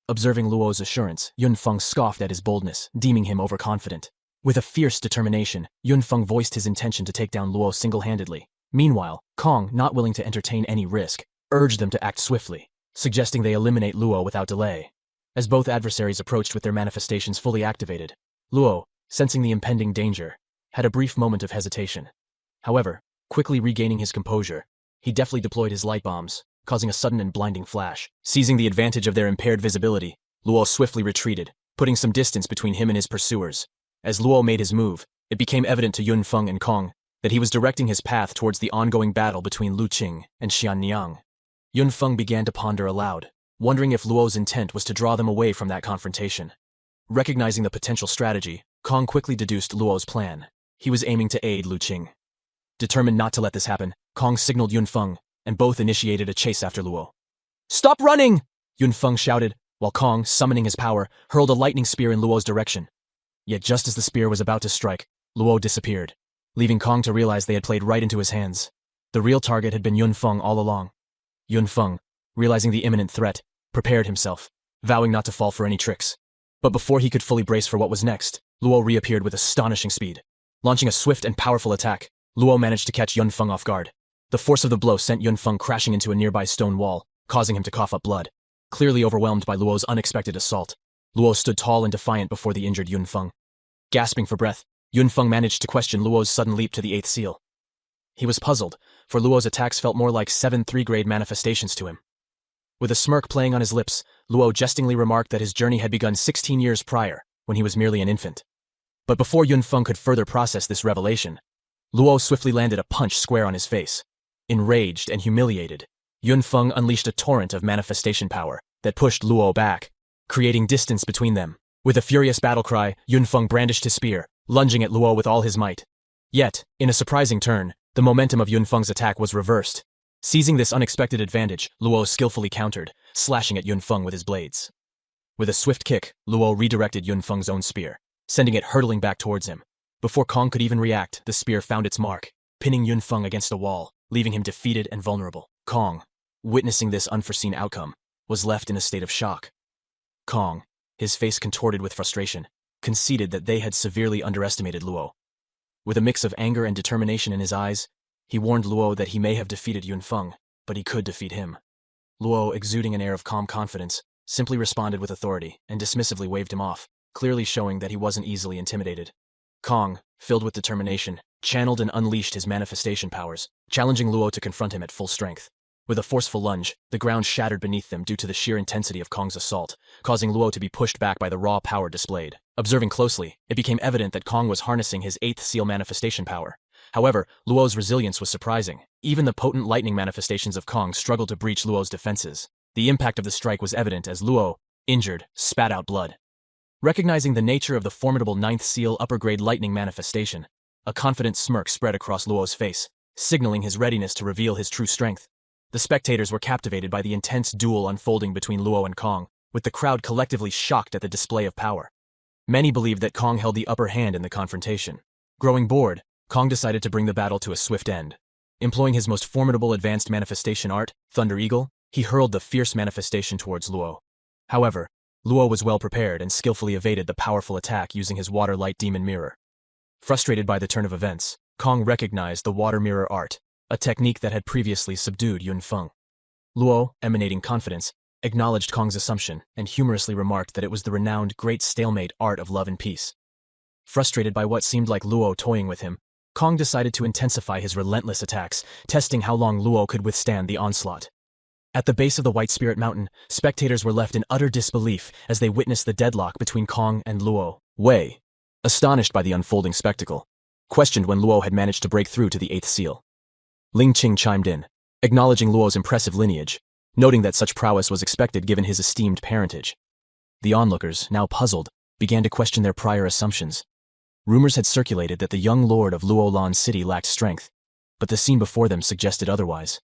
Observing Luo's assurance, Yun Feng scoffed at his boldness, deeming him overconfident. With a fierce determination, Yun Feng voiced his intention to take down Luo single-handedly. Meanwhile, Kong, not willing to entertain any risk, urged them to act swiftly, suggesting they eliminate Luo without delay. As both adversaries approached with their manifestations fully activated, Luo, sensing the impending danger, had a brief moment of hesitation. However, quickly regaining his composure, he deftly deployed his light bombs, causing a sudden and blinding flash. Seizing the advantage of their impaired visibility, Luo swiftly retreated, putting some distance between him and his pursuers. As Luo made his move, it became evident to Yun Feng and Kong that he was directing his path towards the ongoing battle between Lu Qing and Xian Niang. Yun Feng began to ponder aloud, wondering if Luo's intent was to draw them away from that confrontation. Recognizing the potential strategy, Kong quickly deduced Luo's plan. He was aiming to aid Lu Qing. Determined not to let this happen, Kong signaled Yun Feng, and both initiated a chase after Luo. "Stop running!" Yun Feng shouted, while Kong, summoning his power, hurled a lightning spear in Luo's direction. Yet just as the spear was about to strike, Luo disappeared, leaving Kong to realize they had played right into his hands. The real target had been Yun Feng all along. Yun Feng, realizing the imminent threat, prepared himself, vowing not to fall for any tricks. But before he could fully brace for what was next, Luo reappeared with astonishing speed. Launching a swift and powerful attack, Luo managed to catch Yun Feng off guard. The force of the blow sent Yun Feng crashing into a nearby stone wall, causing him to cough up blood. Clearly overwhelmed by Luo's unexpected assault, Luo stood tall and defiant before the injured Yun Feng. Gasping for breath, Yun Feng managed to question Luo's sudden leap to the 8th seal. He was puzzled, for Luo's attacks felt more like 7 3-grade manifestations to him. With a smirk playing on his lips, Luo jestingly remarked that his journey had begun 16 years prior, when he was merely an infant. But before Yun Feng could further process this revelation, Luo swiftly landed a punch square on his face. Enraged and humiliated, Yun Feng unleashed a torrent of manifestation power that pushed Luo back, creating distance between them. With a furious battle cry, Yun Feng brandished his spear, lunging at Luo with all his might. Yet, in a surprising turn, the momentum of Yun Feng's attack was reversed. Seizing this unexpected advantage, Luo skillfully countered, slashing at Yun Feng with his blades. With a swift kick, Luo redirected Yun Feng's own spear, sending it hurtling back towards him. Before Kong could even react, the spear found its mark, pinning Yun Feng against a wall, leaving him defeated and vulnerable. Kong, witnessing this unforeseen outcome, was left in a state of shock. Kong, his face contorted with frustration, conceded that they had severely underestimated Luo. With a mix of anger and determination in his eyes, he warned Luo that he may have defeated Yun Feng, but he could defeat him. Luo, exuding an air of calm confidence, simply responded with authority and dismissively waved him off, clearly showing that he wasn't easily intimidated. Kong, filled with determination, channeled and unleashed his manifestation powers, challenging Luo to confront him at full strength. With a forceful lunge, the ground shattered beneath them due to the sheer intensity of Kong's assault, causing Luo to be pushed back by the raw power displayed. Observing closely, it became evident that Kong was harnessing his 8th seal manifestation power. However, Luo's resilience was surprising. Even the potent lightning manifestations of Kong struggled to breach Luo's defenses. The impact of the strike was evident as Luo, injured, spat out blood. Recognizing the nature of the formidable 9th seal upper-grade lightning manifestation, a confident smirk spread across Luo's face, signaling his readiness to reveal his true strength. The spectators were captivated by the intense duel unfolding between Luo and Kong, with the crowd collectively shocked at the display of power. Many believed that Kong held the upper hand in the confrontation. Growing bored, Kong decided to bring the battle to a swift end. Employing his most formidable advanced manifestation art, Thunder Eagle, he hurled the fierce manifestation towards Luo. However, Luo was well prepared and skillfully evaded the powerful attack using his Water Light Demon Mirror. Frustrated by the turn of events, Kong recognized the Water Mirror art, a technique that had previously subdued Yun Feng. Luo, emanating confidence, acknowledged Kong's assumption and humorously remarked that it was the renowned Great Stalemate art of love and peace. Frustrated by what seemed like Luo toying with him, Kong decided to intensify his relentless attacks, testing how long Luo could withstand the onslaught. At the base of the White Spirit Mountain, spectators were left in utter disbelief as they witnessed the deadlock between Kong and Luo. Wei, astonished by the unfolding spectacle, questioned when Luo had managed to break through to the 8th seal. Ling Qing chimed in, acknowledging Luo's impressive lineage, noting that such prowess was expected given his esteemed parentage. The onlookers, now puzzled, began to question their prior assumptions. Rumors had circulated that the young lord of Luolan City lacked strength, but the scene before them suggested otherwise.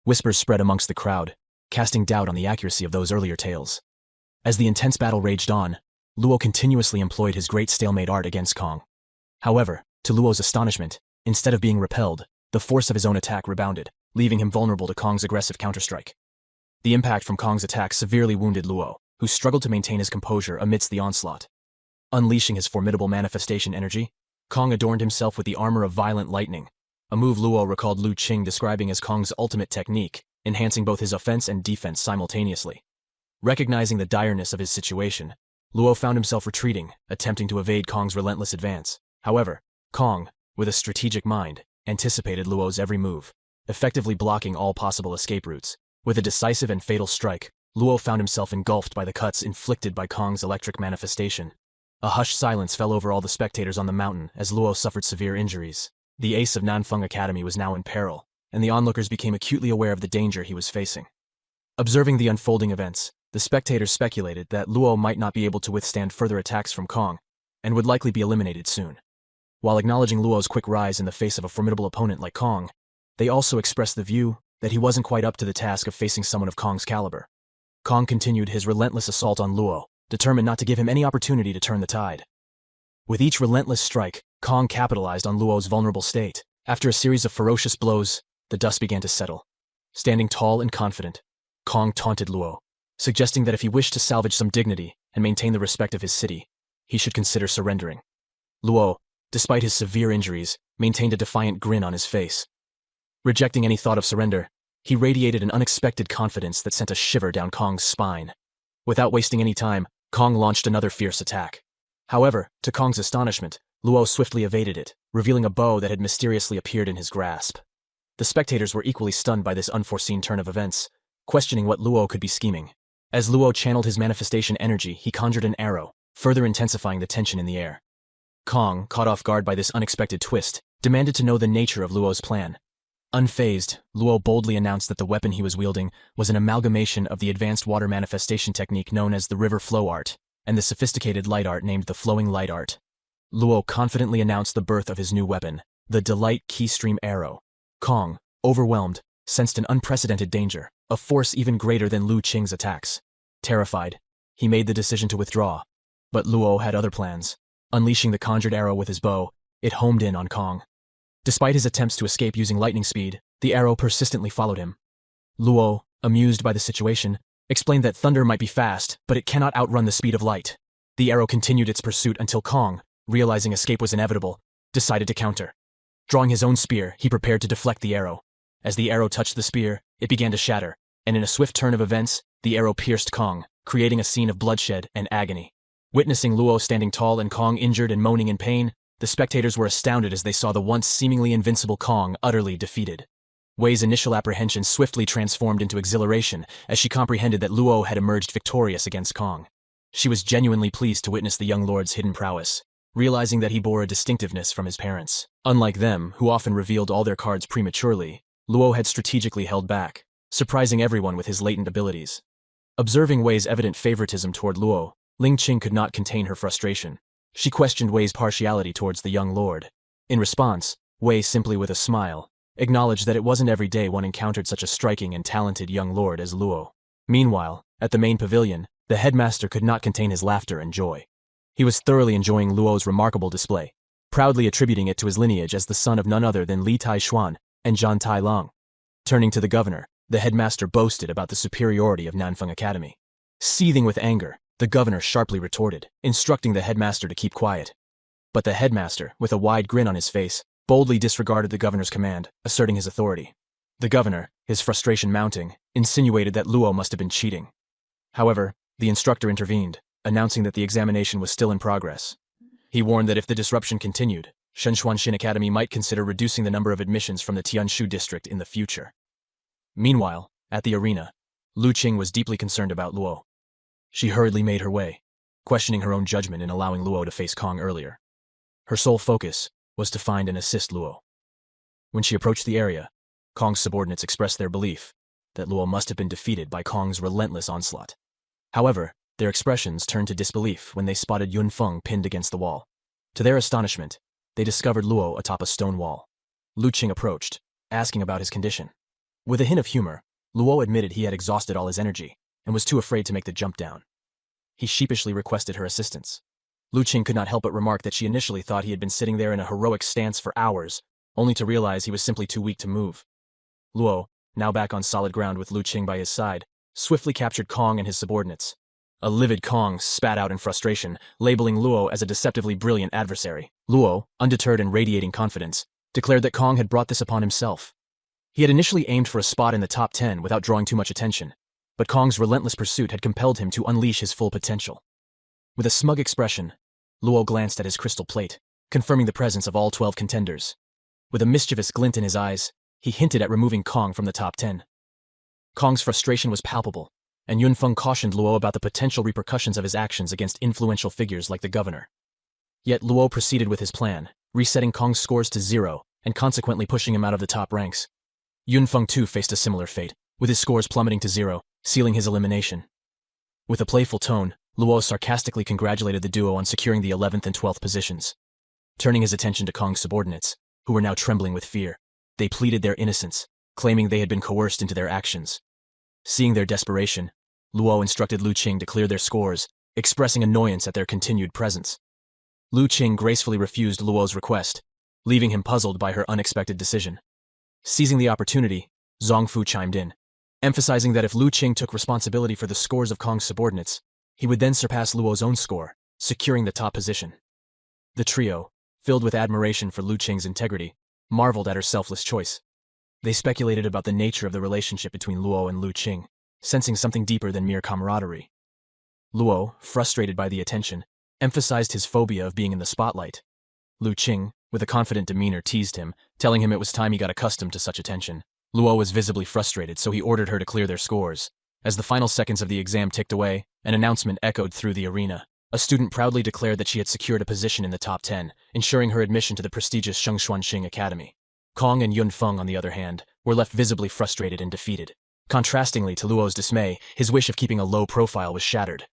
Whispers spread amongst the crowd, casting doubt on the accuracy of those earlier tales. As the intense battle raged on, Luo continuously employed his Great Stalemate art against Kong. However, to Luo's astonishment, instead of being repelled, the force of his own attack rebounded, leaving him vulnerable to Kong's aggressive counterstrike. The impact from Kong's attack severely wounded Luo, who struggled to maintain his composure amidst the onslaught. Unleashing his formidable manifestation energy, Kong adorned himself with the armor of violent lightning, a move Luo recalled Lu Qing describing as Kong's ultimate technique, enhancing both his offense and defense simultaneously. Recognizing the direness of his situation, Luo found himself retreating, attempting to evade Kong's relentless advance. However, Kong, with a strategic mind, anticipated Luo's every move, effectively blocking all possible escape routes. With a decisive and fatal strike, Luo found himself engulfed by the cuts inflicted by Kong's electric manifestation. A hushed silence fell over all the spectators on the mountain as Luo suffered severe injuries. The ace of Nanfeng Academy was now in peril, and the onlookers became acutely aware of the danger he was facing. Observing the unfolding events, the spectators speculated that Luo might not be able to withstand further attacks from Kong, and would likely be eliminated soon. While acknowledging Luo's quick rise in the face of a formidable opponent like Kong, they also expressed the view that he wasn't quite up to the task of facing someone of Kong's caliber. Kong continued his relentless assault on Luo, determined not to give him any opportunity to turn the tide. With each relentless strike, Kong capitalized on Luo's vulnerable state. After a series of ferocious blows, the dust began to settle. Standing tall and confident, Kong taunted Luo, suggesting that if he wished to salvage some dignity and maintain the respect of his city, he should consider surrendering. Luo, despite his severe injuries, maintained a defiant grin on his face. Rejecting any thought of surrender, he radiated an unexpected confidence that sent a shiver down Kong's spine. Without wasting any time, Kong launched another fierce attack. However, to Kong's astonishment, Luo swiftly evaded it, revealing a bow that had mysteriously appeared in his grasp. The spectators were equally stunned by this unforeseen turn of events, questioning what Luo could be scheming. As Luo channeled his manifestation energy, he conjured an arrow, further intensifying the tension in the air. Kong, caught off guard by this unexpected twist, demanded to know the nature of Luo's plan. Unfazed, Luo boldly announced that the weapon he was wielding was an amalgamation of the advanced water manifestation technique known as the river flow art, and the sophisticated light art named the flowing light art. Luo confidently announced the birth of his new weapon, the Delight Keystream Arrow. Kong, overwhelmed, sensed an unprecedented danger, a force even greater than Lu Qing's attacks. Terrified, he made the decision to withdraw. But Luo had other plans. Unleashing the conjured arrow with his bow, it homed in on Kong. Despite his attempts to escape using lightning speed, the arrow persistently followed him. Luo, amused by the situation, explained that thunder might be fast, but it cannot outrun the speed of light. The arrow continued its pursuit until Kong, realizing escape was inevitable, decided to counter. Drawing his own spear, he prepared to deflect the arrow. As the arrow touched the spear, it began to shatter, and in a swift turn of events, the arrow pierced Kong, creating a scene of bloodshed and agony. Witnessing Luo standing tall and Kong injured and moaning in pain, the spectators were astounded as they saw the once seemingly invincible Kong utterly defeated. Wei's initial apprehension swiftly transformed into exhilaration as she comprehended that Luo had emerged victorious against Kong. She was genuinely pleased to witness the young lord's hidden prowess, realizing that he bore a distinctiveness from his parents. Unlike them, who often revealed all their cards prematurely, Luo had strategically held back, surprising everyone with his latent abilities. Observing Wei's evident favoritism toward Luo, Ling Qing could not contain her frustration. She questioned Wei's partiality towards the young lord. In response, Wei, simply with a smile, acknowledged that it wasn't every day one encountered such a striking and talented young lord as Luo. Meanwhile, at the main pavilion, the headmaster could not contain his laughter and joy. He was thoroughly enjoying Luo's remarkable display, proudly attributing it to his lineage as the son of none other than Li Taishuan and Zhan Tailong. Turning to the governor, the headmaster boasted about the superiority of Nanfeng Academy. Seething with anger, the governor sharply retorted, instructing the headmaster to keep quiet. But the headmaster, with a wide grin on his face, boldly disregarded the governor's command, asserting his authority. The governor, his frustration mounting, insinuated that Luo must have been cheating. However, the instructor intervened, announcing that the examination was still in progress. He warned that if the disruption continued, Shenshuanshin Academy might consider reducing the number of admissions from the Tianshu district in the future. Meanwhile, at the arena, Lu Qing was deeply concerned about Luo. She hurriedly made her way, questioning her own judgment in allowing Luo to face Kong earlier. Her sole focus was to find and assist Luo. When she approached the area, Kong's subordinates expressed their belief that Luo must have been defeated by Kong's relentless onslaught. However, their expressions turned to disbelief when they spotted Yunfeng pinned against the wall. To their astonishment, they discovered Luo atop a stone wall. Lu Qing approached, asking about his condition. With a hint of humor, Luo admitted he had exhausted all his energy and was too afraid to make the jump down. He sheepishly requested her assistance. Lu Qing could not help but remark that she initially thought he had been sitting there in a heroic stance for hours, only to realize he was simply too weak to move. Luo, now back on solid ground with Lu Qing by his side, swiftly captured Kong and his subordinates. A livid Kong spat out in frustration, labeling Luo as a deceptively brilliant adversary. Luo, undeterred and radiating confidence, declared that Kong had brought this upon himself. He had initially aimed for a spot in the top 10 without drawing too much attention, but Kong's relentless pursuit had compelled him to unleash his full potential. With a smug expression, Luo glanced at his crystal plate, confirming the presence of all 12 contenders. With a mischievous glint in his eyes, he hinted at removing Kong from the top 10. Kong's frustration was palpable, and Yunfeng cautioned Luo about the potential repercussions of his actions against influential figures like the governor. Yet Luo proceeded with his plan, resetting Kong's scores to 0 and consequently pushing him out of the top ranks. Yunfeng too faced a similar fate, with his scores plummeting to 0, sealing his elimination. With a playful tone, Luo sarcastically congratulated the duo on securing the 11th and 12th positions. Turning his attention to Kong's subordinates, who were now trembling with fear, they pleaded their innocence, claiming they had been coerced into their actions. Seeing their desperation, Luo instructed Lu Qing to clear their scores, expressing annoyance at their continued presence. Lu Qing gracefully refused Luo's request, leaving him puzzled by her unexpected decision. Seizing the opportunity, Zongfu chimed in, emphasizing that if Lu Qing took responsibility for the scores of Kong's subordinates, he would then surpass Luo's own score, securing the top position. The trio, filled with admiration for Lu Qing's integrity, marveled at her selfless choice. They speculated about the nature of the relationship between Luo and Lu Qing, sensing something deeper than mere camaraderie. Luo, frustrated by the attention, emphasized his phobia of being in the spotlight. Lu Qing, with a confident demeanor, teased him, telling him it was time he got accustomed to such attention. Luo was visibly frustrated, so he ordered her to clear their scores. As the final seconds of the exam ticked away, an announcement echoed through the arena. A student proudly declared that she had secured a position in the top 10, ensuring her admission to the prestigious Shenshuanshin Academy. Kong and Yunfeng, on the other hand, were left visibly frustrated and defeated. Contrastingly to Luo's dismay, his wish of keeping a low profile was shattered.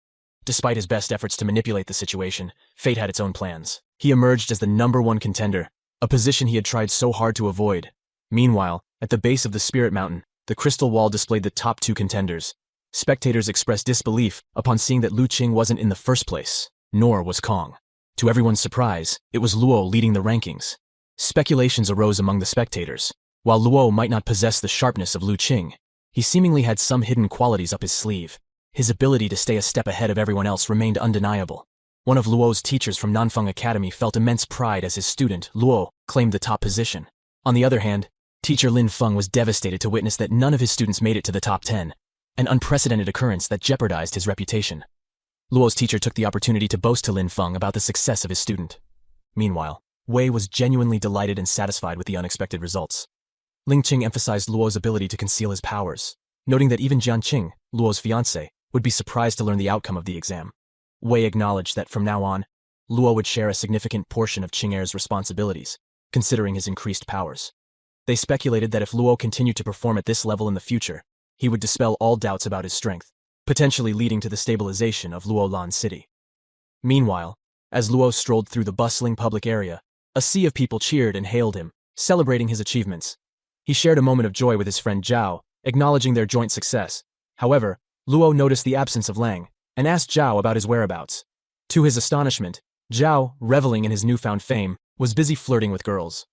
Despite his best efforts to manipulate the situation, fate had its own plans. He emerged as the #1 contender, a position he had tried so hard to avoid. Meanwhile, at the base of the Spirit Mountain, the crystal wall displayed the top 2 contenders. Spectators expressed disbelief upon seeing that Lu Qing wasn't in the first place, nor was Kong. To everyone's surprise, it was Luo leading the rankings. Speculations arose among the spectators. While Luo might not possess the sharpness of Lu Qing, he seemingly had some hidden qualities up his sleeve. His ability to stay a step ahead of everyone else remained undeniable. One of Luo's teachers from Nanfeng Academy felt immense pride as his student, Luo, claimed the top position. On the other hand, teacher Lin Feng was devastated to witness that none of his students made it to the top 10, an unprecedented occurrence that jeopardized his reputation. Luo's teacher took the opportunity to boast to Lin Feng about the success of his student. Meanwhile, Wei was genuinely delighted and satisfied with the unexpected results. Ling Qing emphasized Luo's ability to conceal his powers, noting that even Jiang Qing, Luo's fiancé, would be surprised to learn the outcome of the exam. Wei acknowledged that from now on, Luo would share a significant portion of Qing Er's responsibilities, considering his increased powers. They speculated that if Luo continued to perform at this level in the future, he would dispel all doubts about his strength, potentially leading to the stabilization of Luolan City. Meanwhile, as Luo strolled through the bustling public area, a sea of people cheered and hailed him, celebrating his achievements. He shared a moment of joy with his friend Zhao, acknowledging their joint success. However, Luo noticed the absence of Lang, and asked Zhao about his whereabouts. To his astonishment, Zhao, reveling in his newfound fame, was busy flirting with girls.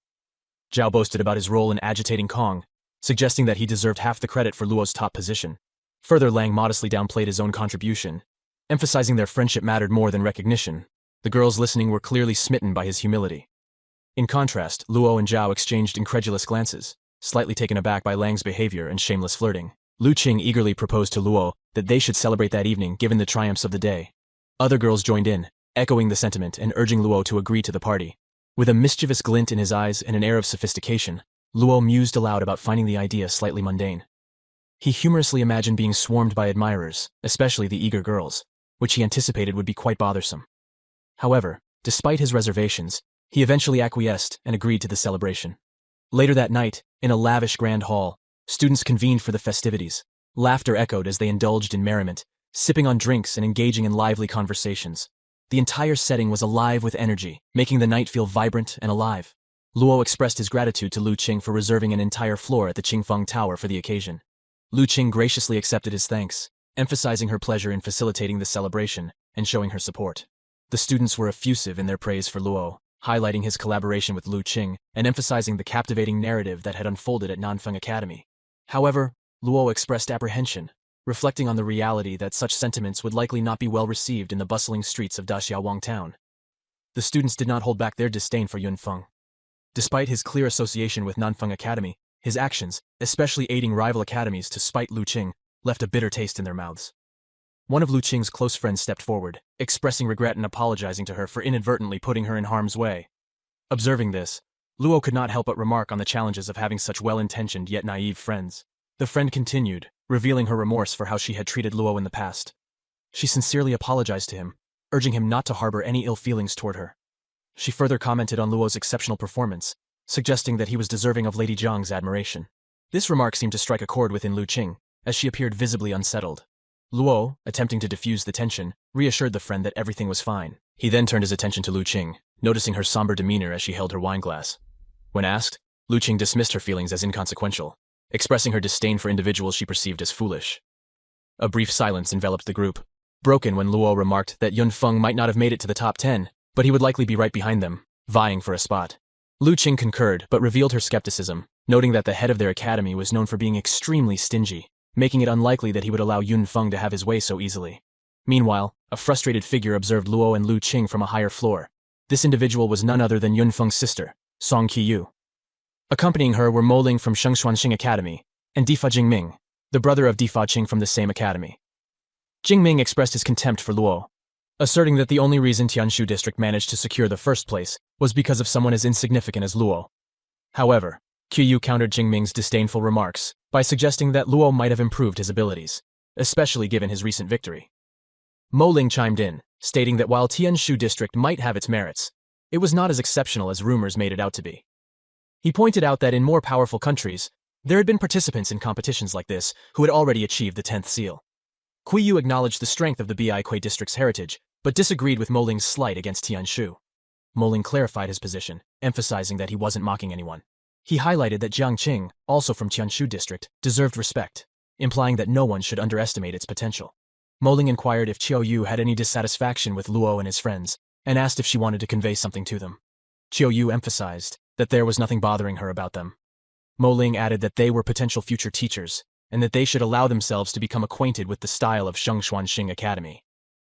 Zhao boasted about his role in agitating Kong, suggesting that he deserved half the credit for Luo's top position. Further, Lang modestly downplayed his own contribution, emphasizing their friendship mattered more than recognition. The girls listening were clearly smitten by his humility. In contrast, Luo and Zhao exchanged incredulous glances, slightly taken aback by Lang's behavior and shameless flirting. Lu Qing eagerly proposed to Luo that they should celebrate that evening given the triumphs of the day. Other girls joined in, echoing the sentiment and urging Luo to agree to the party. With a mischievous glint in his eyes and an air of sophistication, Luo mused aloud about finding the idea slightly mundane. He humorously imagined being swarmed by admirers, especially the eager girls, which he anticipated would be quite bothersome. However, despite his reservations, he eventually acquiesced and agreed to the celebration. Later that night, in a lavish grand hall, students convened for the festivities. Laughter echoed as they indulged in merriment, sipping on drinks and engaging in lively conversations. The entire setting was alive with energy, making the night feel vibrant and alive. Luo expressed his gratitude to Lu Qing for reserving an entire floor at the Qingfeng Tower for the occasion. Lu Qing graciously accepted his thanks, emphasizing her pleasure in facilitating the celebration and showing her support. The students were effusive in their praise for Luo, highlighting his collaboration with Lu Qing and emphasizing the captivating narrative that had unfolded at Nanfeng Academy. However, Luo expressed apprehension, reflecting on the reality that such sentiments would likely not be well received in the bustling streets of Daxiaowang town. The students did not hold back their disdain for Yunfeng. Despite his clear association with Nanfeng Academy, his actions, especially aiding rival academies to spite Lu Qing, left a bitter taste in their mouths. One of Lu Qing's close friends stepped forward, expressing regret and apologizing to her for inadvertently putting her in harm's way. Observing this, Luo could not help but remark on the challenges of having such well-intentioned yet naive friends. The friend continued, revealing her remorse for how she had treated Luo in the past. She sincerely apologized to him, urging him not to harbor any ill feelings toward her. She further commented on Luo's exceptional performance, suggesting that he was deserving of Lady Zhang's admiration. This remark seemed to strike a chord within Lu Qing, as she appeared visibly unsettled. Luo, attempting to diffuse the tension, reassured the friend that everything was fine. He then turned his attention to Lu Qing, noticing her somber demeanor as she held her wineglass. When asked, Lu Qing dismissed her feelings as inconsequential, expressing her disdain for individuals she perceived as foolish. A brief silence enveloped the group, broken when Luo remarked that Yunfeng might not have made it to the top 10, but he would likely be right behind them, vying for a spot. Lu Qing concurred but revealed her skepticism, noting that the head of their academy was known for being extremely stingy, making it unlikely that he would allow Yunfeng to have his way so easily. Meanwhile, a frustrated figure observed Luo and Lu Qing from a higher floor. This individual was none other than Yunfeng's sister, Song Qiyu. Accompanying her were Mo Ling from Shengshuanxing Academy, and Difa Jingming, the brother of Difa Qing from the same academy. Jingming expressed his contempt for Luo, asserting that the only reason Tianshu District managed to secure the first place was because of someone as insignificant as Luo. However, Qiyu countered Jingming's disdainful remarks by suggesting that Luo might have improved his abilities, especially given his recent victory. Mo Ling chimed in, stating that while Tianshu District might have its merits, it was not as exceptional as rumors made it out to be. He pointed out that in more powerful countries, there had been participants in competitions like this who had already achieved the 10th seal. Qiyu acknowledged the strength of the Biakui District's heritage, but disagreed with Mo Ling's slight against Tianshu. Mo Ling clarified his position, emphasizing that he wasn't mocking anyone. He highlighted that Jiang Qing, also from Tianshu District, deserved respect, implying that no one should underestimate its potential. Mo Ling inquired if Qiu Yu had any dissatisfaction with Luo and his friends, and asked if she wanted to convey something to them. Qiu Yu emphasized that there was nothing bothering her about them. Mo Ling added that they were potential future teachers, and that they should allow themselves to become acquainted with the style of Shengshuanxing Academy.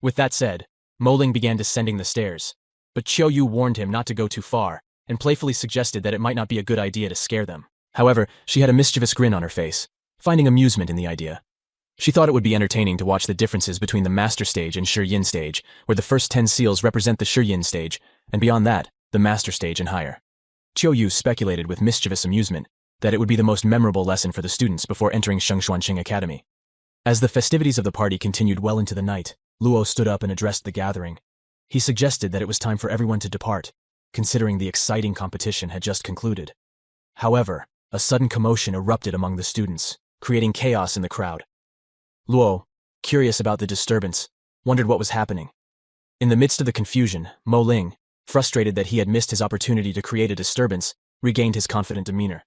With that said, Mo Ling began descending the stairs, but Qiu Yu warned him not to go too far, and playfully suggested that it might not be a good idea to scare them. However, she had a mischievous grin on her face, finding amusement in the idea. She thought it would be entertaining to watch the differences between the Master Stage and Shiyin Stage, where the first 10 seals represent the Shiyin Stage, and beyond that, the Master Stage and higher. Qiu Yu speculated with mischievous amusement that it would be the most memorable lesson for the students before entering Shangxuanqing Academy. As the festivities of the party continued well into the night, Luo stood up and addressed the gathering. He suggested that it was time for everyone to depart, considering the exciting competition had just concluded. However, a sudden commotion erupted among the students, creating chaos in the crowd. Luo, curious about the disturbance, wondered what was happening. In the midst of the confusion, Mo Ling, frustrated that he had missed his opportunity to create a disturbance, regained his confident demeanor.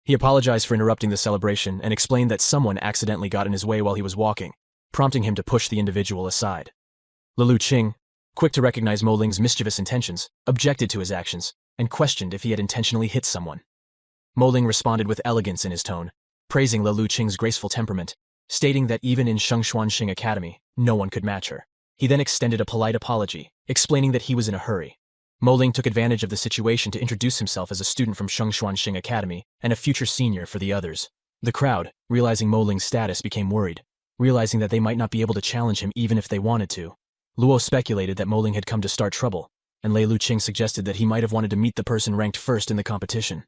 He apologized for interrupting the celebration and explained that someone accidentally got in his way while he was walking, prompting him to push the individual aside. Lilu Qing, quick to recognize Mo Ling's mischievous intentions, objected to his actions and questioned if he had intentionally hit someone. Mo Ling responded with elegance in his tone, praising Lilu Qing's graceful temperament, stating that even in Shangxuanqing Academy, no one could match her. He then extended a polite apology, explaining that he was in a hurry. Mo Ling took advantage of the situation to introduce himself as a student from Shangxuanqing Academy and a future senior for the others. The crowd, realizing Mo Ling's status, became worried, realizing that they might not be able to challenge him even if they wanted to. Luo speculated that Mo Ling had come to start trouble, and Lilu Qing suggested that he might have wanted to meet the person ranked first in the competition.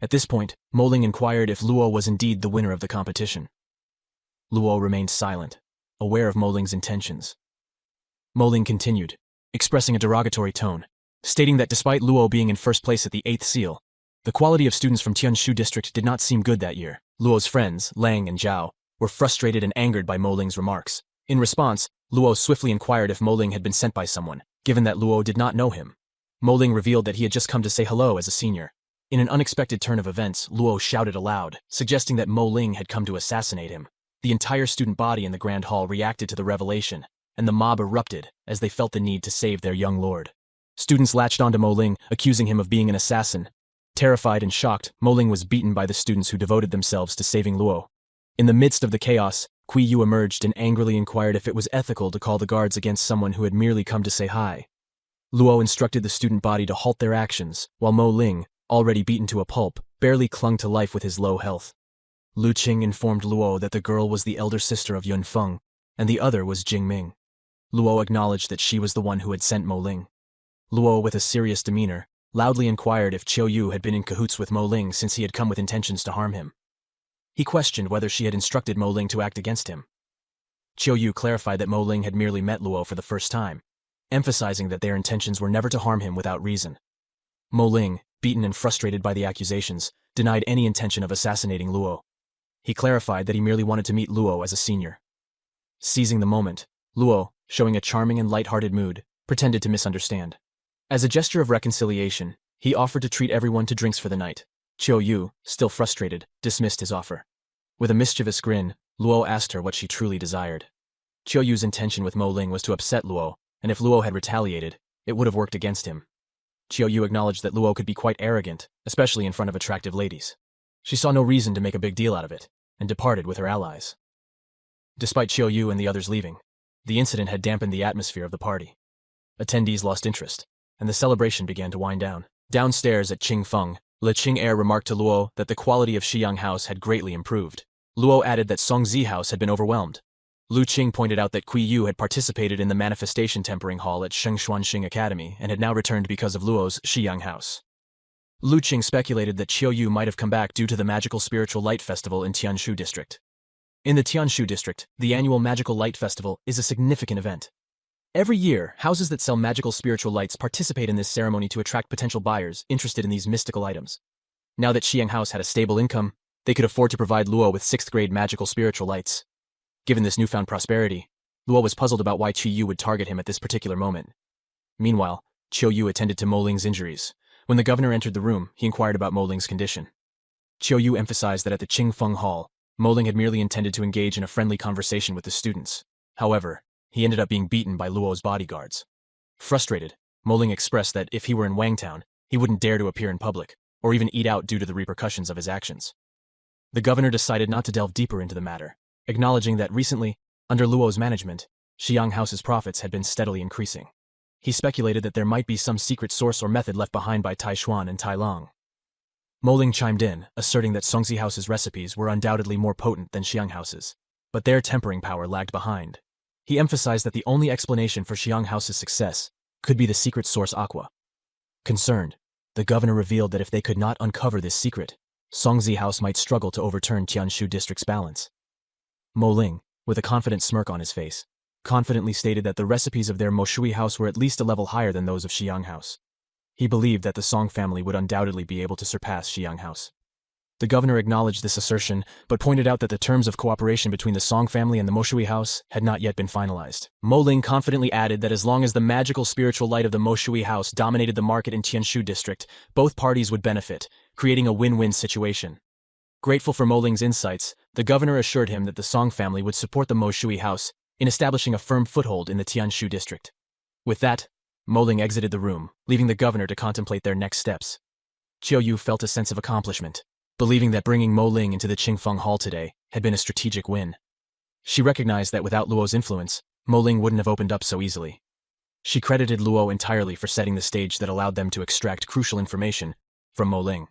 At this point, Mo Ling inquired if Luo was indeed the winner of the competition. Luo remained silent, aware of Mo Ling's intentions. Mo Ling continued, expressing a derogatory tone, stating that despite Luo being in first place at the 8th seal, the quality of students from Tianshu district did not seem good that year. Luo's friends, Lang and Zhao, were frustrated and angered by Mo Ling's remarks. In response, Luo swiftly inquired if Mo Ling had been sent by someone, given that Luo did not know him. Mo Ling revealed that he had just come to say hello as a senior. In an unexpected turn of events, Luo shouted aloud, suggesting that Mo Ling had come to assassinate him. The entire student body in the Grand Hall reacted to the revelation, and the mob erupted as they felt the need to save their young lord. Students latched onto Mo Ling, accusing him of being an assassin. Terrified and shocked, Mo Ling was beaten by the students who devoted themselves to saving Luo. In the midst of the chaos, Kui Yu emerged and angrily inquired if it was ethical to call the guards against someone who had merely come to say hi. Luo instructed the student body to halt their actions, while Mo Ling, already beaten to a pulp, barely clung to life with his low health. Lu Qing informed Luo that the girl was the elder sister of Yun Feng, and the other was Jing Ming. Luo acknowledged that she was the one who had sent Mo Ling. Luo, with a serious demeanor, loudly inquired if Qiu Yu had been in cahoots with Mo Ling since he had come with intentions to harm him. He questioned whether she had instructed Mo Ling to act against him. Qiu Yu clarified that Mo Ling had merely met Luo for the first time, emphasizing that their intentions were never to harm him without reason. Mo Ling, beaten and frustrated by the accusations, denied any intention of assassinating Luo. He clarified that he merely wanted to meet Luo as a senior. Seizing the moment, Luo, showing a charming and light-hearted mood, pretended to misunderstand. As a gesture of reconciliation, he offered to treat everyone to drinks for the night. Qiu Yu, still frustrated, dismissed his offer. With a mischievous grin, Luo asked her what she truly desired. Qiu Yu's intention with Mo Ling was to upset Luo, and if Luo had retaliated, it would have worked against him. Qiu Yu acknowledged that Luo could be quite arrogant, especially in front of attractive ladies. She saw no reason to make a big deal out of it, and departed with her allies. Despite Qiu Yu and the others leaving, the incident had dampened the atmosphere of the party. Attendees lost interest, and the celebration began to wind down. Downstairs at Qingfeng, Le Qing'er remarked to Luo that the quality of Xiyang House had greatly improved. Luo added that Songzi House had been overwhelmed. Lu Qing pointed out that Kui Yu had participated in the manifestation tempering hall at Shengxuanxing Academy and had now returned because of Luo's Xiyang House. Lu Qing speculated that Qiu Yu might have come back due to the Magical Spiritual Light Festival in Tianshu District. In the Tianshu District, the annual Magical Light Festival is a significant event. Every year, houses that sell magical spiritual lights participate in this ceremony to attract potential buyers interested in these mystical items. Now that Xiang House had a stable income, they could afford to provide Luo with 6th grade magical spiritual lights. Given this newfound prosperity, Luo was puzzled about why Qiu Yu would target him at this particular moment. Meanwhile, Qiu Yu attended to Mo Ling's injuries. When the governor entered the room, he inquired about Mo Ling's condition. Qiu Yu emphasized that at the Qingfeng Hall, Mo Ling had merely intended to engage in a friendly conversation with the students. However, he ended up being beaten by Luo's bodyguards. Frustrated, Mo Ling expressed that if he were in Wangtown, he wouldn't dare to appear in public, or even eat out due to the repercussions of his actions. The governor decided not to delve deeper into the matter, acknowledging that recently, under Luo's management, Xiang House's profits had been steadily increasing. He speculated that there might be some secret source or method left behind by Tai Xuan and Tai Long. Mo Ling chimed in, asserting that Songzi House's recipes were undoubtedly more potent than Xiang House's, but their tempering power lagged behind. He emphasized that the only explanation for Xiang House's success could be the secret source aqua. Concerned, the governor revealed that if they could not uncover this secret, Songzi House might struggle to overturn Tianshu District's balance. Mo Ling, with a confident smirk on his face, confidently stated that the recipes of their Mo Shui House were at least a level higher than those of Xiang House. He believed that the Song family would undoubtedly be able to surpass Xiang House. The governor acknowledged this assertion, but pointed out that the terms of cooperation between the Song family and the Mo Shui House had not yet been finalized. Mo Ling confidently added that as long as the magical spiritual light of the Mo Shui House dominated the market in Tianshu District, both parties would benefit, creating a win-win situation. Grateful for Mo Ling's insights, the governor assured him that the Song family would support the Mo Shui House in establishing a firm foothold in the Tianshu District. With that, Mo Ling exited the room, leaving the governor to contemplate their next steps. Qiu Yu felt a sense of accomplishment, believing that bringing Mo Ling into the Qingfeng Hall today had been a strategic win. She recognized that without Luo's influence, Mo Ling wouldn't have opened up so easily. She credited Luo entirely for setting the stage that allowed them to extract crucial information from Mo Ling.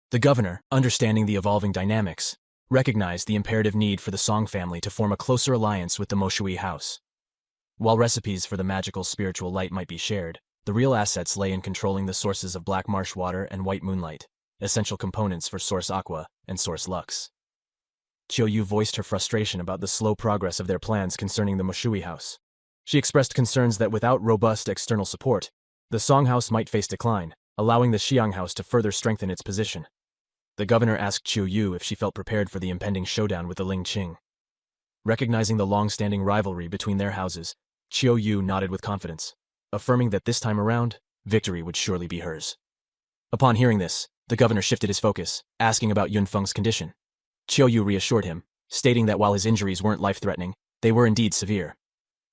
The governor, understanding the evolving dynamics, recognized the imperative need for the Song family to form a closer alliance with the Mo Shui House. While recipes for the magical spiritual light might be shared, the real assets lay in controlling the sources of black marsh water and white moonlight, essential components for Source Aqua and Source Lux. Qiu Yu voiced her frustration about the slow progress of their plans concerning the Mo Shui House. She expressed concerns that without robust external support, the Song House might face decline, allowing the Xiang House to further strengthen its position. The governor asked Qiu Yu if she felt prepared for the impending showdown with the Ling Qing. Recognizing the long-standing rivalry between their houses, Qiu Yu nodded with confidence, affirming that this time around, victory would surely be hers. Upon hearing this, the governor shifted his focus, asking about Yun Feng's condition. Qiu Yu reassured him, stating that while his injuries weren't life-threatening, they were indeed severe.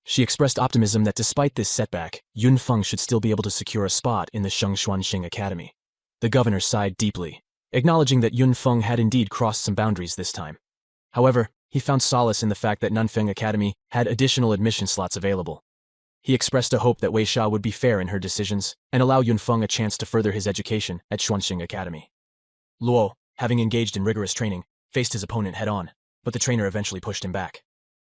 She expressed optimism that despite this setback, Yun Feng should still be able to secure a spot in the Shengshuanxing Academy. The governor sighed deeply, acknowledging that Yun Feng had indeed crossed some boundaries this time. However, he found solace in the fact that Nanfeng Academy had additional admission slots available. He expressed a hope that Wei Sha would be fair in her decisions and allow Yun Feng a chance to further his education at Xuanxing Academy. Luo, having engaged in rigorous training, faced his opponent head-on, but the trainer eventually pushed him back.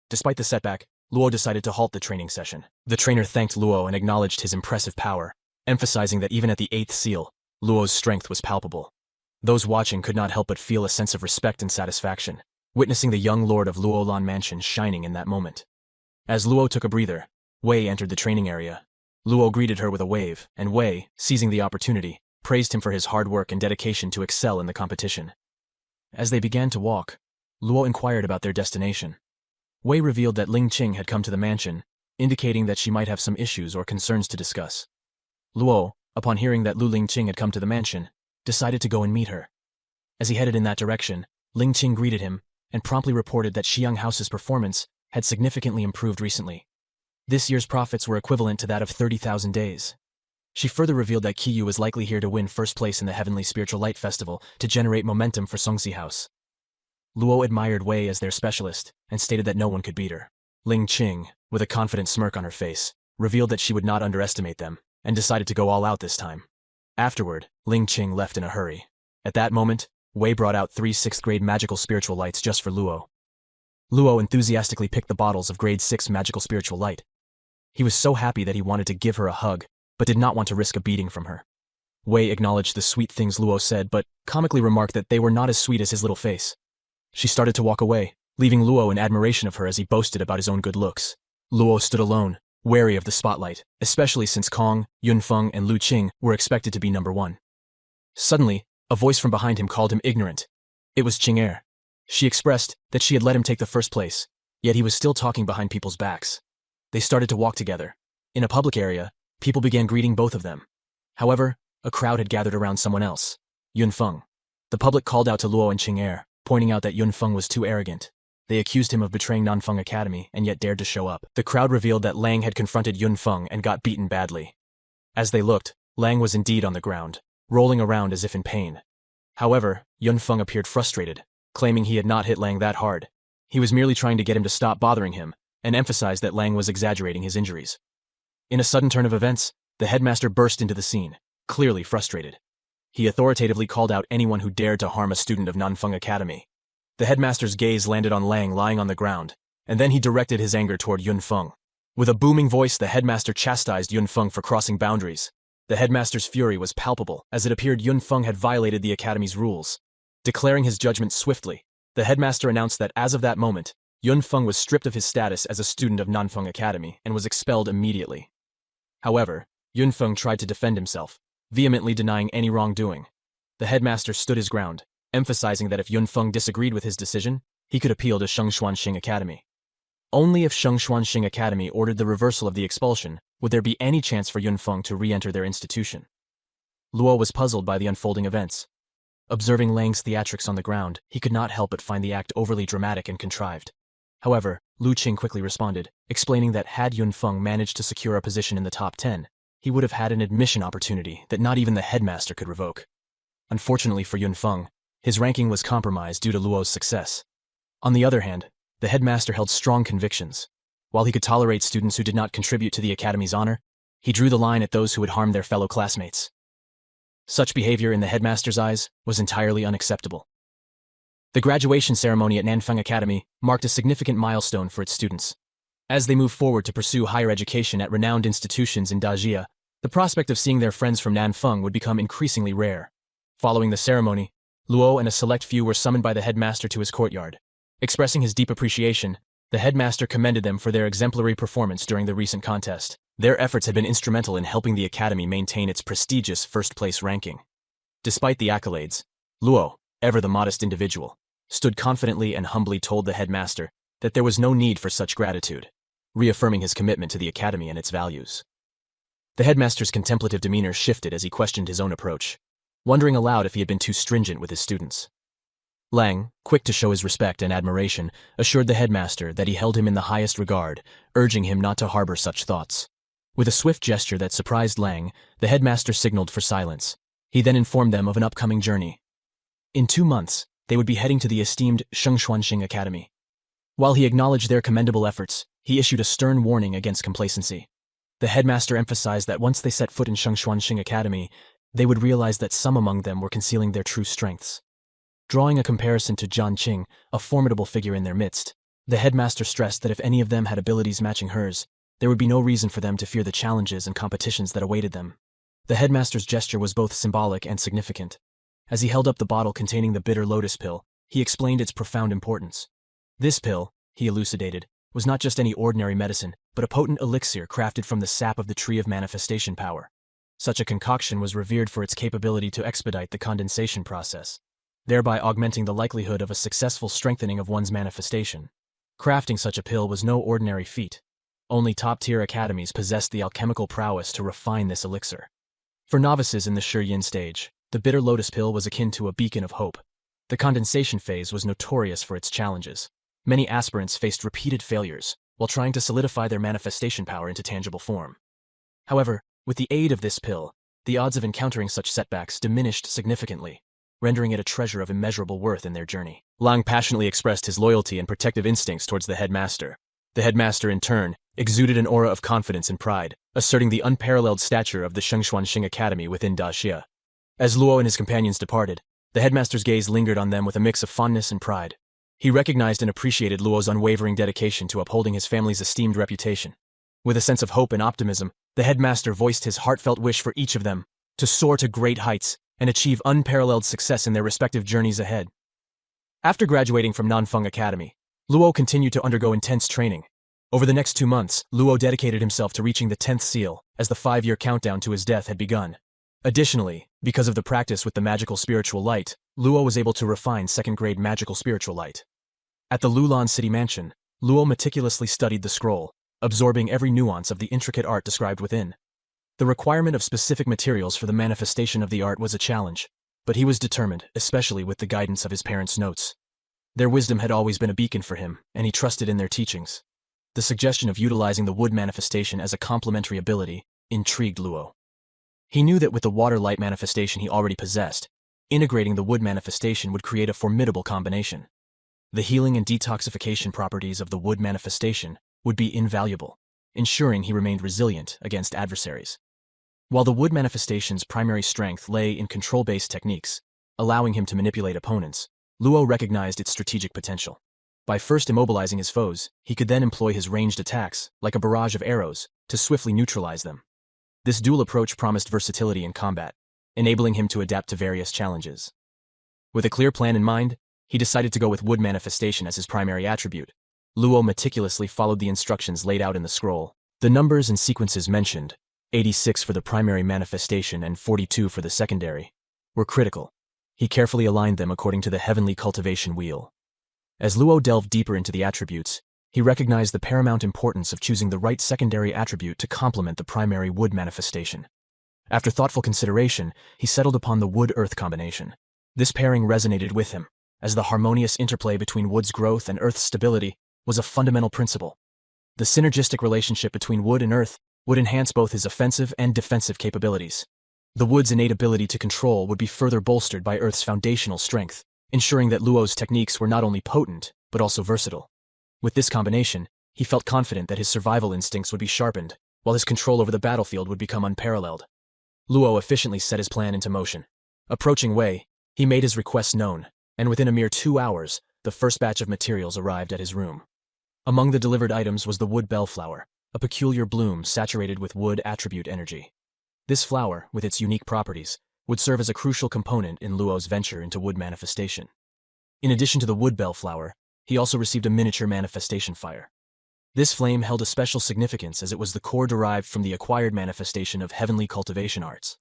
Despite the setback, Luo decided to halt the training session. The trainer thanked Luo and acknowledged his impressive power, emphasizing that even at the 8th seal, Luo's strength was palpable. Those watching could not help but feel a sense of respect and satisfaction, witnessing the young lord of Luolan Mansion shining in that moment. As Luo took a breather, Wei entered the training area. Luo greeted her with a wave, and Wei, seizing the opportunity, praised him for his hard work and dedication to excel in the competition. As they began to walk, Luo inquired about their destination. Wei revealed that Ling Qing had come to the mansion, indicating that she might have some issues or concerns to discuss. Luo, upon hearing that Lu Ling Qing had come to the mansion, decided to go and meet her. As he headed in that direction, Ling Qing greeted him and promptly reported that Xiang House's performance had significantly improved recently. This year's profits were equivalent to that of 30,000 days. She further revealed that Qiyu was likely here to win first place in the Heavenly Spiritual Light Festival to generate momentum for Songzi House. Luo admired Wei as their specialist and stated that no one could beat her. Ling Qing, with a confident smirk on her face, revealed that she would not underestimate them and decided to go all out this time. Afterward, Ling Qing left in a hurry. At that moment, Wei brought out 3 6th-grade magical spiritual lights just for Luo. Luo enthusiastically picked the bottles of grade 6 magical spiritual light. He was so happy that he wanted to give her a hug, but did not want to risk a beating from her. Wei acknowledged the sweet things Luo said, but comically remarked that they were not as sweet as his little face. She started to walk away, leaving Luo in admiration of her as he boasted about his own good looks. Luo stood alone, wary of the spotlight, especially since Kong, Yun Feng, and Lu Qing were expected to be number 1. Suddenly, a voice from behind him called him ignorant. It was Qing. She expressed that she had let him take the first place, yet he was still talking behind people's backs. They started to walk together. In a public area, people began greeting both of them. However, a crowd had gathered around someone else, Yun Feng. The public called out to Luo and Qing, pointing out that Yun Feng was too arrogant. They accused him of betraying Nanfeng Academy and yet dared to show up. The crowd revealed that Lang had confronted Yun Feng and got beaten badly. As they looked, Lang was indeed on the ground, rolling around as if in pain. However, Yun Feng appeared frustrated, claiming he had not hit Lang that hard. He was merely trying to get him to stop bothering him, and emphasized that Lang was exaggerating his injuries. In a sudden turn of events, the headmaster burst into the scene, clearly frustrated. He authoritatively called out anyone who dared to harm a student of Nanfeng Academy. The headmaster's gaze landed on Lang lying on the ground, and then he directed his anger toward Yun Feng. With a booming voice, the headmaster chastised Yun Feng for crossing boundaries. The headmaster's fury was palpable, as it appeared Yun Feng had violated the academy's rules. Declaring his judgment swiftly, the headmaster announced that as of that moment, Yun Feng was stripped of his status as a student of Nanfeng Academy and was expelled immediately. However, Yun Feng tried to defend himself, vehemently denying any wrongdoing. The headmaster stood his ground, emphasizing that if Yun Feng disagreed with his decision, he could appeal to Shengshuanxing Academy. Only if Shengshuanxing Academy ordered the reversal of the expulsion would there be any chance for Yun Feng to re-enter their institution. Luo was puzzled by the unfolding events. Observing Lang's theatrics on the ground, he could not help but find the act overly dramatic and contrived. However, Lu Qing quickly responded, explaining that had Yun Feng managed to secure a position in the top 10, he would have had an admission opportunity that not even the headmaster could revoke. Unfortunately for Yun Feng, his ranking was compromised due to Luo's success. On the other hand, the headmaster held strong convictions. While he could tolerate students who did not contribute to the academy's honor, he drew the line at those who would harm their fellow classmates. Such behavior in the headmaster's eyes was entirely unacceptable. The graduation ceremony at Nanfeng Academy marked a significant milestone for its students. As they moved forward to pursue higher education at renowned institutions in Dajia, the prospect of seeing their friends from Nanfeng would become increasingly rare. Following the ceremony, Luo and a select few were summoned by the headmaster to his courtyard. Expressing his deep appreciation, the headmaster commended them for their exemplary performance during the recent contest. Their efforts had been instrumental in helping the academy maintain its prestigious first-place ranking. Despite the accolades, Luo, ever the modest individual, stood confidently and humbly told the headmaster that there was no need for such gratitude, reaffirming his commitment to the academy and its values. The headmaster's contemplative demeanor shifted as he questioned his own approach, wondering aloud if he had been too stringent with his students. Lang, quick to show his respect and admiration, assured the headmaster that he held him in the highest regard, urging him not to harbor such thoughts. With a swift gesture that surprised Lang, the headmaster signaled for silence. He then informed them of an upcoming journey. In 2 months, they would be heading to the esteemed Shengshuanxing Academy. While he acknowledged their commendable efforts, he issued a stern warning against complacency. The headmaster emphasized that once they set foot in Shengshuanxing Academy, they would realize that some among them were concealing their true strengths. Drawing a comparison to Jiang Qing, a formidable figure in their midst, the headmaster stressed that if any of them had abilities matching hers, there would be no reason for them to fear the challenges and competitions that awaited them. The headmaster's gesture was both symbolic and significant. As he held up the bottle containing the bitter lotus pill, he explained its profound importance. This pill, he elucidated, was not just any ordinary medicine, but a potent elixir crafted from the sap of the tree of manifestation power. Such a concoction was revered for its capability to expedite the condensation process, thereby augmenting the likelihood of a successful strengthening of one's manifestation. Crafting such a pill was no ordinary feat. Only top-tier academies possessed the alchemical prowess to refine this elixir. For novices in the Shiyin stage, the bitter lotus pill was akin to a beacon of hope. The condensation phase was notorious for its challenges. Many aspirants faced repeated failures while trying to solidify their manifestation power into tangible form. However, with the aid of this pill, the odds of encountering such setbacks diminished significantly, rendering it a treasure of immeasurable worth in their journey. Lang passionately expressed his loyalty and protective instincts towards the headmaster. The headmaster, in turn, exuded an aura of confidence and pride, asserting the unparalleled stature of the Shengshuanxing Academy within Daxia. As Luo and his companions departed, the headmaster's gaze lingered on them with a mix of fondness and pride. He recognized and appreciated Luo's unwavering dedication to upholding his family's esteemed reputation. With a sense of hope and optimism, the headmaster voiced his heartfelt wish for each of them to soar to great heights and achieve unparalleled success in their respective journeys ahead. After graduating from Nanfeng Academy, Luo continued to undergo intense training. Over the next 2 months, Luo dedicated himself to reaching the 10th seal, as the 5-year countdown to his death had begun. Additionally, because of the practice with the magical spiritual light, Luo was able to refine second-grade magical spiritual light. At the Lulan City Mansion, Luo meticulously studied the scroll, absorbing every nuance of the intricate art described within. The requirement of specific materials for the manifestation of the art was a challenge, but he was determined, especially with the guidance of his parents' notes. Their wisdom had always been a beacon for him, and he trusted in their teachings. The suggestion of utilizing the wood manifestation as a complementary ability intrigued Luo. He knew that with the water light manifestation he already possessed, integrating the wood manifestation would create a formidable combination. The healing and detoxification properties of the wood manifestation would be invaluable, ensuring he remained resilient against adversaries. While the wood manifestation's primary strength lay in control-based techniques, allowing him to manipulate opponents, Luo recognized its strategic potential. By first immobilizing his foes, he could then employ his ranged attacks, like a barrage of arrows, to swiftly neutralize them. This dual approach promised versatility in combat, enabling him to adapt to various challenges. With a clear plan in mind, he decided to go with wood manifestation as his primary attribute. Luo meticulously followed the instructions laid out in the scroll. The numbers and sequences mentioned, 86 for the primary manifestation and 42 for the secondary, were critical. He carefully aligned them according to the heavenly cultivation wheel. As Luo delved deeper into the attributes, he recognized the paramount importance of choosing the right secondary attribute to complement the primary wood manifestation. After thoughtful consideration, he settled upon the wood-earth combination. This pairing resonated with him, as the harmonious interplay between wood's growth and earth's stability was a fundamental principle. The synergistic relationship between wood and earth would enhance both his offensive and defensive capabilities. The wood's innate ability to control would be further bolstered by earth's foundational strength, ensuring that Luo's techniques were not only potent, but also versatile. With this combination, he felt confident that his survival instincts would be sharpened, while his control over the battlefield would become unparalleled. Luo efficiently set his plan into motion. Approaching Wei, he made his request known, and within a mere 2 hours, the first batch of materials arrived at his room. Among the delivered items was the wood bellflower, a peculiar bloom saturated with wood attribute energy. This flower, with its unique properties, would serve as a crucial component in Luo's venture into wood manifestation. In addition to the wood bellflower, he also received a miniature manifestation fire. This flame held a special significance as it was the core derived from the acquired manifestation of heavenly cultivation arts.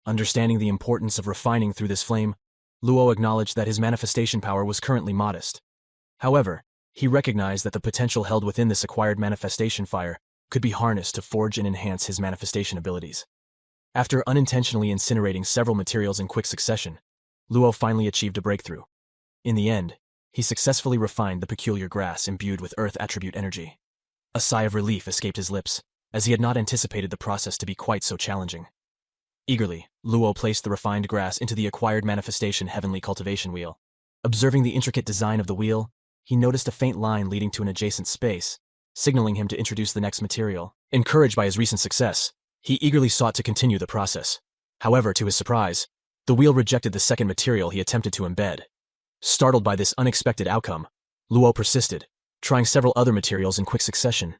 Understanding the importance of refining through this flame, Luo acknowledged that his manifestation power was currently modest. However, he recognized that the potential held within this acquired manifestation fire could be harnessed to forge and enhance his manifestation abilities. After unintentionally incinerating several materials in quick succession, Luo finally achieved a breakthrough. In the end, he successfully refined the peculiar grass imbued with earth attribute energy. A sigh of relief escaped his lips, as he had not anticipated the process to be quite so challenging. Eagerly, Luo placed the refined grass into the acquired manifestation heavenly cultivation wheel. Observing the intricate design of the wheel, he noticed a faint line leading to an adjacent space, signaling him to introduce the next material. Encouraged by his recent success, he eagerly sought to continue the process. However, to his surprise, the wheel rejected the second material he attempted to embed. Startled by this unexpected outcome, Luo persisted, trying several other materials in quick succession.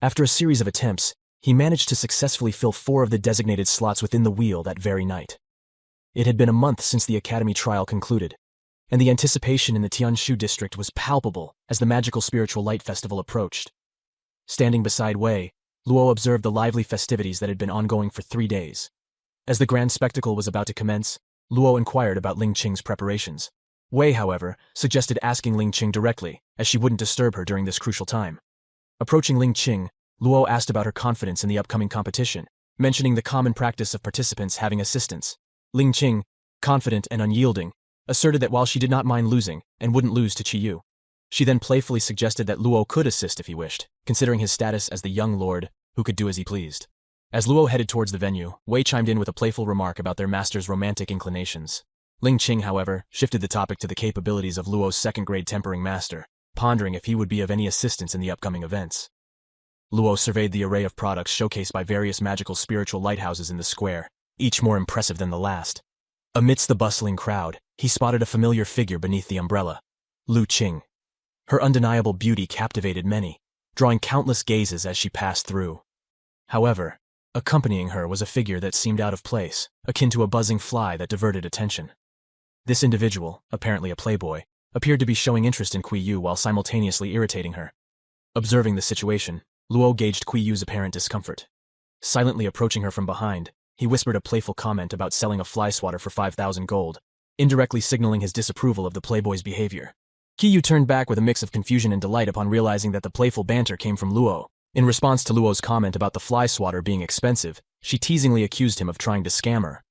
After a series of attempts, he managed to successfully fill 4 of the designated slots within the wheel that very night. It had been a month since the academy trial concluded, and the anticipation in the Tianshu district was palpable as the magical spiritual light festival approached. Standing beside Wei, Luo observed the lively festivities that had been ongoing for 3 days. As the grand spectacle was about to commence, Luo inquired about Ling Qing's preparations. Wei, however, suggested asking Ling Qing directly, as she wouldn't disturb her during this crucial time. Approaching Ling Qing, Luo asked about her confidence in the upcoming competition, mentioning the common practice of participants having assistants. Ling Qing, confident and unyielding, asserted that while she did not mind losing and wouldn't lose to Qiyu, she then playfully suggested that Luo could assist if he wished, considering his status as the young lord who could do as he pleased. As Luo headed towards the venue, Wei chimed in with a playful remark about their master's romantic inclinations. Ling Qing, however, shifted the topic to the capabilities of Luo's second-grade tempering master, pondering if he would be of any assistance in the upcoming events. Luo surveyed the array of products showcased by various magical spiritual lighthouses in the square, each more impressive than the last. Amidst the bustling crowd, he spotted a familiar figure beneath the umbrella, Lu Qing. Her undeniable beauty captivated many, drawing countless gazes as she passed through. However, accompanying her was a figure that seemed out of place, akin to a buzzing fly that diverted attention. This individual, apparently a playboy, appeared to be showing interest in Qiyu while simultaneously irritating her. Observing the situation, Luo gauged Qiyu's apparent discomfort. Silently approaching her from behind, he whispered a playful comment about selling a fly swatter for 5,000 gold, indirectly signaling his disapproval of the playboy's behavior. Qiyu turned back with a mix of confusion and delight upon realizing that the playful banter came from Luo. In response to Luo's comment about the fly swatter being expensive, she teasingly accused him of trying to scam her.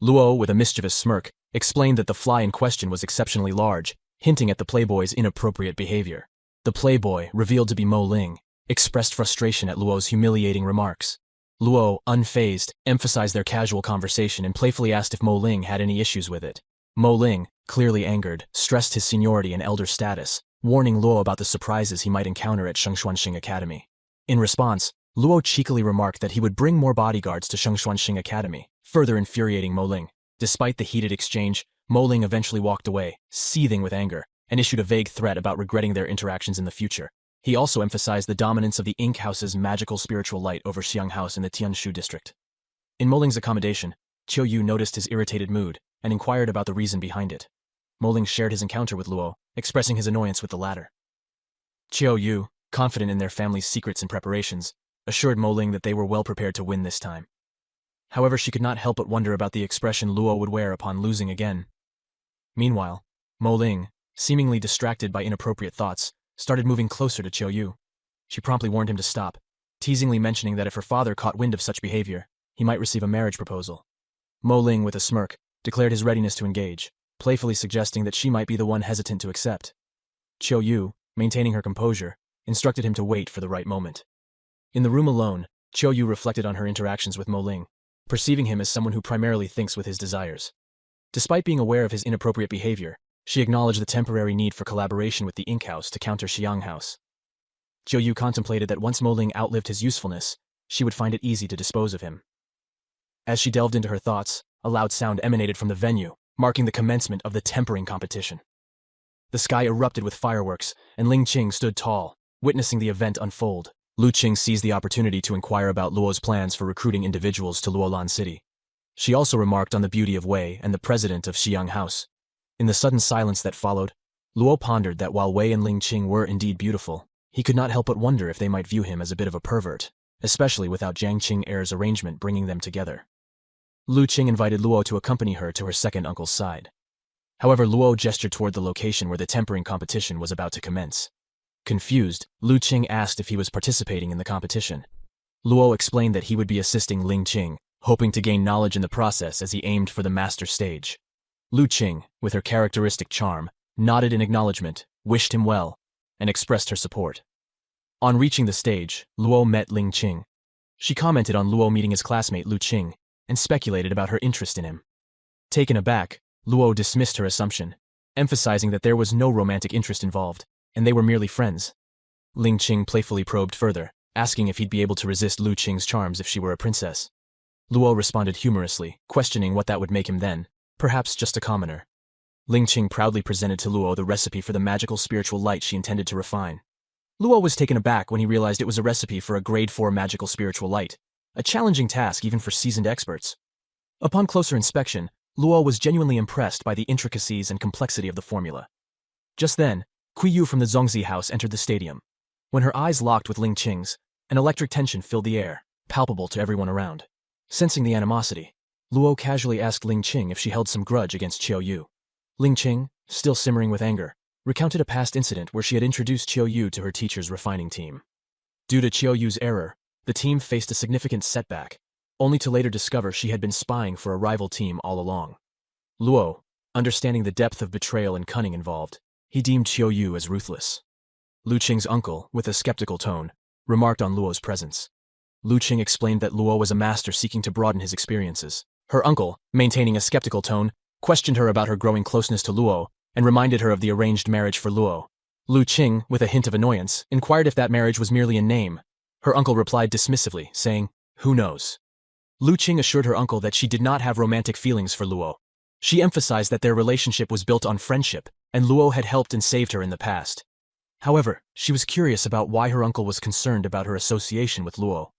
Luo, with a mischievous smirk, explained that the fly in question was exceptionally large, hinting at the playboy's inappropriate behavior. The playboy, revealed to be Mo Ling, expressed frustration at Luo's humiliating remarks. Luo, unfazed, emphasized their casual conversation and playfully asked if Mo Ling had any issues with it. Mo Ling, clearly angered, stressed his seniority and elder status, warning Luo about the surprises he might encounter at Shengxuanxing Academy. In response, Luo cheekily remarked that he would bring more bodyguards to Shengxuanxing Academy, further infuriating Mo Ling. Despite the heated exchange, Mo Ling eventually walked away, seething with anger, and issued a vague threat about regretting their interactions in the future. He also emphasized the dominance of the Ink House's magical spiritual light over Xiang House in the Tianshu district. In Mo Ling's accommodation, Qiu Yu noticed his irritated mood and inquired about the reason behind it. Mo Ling shared his encounter with Luo, expressing his annoyance with the latter. Qiao Yu, confident in their family's secrets and preparations, assured Mo Ling that they were well prepared to win this time. However, she could not help but wonder about the expression Luo would wear upon losing again. Meanwhile, Mo Ling, seemingly distracted by inappropriate thoughts, started moving closer to Qiao Yu. She promptly warned him to stop, teasingly mentioning that if her father caught wind of such behavior, he might receive a marriage proposal. Mo Ling, with a smirk, declared his readiness to engage, playfully suggesting that she might be the one hesitant to accept. Qiao Yu, maintaining her composure, instructed him to wait for the right moment. In the room alone, Qiao Yu reflected on her interactions with Mo Ling, perceiving him as someone who primarily thinks with his desires. Despite being aware of his inappropriate behavior, she acknowledged the temporary need for collaboration with the Ink House to counter Xiang House. Qiao Yu contemplated that once Mo Ling outlived his usefulness, she would find it easy to dispose of him. As she delved into her thoughts, a loud sound emanated from the venue, marking the commencement of the tempering competition. The sky erupted with fireworks, and Ling Qing stood tall, witnessing the event unfold. Lu Qing seized the opportunity to inquire about Luo's plans for recruiting individuals to Luolan City. She also remarked on the beauty of Wei and the president of Xiang House. In the sudden silence that followed, Luo pondered that while Wei and Ling Qing were indeed beautiful, he could not help but wonder if they might view him as a bit of a pervert, especially without Jiang Qing heir's arrangement bringing them together. Lu Qing invited Luo to accompany her to her second uncle's side. However, Luo gestured toward the location where the tempering competition was about to commence. Confused, Lu Qing asked if he was participating in the competition. Luo explained that he would be assisting Ling Qing, hoping to gain knowledge in the process as he aimed for the master stage. Lu Qing, with her characteristic charm, nodded in acknowledgement, wished him well, and expressed her support. On reaching the stage, Luo met Ling Qing. She commented on Luo meeting his classmate Lu Qing, and speculated about her interest in him. Taken aback, Luo dismissed her assumption, emphasizing that there was no romantic interest involved, and they were merely friends. Ling Qing playfully probed further, asking if he'd be able to resist Lu Qing's charms if she were a princess. Luo responded humorously, questioning what that would make him then, perhaps just a commoner. Ling Qing proudly presented to Luo the recipe for the magical spiritual light she intended to refine. Luo was taken aback when he realized it was a recipe for a grade 4 magical spiritual light, a challenging task even for seasoned experts. Upon closer inspection, Luo was genuinely impressed by the intricacies and complexity of the formula. Just then, Kui Yu from the Zongzi house entered the stadium. When her eyes locked with Ling Qing's, an electric tension filled the air, palpable to everyone around. Sensing the animosity, Luo casually asked Ling Qing if she held some grudge against Qiao Yu. Ling Qing, still simmering with anger, recounted a past incident where she had introduced Qiao Yu to her teacher's refining team. Due to Qiao Yu's error, the team faced a significant setback, only to later discover she had been spying for a rival team all along. Luo, understanding the depth of betrayal and cunning involved, he deemed Qiao Yu as ruthless. Lu Qing's uncle, with a skeptical tone, remarked on Luo's presence. Lu Qing explained that Luo was a master seeking to broaden his experiences. Her uncle, maintaining a skeptical tone, questioned her about her growing closeness to Luo and reminded her of the arranged marriage for Luo. Lu Qing, with a hint of annoyance, inquired if that marriage was merely in name. Her uncle replied dismissively, saying, "Who knows?" Lu Qing assured her uncle that she did not have romantic feelings for Luo. She emphasized that their relationship was built on friendship, and Luo had helped and saved her in the past. However, she was curious about why her uncle was concerned about her association with Luo.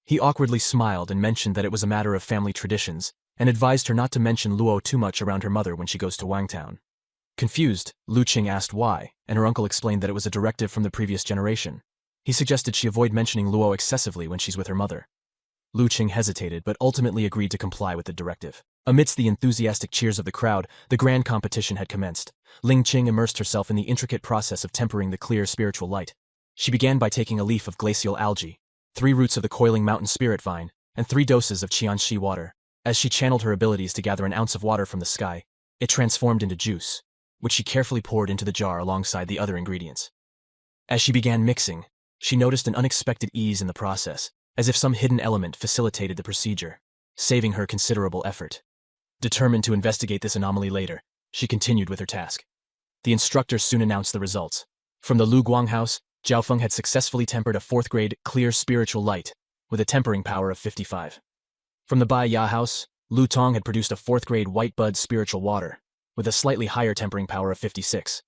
He awkwardly smiled and mentioned that it was a matter of family traditions, and advised her not to mention Luo too much around her mother when she goes to Wangtown. Confused, Lu Qing asked why, and her uncle explained that it was a directive from the previous generation. He suggested she avoid mentioning Luo excessively when she's with her mother. Lu Qing hesitated but ultimately agreed to comply with the directive. Amidst the enthusiastic cheers of the crowd, the grand competition had commenced. Ling Qing immersed herself in the intricate process of tempering the clear spiritual light. She began by taking a leaf of glacial algae, 3 roots of the coiling mountain spirit vine, and 3 doses of Qianxi water. As she channeled her abilities to gather an ounce of water from the sky, it transformed into juice, which she carefully poured into the jar alongside the other ingredients. As she began mixing, she noticed an unexpected ease in the process, as if some hidden element facilitated the procedure, saving her considerable effort. Determined to investigate this anomaly later, she continued with her task. The instructor soon announced the results. From the Lu Guang house, Zhao Feng had successfully tempered a 4th grade clear spiritual light with a tempering power of 55. From the Bai Ya house, Lu Tong had produced a 4th grade white bud spiritual water with a slightly higher tempering power of 56.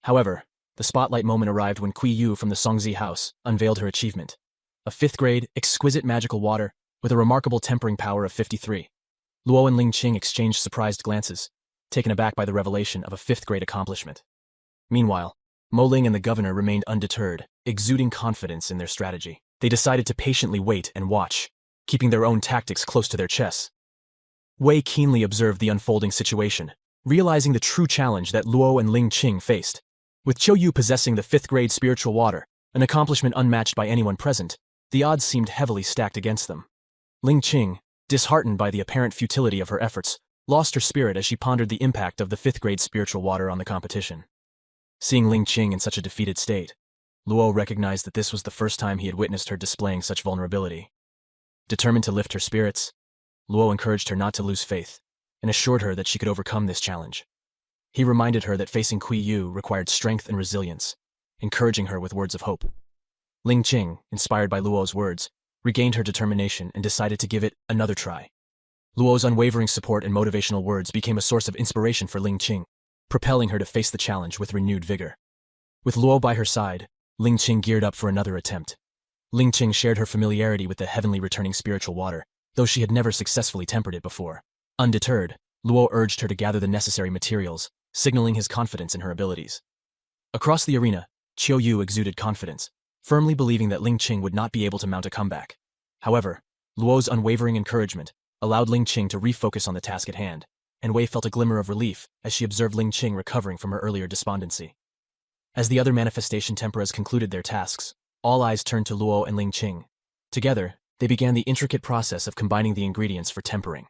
However, the spotlight moment arrived when Kui Yu from the Songzi house unveiled her achievement, a 5th grade exquisite magical water with a remarkable tempering power of 53. Luo and Ling Qing exchanged surprised glances. taken aback by the revelation of a fifth-grade accomplishment. Meanwhile, Mo Ling and the governor remained undeterred, exuding confidence in their strategy. They decided to patiently wait and watch, keeping their own tactics close to their chests. Wei keenly observed the unfolding situation, realizing the true challenge that Luo and Ling Qing faced. With Qiu Yu possessing the fifth-grade spiritual water, an accomplishment unmatched by anyone present, the odds seemed heavily stacked against them. Ling Qing, disheartened by the apparent futility of her efforts, lost her spirit as she pondered the impact of the fifth-grade spiritual water on the competition. Seeing Ling Qing in such a defeated state, Luo recognized that this was the first time he had witnessed her displaying such vulnerability. Determined to lift her spirits, Luo encouraged her not to lose faith, and assured her that she could overcome this challenge. He reminded her that facing Kui Yu required strength and resilience, encouraging her with words of hope. Ling Qing, inspired by Luo's words, regained her determination and decided to give it another try. Luo's unwavering support and motivational words became a source of inspiration for Ling Qing, propelling her to face the challenge with renewed vigor. With Luo by her side, Ling Qing geared up for another attempt. Ling Qing shared her familiarity with the heavenly returning spiritual water, though she had never successfully tempered it before. Undeterred, Luo urged her to gather the necessary materials, signaling his confidence in her abilities. Across the arena, Qiu Yu exuded confidence, firmly believing that Ling Qing would not be able to mount a comeback. However, Luo's unwavering encouragement allowed Ling Qing to refocus on the task at hand, and Wei felt a glimmer of relief as she observed Ling Qing recovering from her earlier despondency. As the other manifestation temperas concluded their tasks, all eyes turned to Luo and Ling Qing. Together, they began the intricate process of combining the ingredients for tempering.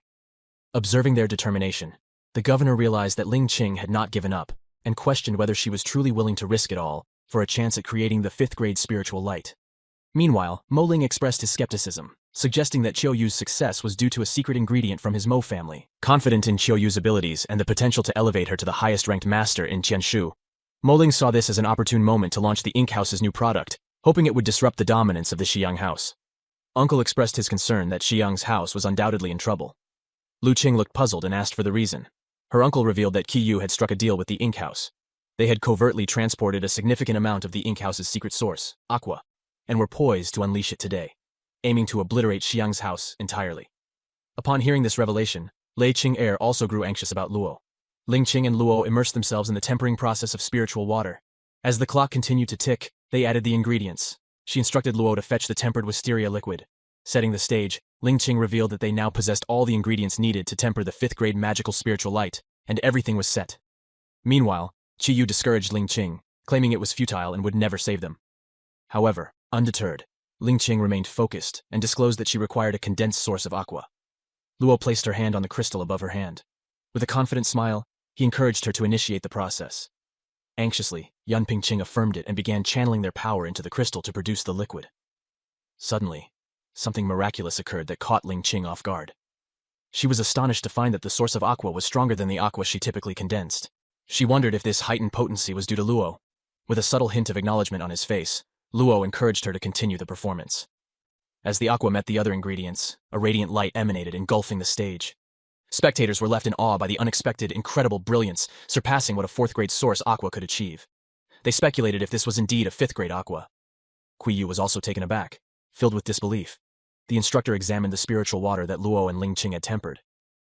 Observing their determination, the governor realized that Ling Qing had not given up, and questioned whether she was truly willing to risk it all for a chance at creating the fifth-grade spiritual light. Meanwhile, Mo Ling expressed his skepticism, suggesting that Qiu Yu's success was due to a secret ingredient from his Mo family. Confident in Qiu Yu's abilities and the potential to elevate her to the highest-ranked master in Qianshu, Mo Ling saw this as an opportune moment to launch the Ink House's new product, hoping it would disrupt the dominance of the Xiang house. Uncle expressed his concern that Xiang's house was undoubtedly in trouble. Lu Qing looked puzzled and asked for the reason. Her uncle revealed that Qi Yu had struck a deal with the Ink House. They had covertly transported a significant amount of the Ink House's secret source, aqua, and were poised to unleash it today, aiming to obliterate Xiang's house entirely. Upon hearing this revelation, Lei Qing also grew anxious about Luo. Ling Qing and Luo immersed themselves in the tempering process of spiritual water. As the clock continued to tick, they added the ingredients. She instructed Luo to fetch the tempered wisteria liquid. Setting the stage, Ling Qing revealed that they now possessed all the ingredients needed to temper the fifth-grade magical spiritual light, and everything was set. Meanwhile, Qi Yu discouraged Ling Qing, claiming it was futile and would never save them. However, undeterred, Ling Qing remained focused and disclosed that she required a condensed source of aqua. Luo placed her hand on the crystal above her hand. With a confident smile, he encouraged her to initiate the process. Anxiously, Yunping Qing affirmed it and began channeling their power into the crystal to produce the liquid. Suddenly, something miraculous occurred that caught Ling Qing off guard. She was astonished to find that the source of aqua was stronger than the aqua she typically condensed. She wondered if this heightened potency was due to Luo. With a subtle hint of acknowledgement on his face, Luo encouraged her to continue the performance. As the aqua met the other ingredients, a radiant light emanated, engulfing the stage. Spectators were left in awe by the unexpected, incredible brilliance, surpassing what a fourth-grade source aqua could achieve. They speculated if this was indeed a fifth-grade aqua. Kui Yu was also taken aback, filled with disbelief. The instructor examined the spiritual water that Luo and Ling Qing had tempered.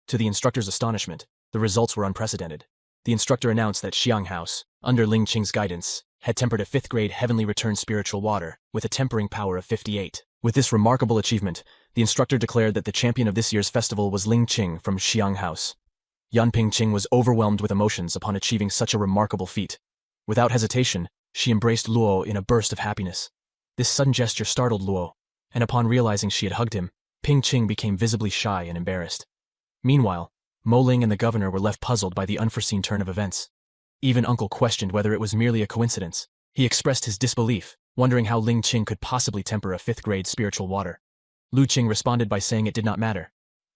To the instructor's astonishment, the results were unprecedented. The instructor announced that Xiang House, under Ling Qing's guidance, had tempered a fifth-grade heavenly returned spiritual water with a tempering power of 58. With this remarkable achievement, the instructor declared that the champion of this year's festival was Ling Qing from Xiang House. Yunping Qing was overwhelmed with emotions upon achieving such a remarkable feat. Without hesitation, she embraced Luo in a burst of happiness. This sudden gesture startled Luo, and upon realizing she had hugged him, Ping Qing became visibly shy and embarrassed. Meanwhile, Mo Ling and the governor were left puzzled by the unforeseen turn of events. Even Uncle questioned whether it was merely a coincidence. He expressed his disbelief, wondering how Ling Qing could possibly temper a fifth-grade spiritual water. Lu Qing responded by saying it did not matter.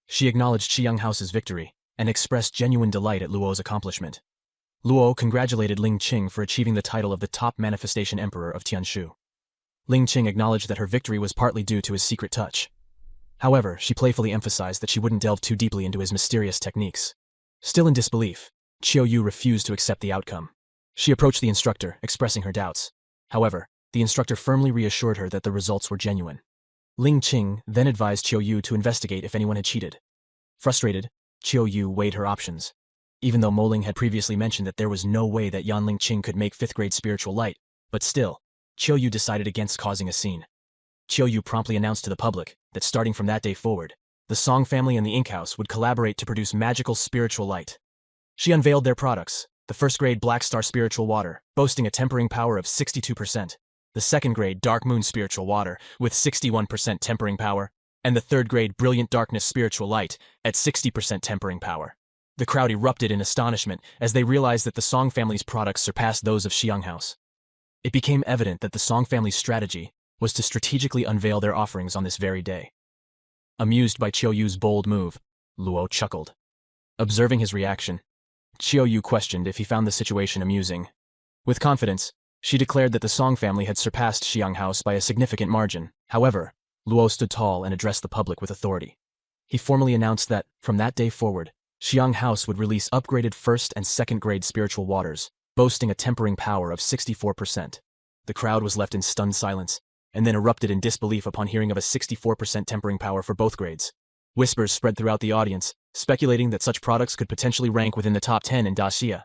She acknowledged Xiang House's victory and expressed genuine delight at Luo's accomplishment. Luo congratulated Ling Qing for achieving the title of the top manifestation emperor of Tianshu. Ling Qing acknowledged that her victory was partly due to his secret touch. However, she playfully emphasized that she wouldn't delve too deeply into his mysterious techniques. Still in disbelief, Qiu Yu refused to accept the outcome. She approached the instructor, expressing her doubts. However, the instructor firmly reassured her that the results were genuine. Ling Qing then advised Qiu Yu to investigate if anyone had cheated. Frustrated, Qiu Yu weighed her options. Even though Mo Ling had previously mentioned that there was no way that Ling Qing could make 5th grade spiritual light, but still, Qiu Yu decided against causing a scene. Qiu Yu promptly announced to the public that starting from that day forward, the Song family and the Ink House would collaborate to produce magical spiritual light. She unveiled their products, the 1st grade Black Star Spiritual Water, boasting a tempering power of 62%, the 2nd grade Dark Moon Spiritual Water with 61% tempering power, and the 3rd grade Brilliant Darkness Spiritual Light at 60% tempering power. The crowd erupted in astonishment as they realized that the Song family's products surpassed those of Xiang House. It became evident that the Song family's strategy was to strategically unveil their offerings on this very day. Amused by Qiu Yu's bold move, Luo chuckled. Observing his reaction, Qiu Yu questioned if he found the situation amusing. With confidence, she declared that the Song family had surpassed Xiang House by a significant margin. However, Luo stood tall and addressed the public with authority. He formally announced that, from that day forward, Xiang House would release upgraded 1st and 2nd grade spiritual waters, boasting a tempering power of 64%. The crowd was left in stunned silence, and then erupted in disbelief upon hearing of a 64% tempering power for both grades. Whispers spread throughout the audience, speculating that such products could potentially rank within the top 10 in Daxia.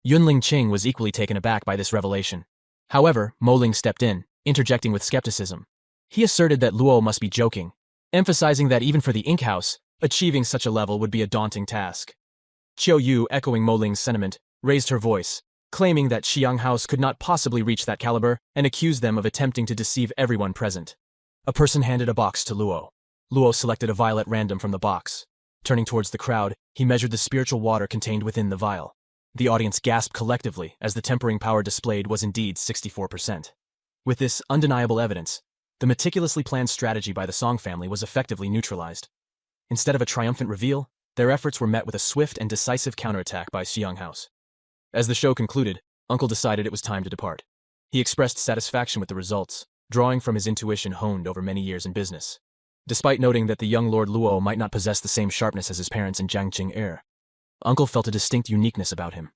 Ling Qing was equally taken aback by this revelation. However, Mo Ling stepped in, interjecting with skepticism. He asserted that Luo must be joking, emphasizing that even for the Ink House, achieving such a level would be a daunting task. Qiu Yu, echoing Mo Ling's sentiment, raised her voice, claiming that Xiang House could not possibly reach that caliber and accused them of attempting to deceive everyone present. A person handed a box to Luo. Luo selected a vial at random from the box. Turning towards the crowd, he measured the spiritual water contained within the vial. The audience gasped collectively as the tempering power displayed was indeed 64%. With this undeniable evidence, the meticulously planned strategy by the Song family was effectively neutralized. Instead of a triumphant reveal, their efforts were met with a swift and decisive counterattack by Xiang House. As the show concluded, Uncle decided it was time to depart. He expressed satisfaction with the results, drawing from his intuition honed over many years in business. Despite noting that the young Lord Luo might not possess the same sharpness as his parents and Jiang Qing heir, Uncle felt a distinct uniqueness about him.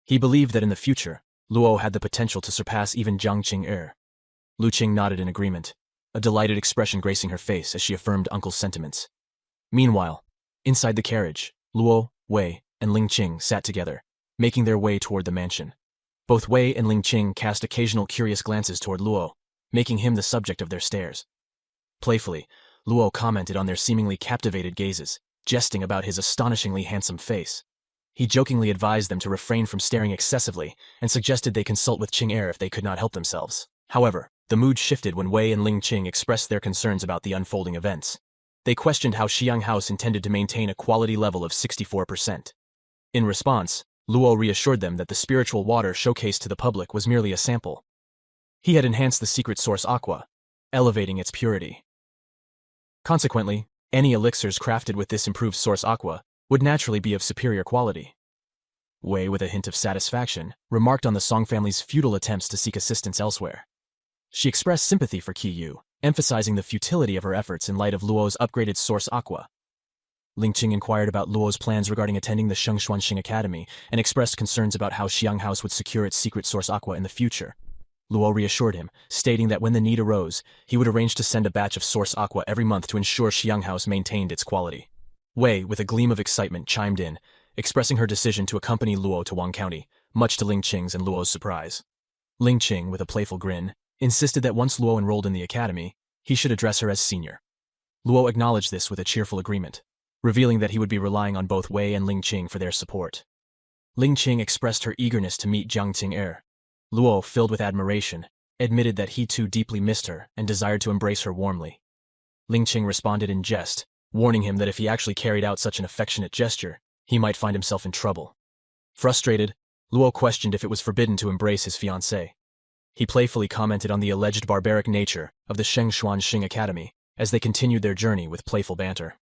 He believed that in the future, Luo had the potential to surpass even Jiang Qing heir. Lu Qing nodded in agreement, a delighted expression gracing her face as she affirmed Uncle's sentiments. Meanwhile, inside the carriage, Luo, Wei, and Ling Qing sat together, making their way toward the mansion. Both Wei and Ling Qing cast occasional curious glances toward Luo, making him the subject of their stares. Playfully, Luo commented on their seemingly captivated gazes, jesting about his astonishingly handsome face. He jokingly advised them to refrain from staring excessively and suggested they consult with Qing heir if they could not help themselves. However, the mood shifted when Wei and Ling Qing expressed their concerns about the unfolding events. They questioned how Xiang House intended to maintain a quality level of 64%. In response, Luo reassured them that the spiritual water showcased to the public was merely a sample. He had enhanced the secret source aqua, elevating its purity. Consequently, any elixirs crafted with this improved source aqua would naturally be of superior quality. Wei, with a hint of satisfaction, remarked on the Song family's futile attempts to seek assistance elsewhere. She expressed sympathy for Qiu Yu, emphasizing the futility of her efforts in light of Luo's upgraded source aqua. Ling Qing inquired about Luo's plans regarding attending the Shengxuanxing Academy and expressed concerns about how Xiang House would secure its secret source aqua in the future. Luo reassured him, stating that when the need arose, he would arrange to send a batch of source aqua every month to ensure Xiang House maintained its quality. Wei, with a gleam of excitement, chimed in, expressing her decision to accompany Luo to Wang County, much to Ling Qing's and Luo's surprise. Ling Qing, with a playful grin, insisted that once Luo enrolled in the academy, he should address her as senior. Luo acknowledged this with a cheerful agreement, revealing that he would be relying on both Wei and Ling Qing for their support. Ling Qing expressed her eagerness to meet Jiang Qing heir. Luo, filled with admiration, admitted that he too deeply missed her and desired to embrace her warmly. Ling Qing responded in jest, warning him that if he actually carried out such an affectionate gesture, he might find himself in trouble. Frustrated, Luo questioned if it was forbidden to embrace his fiancée. He playfully commented on the alleged barbaric nature of the Shengxuanxing Academy as they continued their journey with playful banter.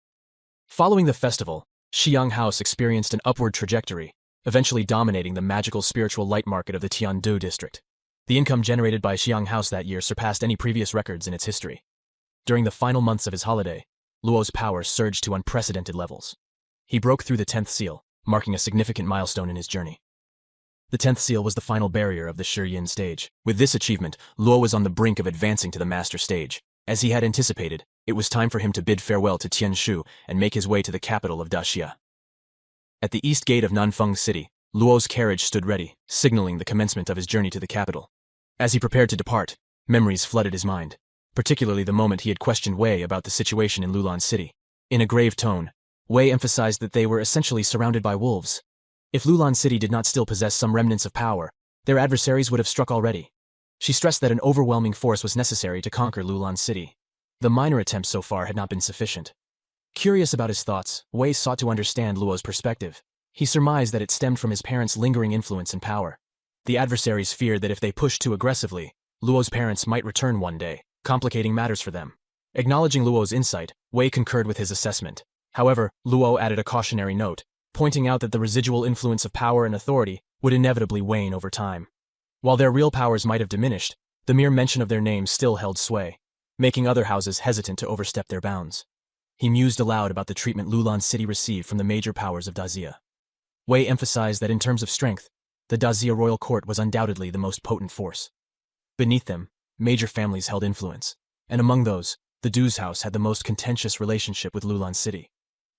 Following the festival, Xiang House experienced an upward trajectory, eventually dominating the magical spiritual light market of the Tiandu district. The income generated by Xiang House that year surpassed any previous records in its history. During the final months of his holiday, Luo's power surged to unprecedented levels. He broke through the 10th seal, marking a significant milestone in his journey. The 10th seal was the final barrier of the Shiyin stage. With this achievement, Luo was on the brink of advancing to the master stage. As he had anticipated, it was time for him to bid farewell to Tianshu and make his way to the capital of Daxia. At the east gate of Nanfeng City, Luo's carriage stood ready, signaling the commencement of his journey to the capital. As he prepared to depart, memories flooded his mind, particularly the moment he had questioned Wei about the situation in Lulan City. In a grave tone, Wei emphasized that they were essentially surrounded by wolves. If Lulan City did not still possess some remnants of power, their adversaries would have struck already. She stressed that an overwhelming force was necessary to conquer Lulan City. The minor attempts so far had not been sufficient. Curious about his thoughts, Wei sought to understand Luo's perspective. He surmised that it stemmed from his parents' lingering influence and power. The adversaries feared that if they pushed too aggressively, Luo's parents might return one day, complicating matters for them. Acknowledging Luo's insight, Wei concurred with his assessment. However, Luo added a cautionary note, pointing out that the residual influence of power and authority would inevitably wane over time. While their real powers might have diminished, the mere mention of their names still held sway, making other houses hesitant to overstep their bounds. He mused aloud about the treatment Lulan City received from the major powers of Dazia. Wei emphasized that in terms of strength, the Dazia royal court was undoubtedly the most potent force. Beneath them, major families held influence, and among those, the Du's house had the most contentious relationship with Lulan City.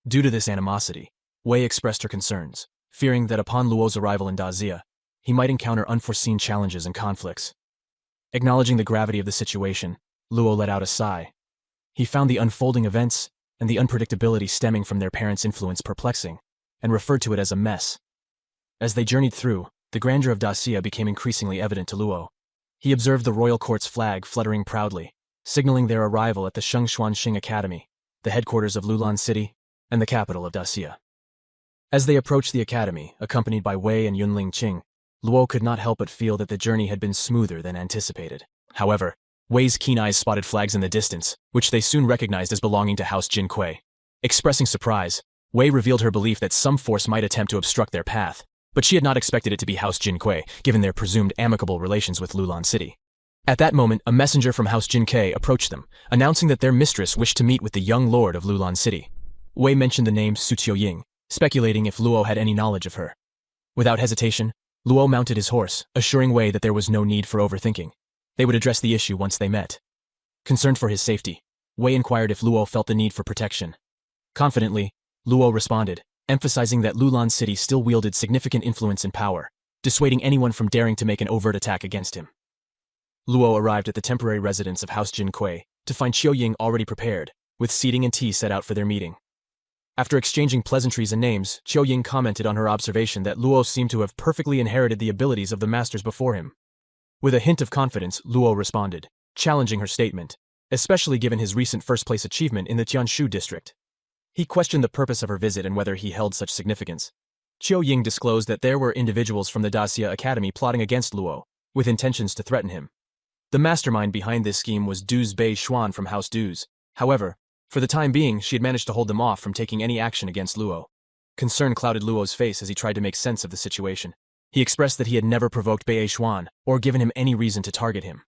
Due to this animosity, Wei expressed her concerns, fearing that upon Luo's arrival in Dazia, he might encounter unforeseen challenges and conflicts. Acknowledging the gravity of the situation, Luo let out a sigh. He found the unfolding events and the unpredictability stemming from their parents' influence perplexing, and referred to it as a mess. As they journeyed through, the grandeur of Dacia became increasingly evident to Luo. He observed the royal court's flag fluttering proudly, signaling their arrival at the Shengxuanxing Academy, the headquarters of Lulan City, and the capital of Dacia. As they approached the academy, accompanied by Wei and Yunling Qing, Luo could not help but feel that the journey had been smoother than anticipated. However, Wei's keen eyes spotted flags in the distance, which they soon recognized as belonging to House Jinkui. Expressing surprise, Wei revealed her belief that some force might attempt to obstruct their path, but she had not expected it to be House Jinkui, given their presumed amicable relations with Lulan City. At that moment, a messenger from House Jinkui approached them, announcing that their mistress wished to meet with the young lord of Lulan City. Wei mentioned the name Su Qiuying, speculating if Luo had any knowledge of her. Without hesitation, Luo mounted his horse, assuring Wei that there was no need for overthinking. They would address the issue once they met. Concerned for his safety, Wei inquired if Luo felt the need for protection. Confidently, Luo responded, emphasizing that Lulan City still wielded significant influence and power, dissuading anyone from daring to make an overt attack against him. Luo arrived at the temporary residence of House Jinkui to find Qiuying already prepared, with seating and tea set out for their meeting. After exchanging pleasantries and names, Qiuying commented on her observation that Luo seemed to have perfectly inherited the abilities of the masters before him. With a hint of confidence, Luo responded, challenging her statement, especially given his recent first-place achievement in the Tianshu district. He questioned the purpose of her visit and whether he held such significance. Qiuying disclosed that there were individuals from the Dacia Academy plotting against Luo, with intentions to threaten him. The mastermind behind this scheme was Du's Bei Xuan from House Du's. However, for the time being, she had managed to hold them off from taking any action against Luo. Concern clouded Luo's face as he tried to make sense of the situation. He expressed that he had never provoked Bei Xuan or given him any reason to target him.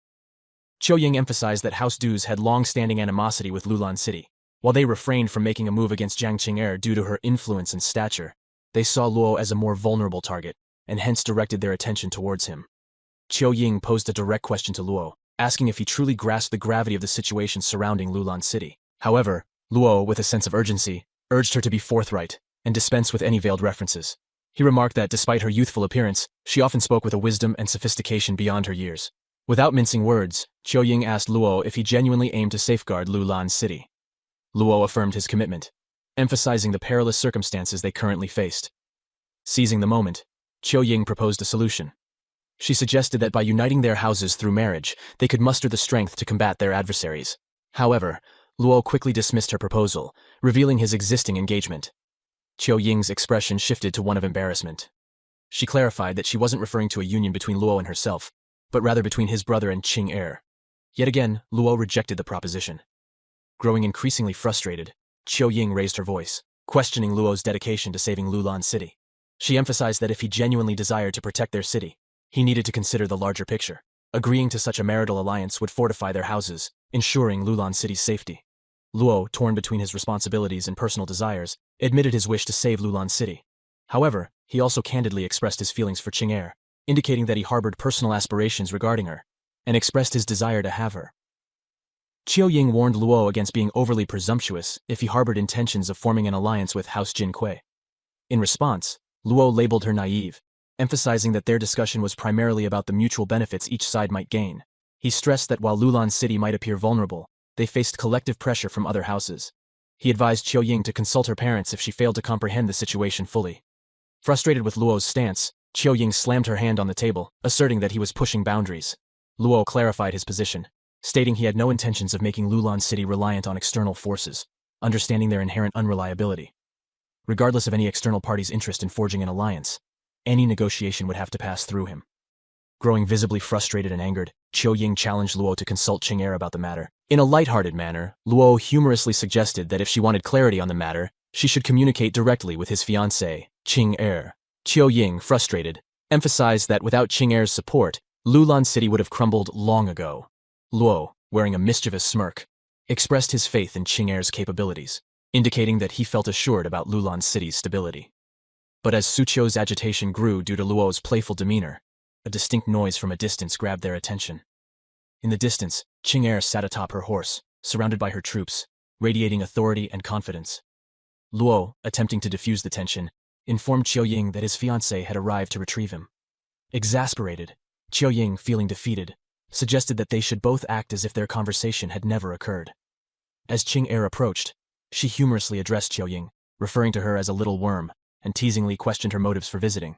Qiuying emphasized that House Du's had long-standing animosity with Lulan City. While they refrained from making a move against Jiang Qing due to her influence and stature, they saw Luo as a more vulnerable target, and hence directed their attention towards him. Qiuying posed a direct question to Luo, asking if he truly grasped the gravity of the situation surrounding Lulan City. However, Luo, with a sense of urgency, urged her to be forthright and dispense with any veiled references. He remarked that despite her youthful appearance, she often spoke with a wisdom and sophistication beyond her years. Without mincing words, Qiuying asked Luo if he genuinely aimed to safeguard Lulan City. Luo affirmed his commitment, emphasizing the perilous circumstances they currently faced. Seizing the moment, Qiuying proposed a solution. She suggested that by uniting their houses through marriage, they could muster the strength to combat their adversaries. However, Luo quickly dismissed her proposal, revealing his existing engagement. Qiuying's expression shifted to one of embarrassment. She clarified that she wasn't referring to a union between Luo and herself, but rather between his brother and Qing. Yet again, Luo rejected the proposition. Growing increasingly frustrated, Qiuying raised her voice, questioning Luo's dedication to saving Lulan City. She emphasized that if he genuinely desired to protect their city, he needed to consider the larger picture. Agreeing to such a marital alliance would fortify their houses, ensuring Lulan City's safety. Luo, torn between his responsibilities and personal desires, admitted his wish to save Lulan City. However, he also candidly expressed his feelings for Qing, indicating that he harbored personal aspirations regarding her, and expressed his desire to have her. Qiuying warned Luo against being overly presumptuous if he harbored intentions of forming an alliance with House Jinkui. In response, Luo labeled her naive, emphasizing that their discussion was primarily about the mutual benefits each side might gain. He stressed that while Lulan City might appear vulnerable, they faced collective pressure from other houses. He advised Qiu to consult her parents if she failed to comprehend the situation fully. Frustrated with Luo's stance, Qiu slammed her hand on the table, asserting that he was pushing boundaries. Luo clarified his position, stating he had no intentions of making Lulan City reliant on external forces, understanding their inherent unreliability. Regardless of any external party's interest in forging an alliance, any negotiation would have to pass through him. Growing visibly frustrated and angered, Qiu challenged Luo to consult Qing about the matter. In a lighthearted manner, Luo humorously suggested that if she wanted clarity on the matter, she should communicate directly with his fiancée, Qing. Qiu, frustrated, emphasized that without Qing's support, Lulan City would have crumbled long ago. Luo, wearing a mischievous smirk, expressed his faith in Qing's capabilities, indicating that he felt assured about Lulan City's stability. But as Suqiu's agitation grew due to Luo's playful demeanor, a distinct noise from a distance grabbed their attention. In the distance, Qing sat atop her horse, surrounded by her troops, radiating authority and confidence. Luo, attempting to diffuse the tension, informed Qiu that his fiancée had arrived to retrieve him. Exasperated, Qiu, feeling defeated, suggested that they should both act as if their conversation had never occurred. As Qing approached, she humorously addressed Qiu, referring to her as a little worm, and teasingly questioned her motives for visiting.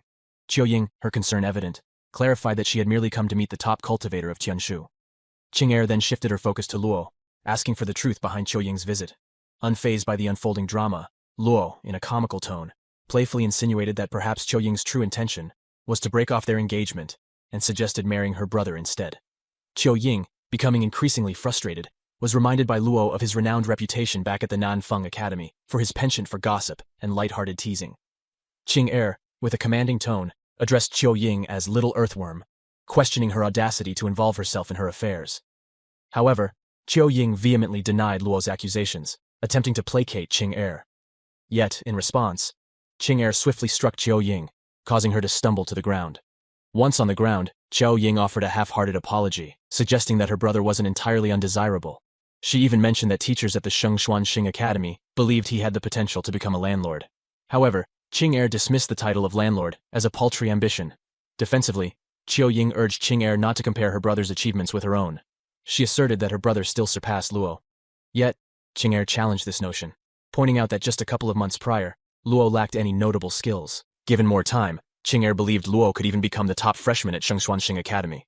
Qiu, her concern evident, clarified that she had merely come to meet the top cultivator of Tianshu. Qing then shifted her focus to Luo, asking for the truth behind Qiu's visit. Unfazed by the unfolding drama, Luo, in a comical tone, playfully insinuated that perhaps Qiu's true intention was to break off their engagement and suggested marrying her brother instead. Qiu, becoming increasingly frustrated, was reminded by Luo of his renowned reputation back at the Nanfeng Academy for his penchant for gossip and light-hearted teasing. Qing, with a commanding tone, addressed Qiu as Little Earthworm, questioning her audacity to involve herself in her affairs. However, Qiu vehemently denied Luo's accusations, attempting to placate Qing. Yet, in response, Qing swiftly struck Qiu, causing her to stumble to the ground. Once on the ground, Qiu offered a half-hearted apology, suggesting that her brother wasn't entirely undesirable. She even mentioned that teachers at the Shengxuan Academy believed he had the potential to become a landlord. However, Qing dismissed the title of landlord as a paltry ambition. Defensively, Qiu urged Qing not to compare her brother's achievements with her own. She asserted that her brother still surpassed Luo. Yet, Qing challenged this notion, pointing out that just a couple of months prior, Luo lacked any notable skills. Given more time, Qing believed Luo could even become the top freshman at Shengxuan Academy.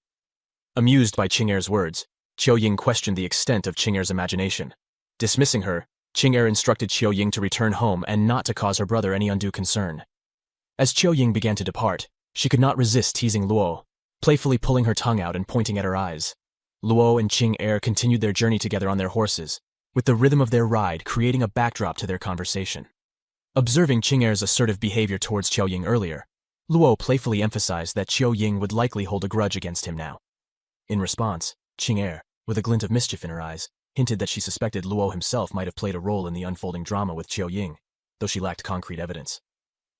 Amused by Qing's words, Qiu questioned the extent of Qing's imagination. Dismissing her, Qing instructed Qiu to return home and not to cause her brother any undue concern. As Qiu began to depart, she could not resist teasing Luo, playfully pulling her tongue out and pointing at her eyes. Luo and Qing continued their journey together on their horses, with the rhythm of their ride creating a backdrop to their conversation. Observing Qing's assertive behavior towards Qiu earlier, Luo playfully emphasized that Qiu would likely hold a grudge against him now. In response, Qing, with a glint of mischief in her eyes, hinted that she suspected Luo himself might have played a role in the unfolding drama with Qiu, though she lacked concrete evidence.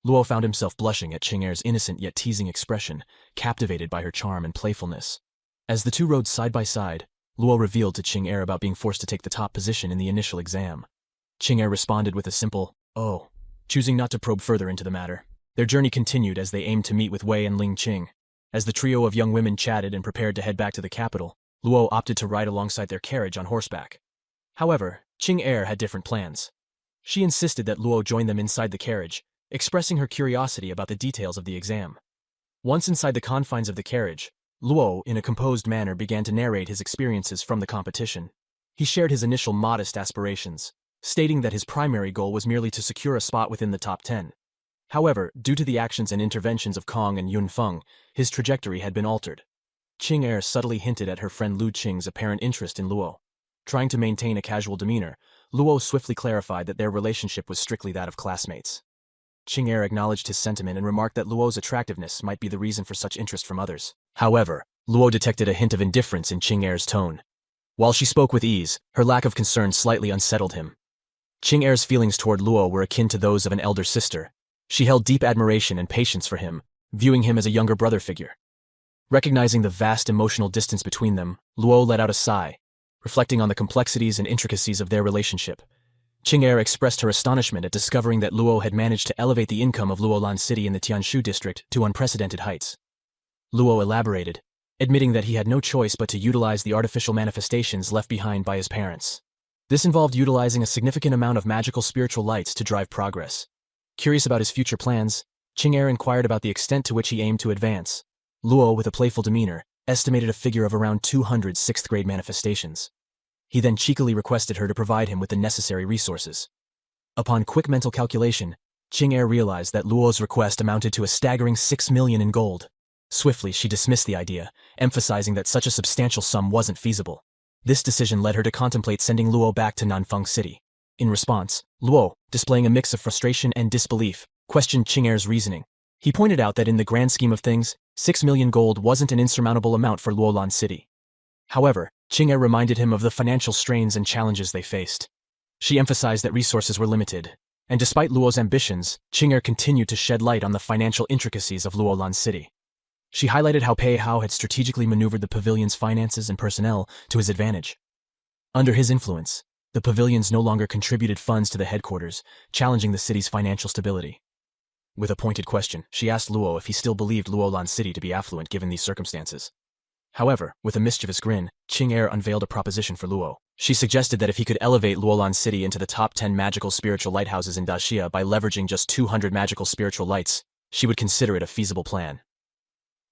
Luo found himself blushing at Qing's innocent yet teasing expression, captivated by her charm and playfulness. As the two rode side by side, Luo revealed to Qing about being forced to take the top position in the initial exam. Qing responded with a simple, "Oh," choosing not to probe further into the matter. Their journey continued as they aimed to meet with Wei and Ling Qing. As the trio of young women chatted and prepared to head back to the capital, Luo opted to ride alongside their carriage on horseback. However, Qing had different plans. She insisted that Luo join them inside the carriage, expressing her curiosity about the details of the exam. Once inside the confines of the carriage, Luo, in a composed manner, began to narrate his experiences from the competition. He shared his initial modest aspirations, stating that his primary goal was merely to secure a spot within the top 10. However, due to the actions and interventions of Kong and Yunfeng, his trajectory had been altered. Qing subtly hinted at her friend Lu Qing's apparent interest in Luo. Trying to maintain a casual demeanor, Luo swiftly clarified that their relationship was strictly that of classmates. Qing acknowledged his sentiment and remarked that Luo's attractiveness might be the reason for such interest from others. However, Luo detected a hint of indifference in Qing's tone. While she spoke with ease, her lack of concern slightly unsettled him. Qing's feelings toward Luo were akin to those of an elder sister. She held deep admiration and patience for him, viewing him as a younger brother figure. Recognizing the vast emotional distance between them, Luo let out a sigh, reflecting on the complexities and intricacies of their relationship. Qing Er expressed her astonishment at discovering that Luo had managed to elevate the income of Luolan City in the Tianshu district to unprecedented heights. Luo elaborated, admitting that he had no choice but to utilize the artificial manifestations left behind by his parents. This involved utilizing a significant amount of magical spiritual lights to drive progress. Curious about his future plans, Qing Er inquired about the extent to which he aimed to advance. Luo, with a playful demeanor, estimated a figure of around 200 sixth-grade manifestations. He then cheekily requested her to provide him with the necessary resources. Upon quick mental calculation, Qing Er realized that Luo's request amounted to a staggering 6 million in gold. Swiftly, she dismissed the idea, emphasizing that such a substantial sum wasn't feasible. This decision led her to contemplate sending Luo back to Nanfeng City. In response, Luo, displaying a mix of frustration and disbelief, questioned Qing Er's reasoning. He pointed out that in the grand scheme of things, 6 million gold wasn't an insurmountable amount for Luolan City. However, Qing Er reminded him of the financial strains and challenges they faced. She emphasized that resources were limited, and despite Luo's ambitions, Qing Er continued to shed light on the financial intricacies of Luolan City. She highlighted how Pei Hao had strategically maneuvered the pavilion's finances and personnel to his advantage. Under his influence, the pavilions no longer contributed funds to the headquarters, challenging the city's financial stability. With a pointed question, she asked Luo if he still believed Luolan City to be affluent given these circumstances. However, with a mischievous grin, Qing Er unveiled a proposition for Luo. She suggested that if he could elevate Luolan City into the top 10 magical spiritual lighthouses in Daxia by leveraging just 200 magical spiritual lights, she would consider it a feasible plan.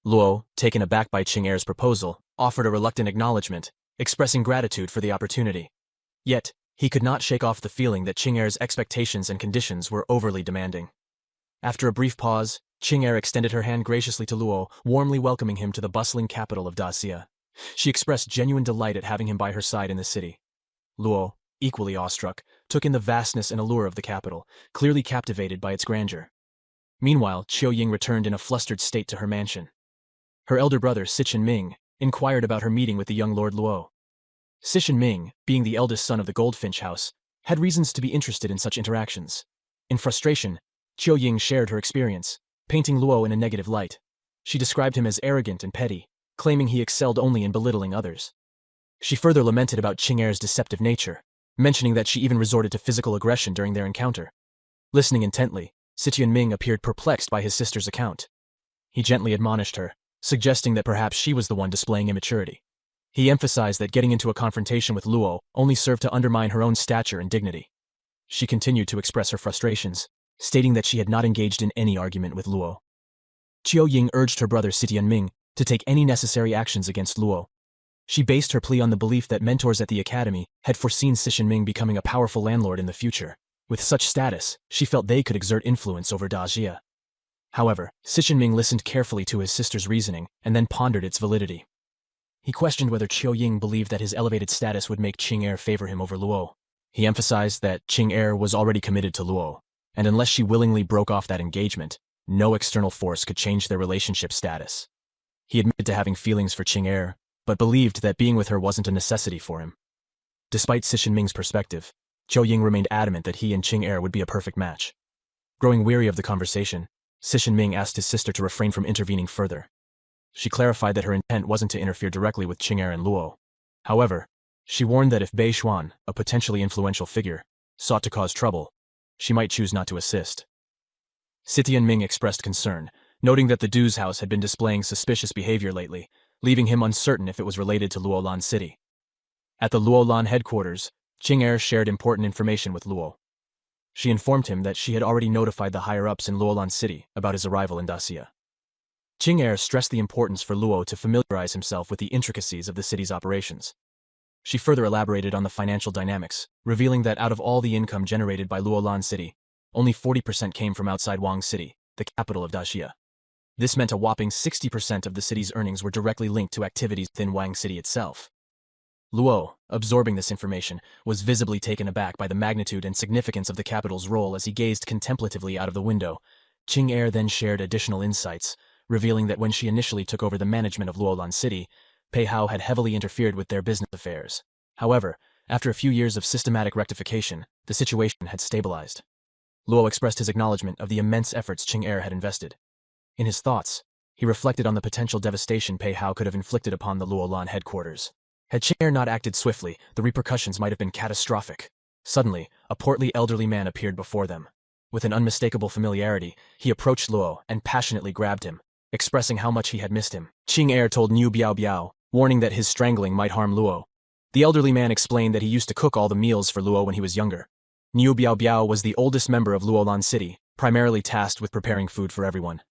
Luo, taken aback by Qing Er's proposal, offered a reluctant acknowledgement, expressing gratitude for the opportunity. Yet, he could not shake off the feeling that Qing Er's expectations and conditions were overly demanding. After a brief pause, Qing Er extended her hand graciously to Luo, warmly welcoming him to the bustling capital of Daxia. She expressed genuine delight at having him by her side in the city. Luo, equally awestruck, took in the vastness and allure of the capital, clearly captivated by its grandeur. Meanwhile, Qiu Ying returned in a flustered state to her mansion. Her elder brother, Sichin Ming, inquired about her meeting with the young Lord Luo. Sichin Ming, being the eldest son of the Goldfinch House, had reasons to be interested in such interactions. In frustration, Qiu Ying shared her experience, painting Luo in a negative light. She described him as arrogant and petty, claiming he excelled only in belittling others. She further lamented about Qing Er's deceptive nature, mentioning that she even resorted to physical aggression during their encounter. Listening intently, Sichin Ming appeared perplexed by his sister's account. He gently admonished her, suggesting that perhaps she was the one displaying immaturity. He emphasized that getting into a confrontation with Luo only served to undermine her own stature and dignity. She continued to express her frustrations, stating that she had not engaged in any argument with Luo. Qiu Ying urged her brother Sitian Ming to take any necessary actions against Luo. She based her plea on the belief that mentors at the academy had foreseen Sichin Ming becoming a powerful landlord in the future. With such status, she felt they could exert influence over Daxia. However, Sichin Ming listened carefully to his sister's reasoning and then pondered its validity. He questioned whether Qiu Ying believed that his elevated status would make Qing Er favor him over Luo. He emphasized that Qing Er was already committed to Luo, and unless she willingly broke off that engagement, no external force could change their relationship status. He admitted to having feelings for Qing Er, but believed that being with her wasn't a necessity for him. Despite Sichin Ming's perspective, Qiu Ying remained adamant that he and Qing Er would be a perfect match. Growing weary of the conversation, Sichin Ming asked his sister to refrain from intervening further. She clarified that her intent wasn't to interfere directly with Qing Er and Luo. However, she warned that if Bei Xuan, a potentially influential figure, sought to cause trouble, she might choose not to assist. Sitian Ming expressed concern, noting that the Du's house had been displaying suspicious behavior lately, leaving him uncertain if it was related to Luolan City. At the Luolan headquarters, Qing Er shared important information with Luo. She informed him that she had already notified the higher-ups in Luolan City about his arrival in Daxia. Qing Er stressed the importance for Luo to familiarize himself with the intricacies of the city's operations. She further elaborated on the financial dynamics, revealing that out of all the income generated by Luolan City, only 40% came from outside Wang City, the capital of Daxia. This meant a whopping 60% of the city's earnings were directly linked to activities within Wang City itself. Luo, absorbing this information, was visibly taken aback by the magnitude and significance of the capital's role as he gazed contemplatively out of the window. Qing Er then shared additional insights, revealing that when she initially took over the management of Luolan City, Pei Hao had heavily interfered with their business affairs. However, after a few years of systematic rectification, the situation had stabilized. Luo expressed his acknowledgement of the immense efforts Qing Er had invested. In his thoughts, he reflected on the potential devastation Pei Hao could have inflicted upon the Luolan headquarters. Had Qing Er not acted swiftly, the repercussions might have been catastrophic. Suddenly, a portly elderly man appeared before them. With an unmistakable familiarity, he approached Luo and passionately grabbed him, expressing how much he had missed him. Qing Er told Niu Biao Biao, warning that his strangling might harm Luo. The elderly man explained that he used to cook all the meals for Luo when he was younger. Niu Biao Biao was the oldest member of Luolan City, primarily tasked with preparing food for everyone.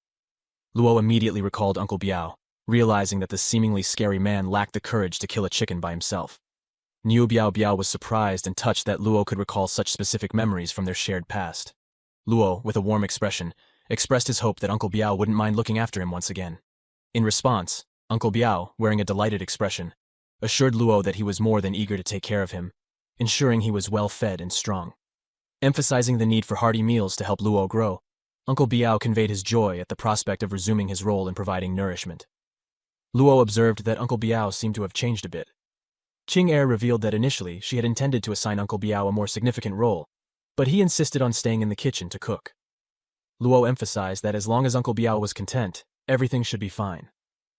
Luo immediately recalled Uncle Biao, realizing that the seemingly scary man lacked the courage to kill a chicken by himself. Niu Biao Biao was surprised and touched that Luo could recall such specific memories from their shared past. Luo, with a warm expression, expressed his hope that Uncle Biao wouldn't mind looking after him once again. In response, Uncle Biao, wearing a delighted expression, assured Luo that he was more than eager to take care of him, ensuring he was well fed and strong. Emphasizing the need for hearty meals to help Luo grow, Uncle Biao conveyed his joy at the prospect of resuming his role in providing nourishment. Luo observed that Uncle Biao seemed to have changed a bit. Qing Er revealed that initially she had intended to assign Uncle Biao a more significant role, but he insisted on staying in the kitchen to cook. Luo emphasized that as long as Uncle Biao was content, everything should be fine.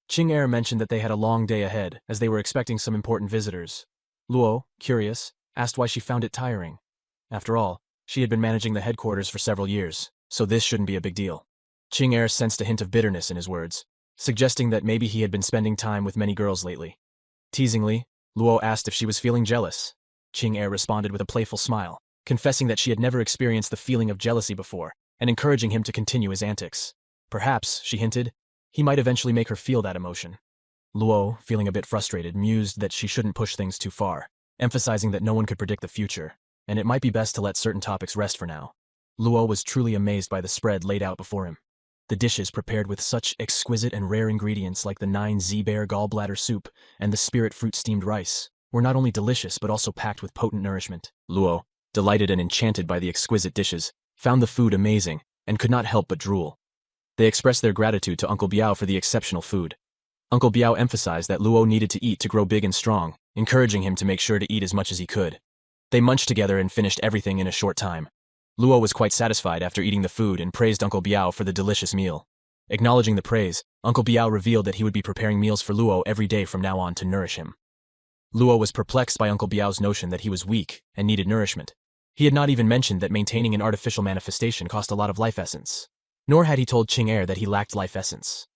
Qing Er mentioned that they had a long day ahead, as they were expecting some important visitors. Luo, curious, asked why she found it tiring. After all, she had been managing the headquarters for several years, so this shouldn't be a big deal. Qing Er sensed a hint of bitterness in his words, suggesting that maybe he had been spending time with many girls lately. Teasingly, Luo asked if she was feeling jealous. Qing Er responded with a playful smile, confessing that she had never experienced the feeling of jealousy before, and encouraging him to continue his antics. Perhaps, she hinted, he might eventually make her feel that emotion. Luo, feeling a bit frustrated, mused that she shouldn't push things too far, emphasizing that no one could predict the future, and it might be best to let certain topics rest for now. Luo was truly amazed by the spread laid out before him. The dishes prepared with such exquisite and rare ingredients like the 9 Z-bear gallbladder soup and the spirit fruit steamed rice were not only delicious but also packed with potent nourishment. Luo, delighted and enchanted by the exquisite dishes, found the food amazing and could not help but drool. They expressed their gratitude to Uncle Biao for the exceptional food. Uncle Biao emphasized that Luo needed to eat to grow big and strong, encouraging him to make sure to eat as much as he could. They munched together and finished everything in a short time. Luo was quite satisfied after eating the food and praised Uncle Biao for the delicious meal. Acknowledging the praise, Uncle Biao revealed that he would be preparing meals for Luo every day from now on to nourish him. Luo was perplexed by Uncle Biao's notion that he was weak and needed nourishment. He had not even mentioned that maintaining an artificial manifestation cost a lot of life essence. Nor had he told Qing Er that he lacked life essence.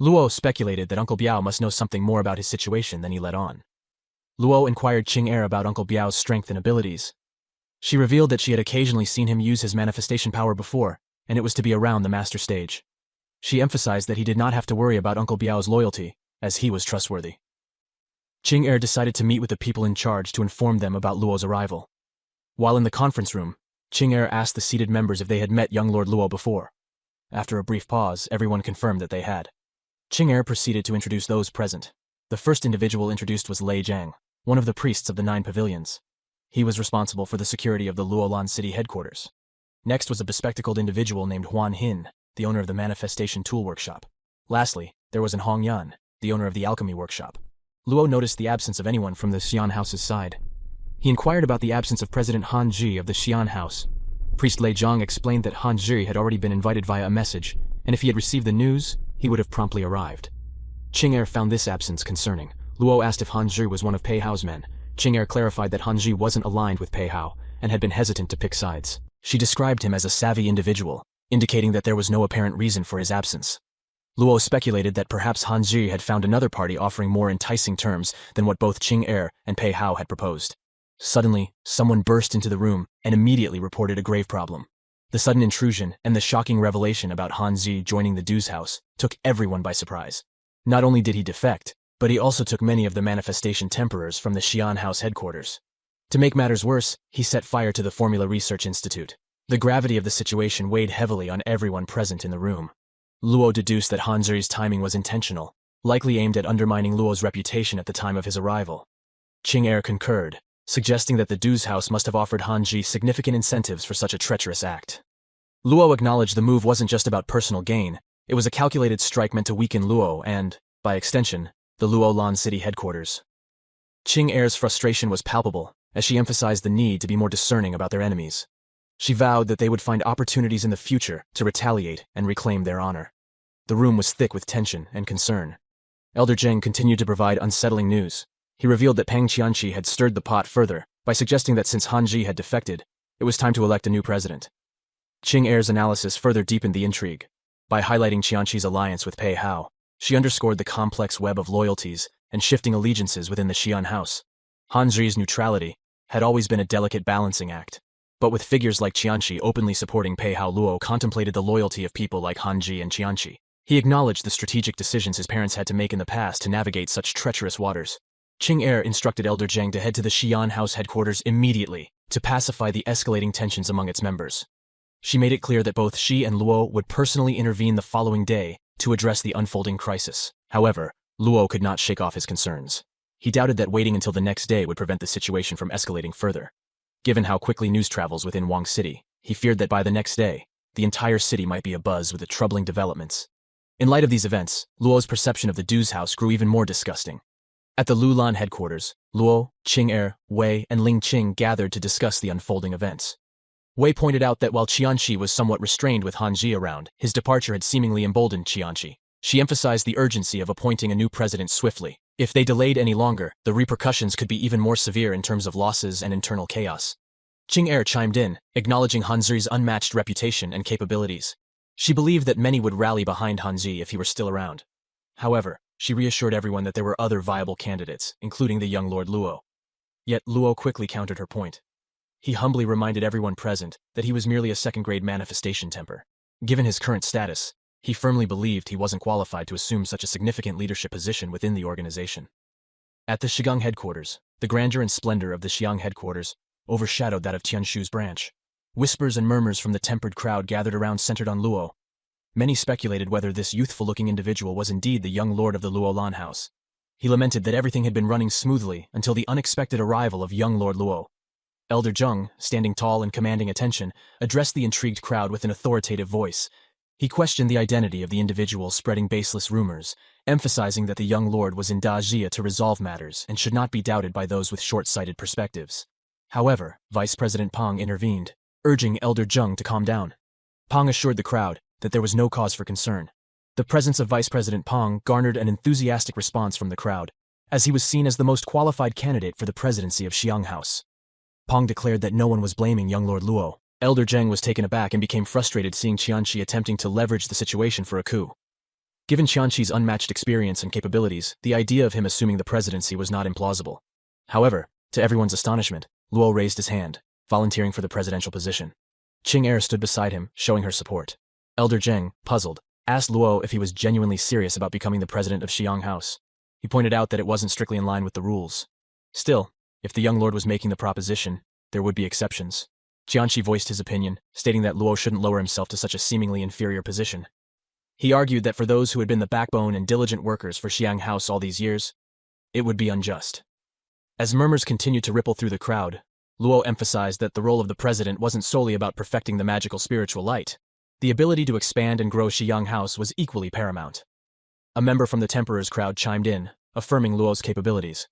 Luo speculated that Uncle Biao must know something more about his situation than he let on. Luo inquired Qing Er about Uncle Biao's strength and abilities. She revealed that she had occasionally seen him use his manifestation power before, and it was to be around the master stage. She emphasized that he did not have to worry about Uncle Biao's loyalty, as he was trustworthy. Qing Er decided to meet with the people in charge to inform them about Luo's arrival. While in the conference room, Qing Er asked the seated members if they had met young Lord Luo before. After a brief pause, everyone confirmed that they had. Qing Er proceeded to introduce those present. The first individual introduced was Lei Jiang, one of the priests of the 9 pavilions. He was responsible for the security of the Luolan city headquarters. Next was a bespectacled individual named Huan Hin, the owner of the Manifestation Tool Workshop. Lastly, there was an Hong Yan, the owner of the Alchemy Workshop. Luo noticed the absence of anyone from the Xian House's side. He inquired about the absence of President Han Ji of the Xian House. Priest Lei Zhang explained that Han Ji had already been invited via a message, and if he had received the news, he would have promptly arrived. Qing Er found this absence concerning. Luo asked if Han Ji was one of Pei Hao's men. Qing Er clarified that Han Ji wasn't aligned with Pei Hao, and had been hesitant to pick sides. She described him as a savvy individual, indicating that there was no apparent reason for his absence. Luo speculated that perhaps Han Ji had found another party offering more enticing terms than what both Qing Er and Pei Hao had proposed. Suddenly, someone burst into the room and immediately reported a grave problem. The sudden intrusion and the shocking revelation about Han Ji joining the Du's house took everyone by surprise. Not only did he defect, but he also took many of the manifestation temperors from the Xian House headquarters. To make matters worse, he set fire to the Formula Research Institute. The gravity of the situation weighed heavily on everyone present in the room. Luo deduced that Han Ji's timing was intentional, likely aimed at undermining Luo's reputation at the time of his arrival. Qing Er concurred, suggesting that the Du's house must have offered Han Ji significant incentives for such a treacherous act. Luo acknowledged the move wasn't just about personal gain, it was a calculated strike meant to weaken Luo and, by extension, the Luolan city headquarters. Qing Er's frustration was palpable, as she emphasized the need to be more discerning about their enemies. She vowed that they would find opportunities in the future to retaliate and reclaim their honor. The room was thick with tension and concern. Elder Zheng continued to provide unsettling news. He revealed that Pang Qianqi had stirred the pot further, by suggesting that since Han Ji had defected, it was time to elect a new president. Qing Er's analysis further deepened the intrigue. By highlighting Qianqi's alliance with Pei Hao, she underscored the complex web of loyalties and shifting allegiances within the Xian house. Han Ji's neutrality had always been a delicate balancing act, but with figures like Qianqi openly supporting Pei Hao, Luo contemplated the loyalty of people like Han Ji and Qianqi. He acknowledged the strategic decisions his parents had to make in the past to navigate such treacherous waters. Qing Er instructed Elder Jiang to head to the Xian house headquarters immediately to pacify the escalating tensions among its members. She made it clear that both she and Luo would personally intervene the following day to address the unfolding crisis. However, Luo could not shake off his concerns. He doubted that waiting until the next day would prevent the situation from escalating further. Given how quickly news travels within Wang City, he feared that by the next day, the entire city might be abuzz with the troubling developments. In light of these events, Luo's perception of the Du's house grew even more disgusting. At the Lulan headquarters, Luo, Qing Er, Wei, and Ling Qing gathered to discuss the unfolding events. Wei pointed out that while Qianqi was somewhat restrained with Han Ji around, his departure had seemingly emboldened Qianqi. She emphasized the urgency of appointing a new president swiftly. If they delayed any longer, the repercussions could be even more severe in terms of losses and internal chaos. Qing Er chimed in, acknowledging Han Ji's unmatched reputation and capabilities. She believed that many would rally behind Han Ji if he were still around. However, she reassured everyone that there were other viable candidates, including the young Lord Luo. Yet Luo quickly countered her point. He humbly reminded everyone present that he was merely a second-grade manifestation temper. Given his current status, he firmly believed he wasn't qualified to assume such a significant leadership position within the organization. At the Shigang headquarters, the grandeur and splendor of the Xiang headquarters overshadowed that of Tianshu's branch. Whispers and murmurs from the tempered crowd gathered around centered on Luo. Many speculated whether this youthful-looking individual was indeed the young lord of the Luolan house. He lamented that everything had been running smoothly until the unexpected arrival of young Lord Luo. Elder Jiang, standing tall and commanding attention, addressed the intrigued crowd with an authoritative voice. He questioned the identity of the individual spreading baseless rumors, emphasizing that the young lord was in Dajia to resolve matters and should not be doubted by those with short-sighted perspectives. However, Vice President Pang intervened, urging Elder Jiang to calm down. Pang assured the crowd that there was no cause for concern. The presence of Vice President Pang garnered an enthusiastic response from the crowd, as he was seen as the most qualified candidate for the presidency of Xiang House. Pang declared that no one was blaming young Lord Luo. Elder Jiang was taken aback and became frustrated seeing Qianqi attempting to leverage the situation for a coup. Given Qianqi's unmatched experience and capabilities, the idea of him assuming the presidency was not implausible. However, to everyone's astonishment, Luo raised his hand, volunteering for the presidential position. Qing Er stood beside him, showing her support. Elder Jiang, puzzled, asked Luo if he was genuinely serious about becoming the president of Xiang House. He pointed out that it wasn't strictly in line with the rules. Still, if the young lord was making the proposition, there would be exceptions. Qianqi voiced his opinion, stating that Luo shouldn't lower himself to such a seemingly inferior position. He argued that for those who had been the backbone and diligent workers for Xiang House all these years, it would be unjust. As murmurs continued to ripple through the crowd, Luo emphasized that the role of the president wasn't solely about perfecting the magical spiritual light. The ability to expand and grow Xiang House was equally paramount. A member from the Temperor's crowd chimed in, affirming Luo's capabilities.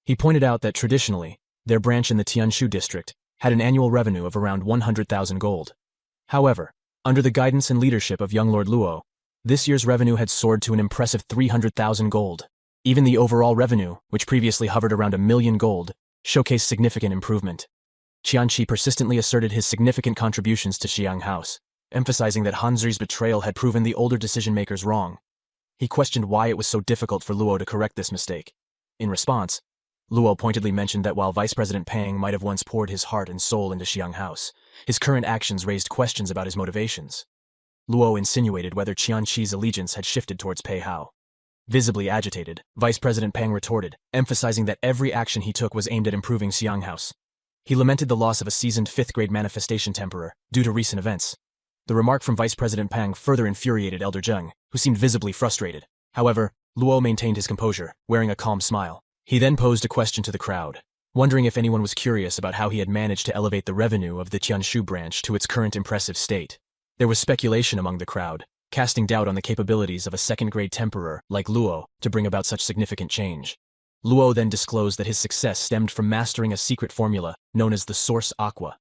He pointed out that traditionally, their branch in the Tianshu district had an annual revenue of around 100,000 gold. However, under the guidance and leadership of young Lord Luo, this year's revenue had soared to an impressive 300,000 gold. Even the overall revenue, which previously hovered around 1,000,000 gold, showcased significant improvement. Qianqi persistently asserted his significant contributions to Xiang House, emphasizing that Han Zi's betrayal had proven the older decision-makers wrong. He questioned why it was so difficult for Luo to correct this mistake. In response, Luo pointedly mentioned that while Vice President Pang might have once poured his heart and soul into Xiang House, his current actions raised questions about his motivations. Luo insinuated whether Qianqi's allegiance had shifted towards Pei Hao. Visibly agitated, Vice President Pang retorted, emphasizing that every action he took was aimed at improving Xiang House. He lamented the loss of a seasoned fifth-grade manifestation temperer due to recent events. The remark from Vice President Pang further infuriated Elder Jiang, who seemed visibly frustrated. However, Luo maintained his composure, wearing a calm smile. He then posed a question to the crowd, wondering if anyone was curious about how he had managed to elevate the revenue of the Tianshu branch to its current impressive state. There was speculation among the crowd, casting doubt on the capabilities of a second-grade temperer like Luo to bring about such significant change. Luo then disclosed that his success stemmed from mastering a secret formula known as the Source Aqua.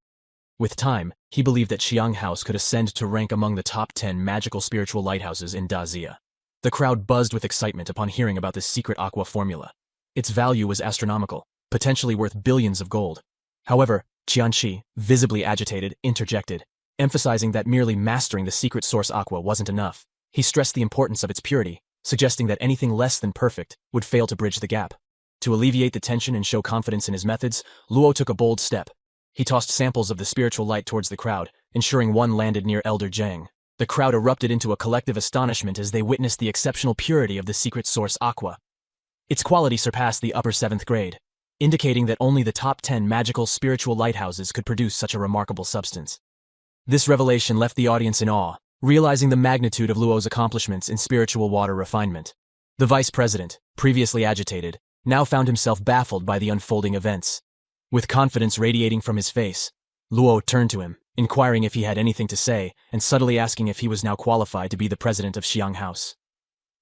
With time, he believed that Xiang House could ascend to rank among the top 10 magical spiritual lighthouses in Dazia. The crowd buzzed with excitement upon hearing about this secret aqua formula. Its value was astronomical, potentially worth billions of gold. However, Jiang Qing, visibly agitated, interjected, emphasizing that merely mastering the secret source aqua wasn't enough. He stressed the importance of its purity, suggesting that anything less than perfect would fail to bridge the gap. To alleviate the tension and show confidence in his methods, Luo took a bold step. He tossed samples of the spiritual light towards the crowd, ensuring one landed near Elder Jiang. The crowd erupted into a collective astonishment as they witnessed the exceptional purity of the secret source aqua. Its quality surpassed the upper 7th grade, indicating that only the top 10 magical spiritual lighthouses could produce such a remarkable substance. This revelation left the audience in awe, realizing the magnitude of Luo's accomplishments in spiritual water refinement. The vice president, previously agitated, now found himself baffled by the unfolding events. With confidence radiating from his face, Luo turned to him, inquiring if he had anything to say and subtly asking if he was now qualified to be the president of Xiang House.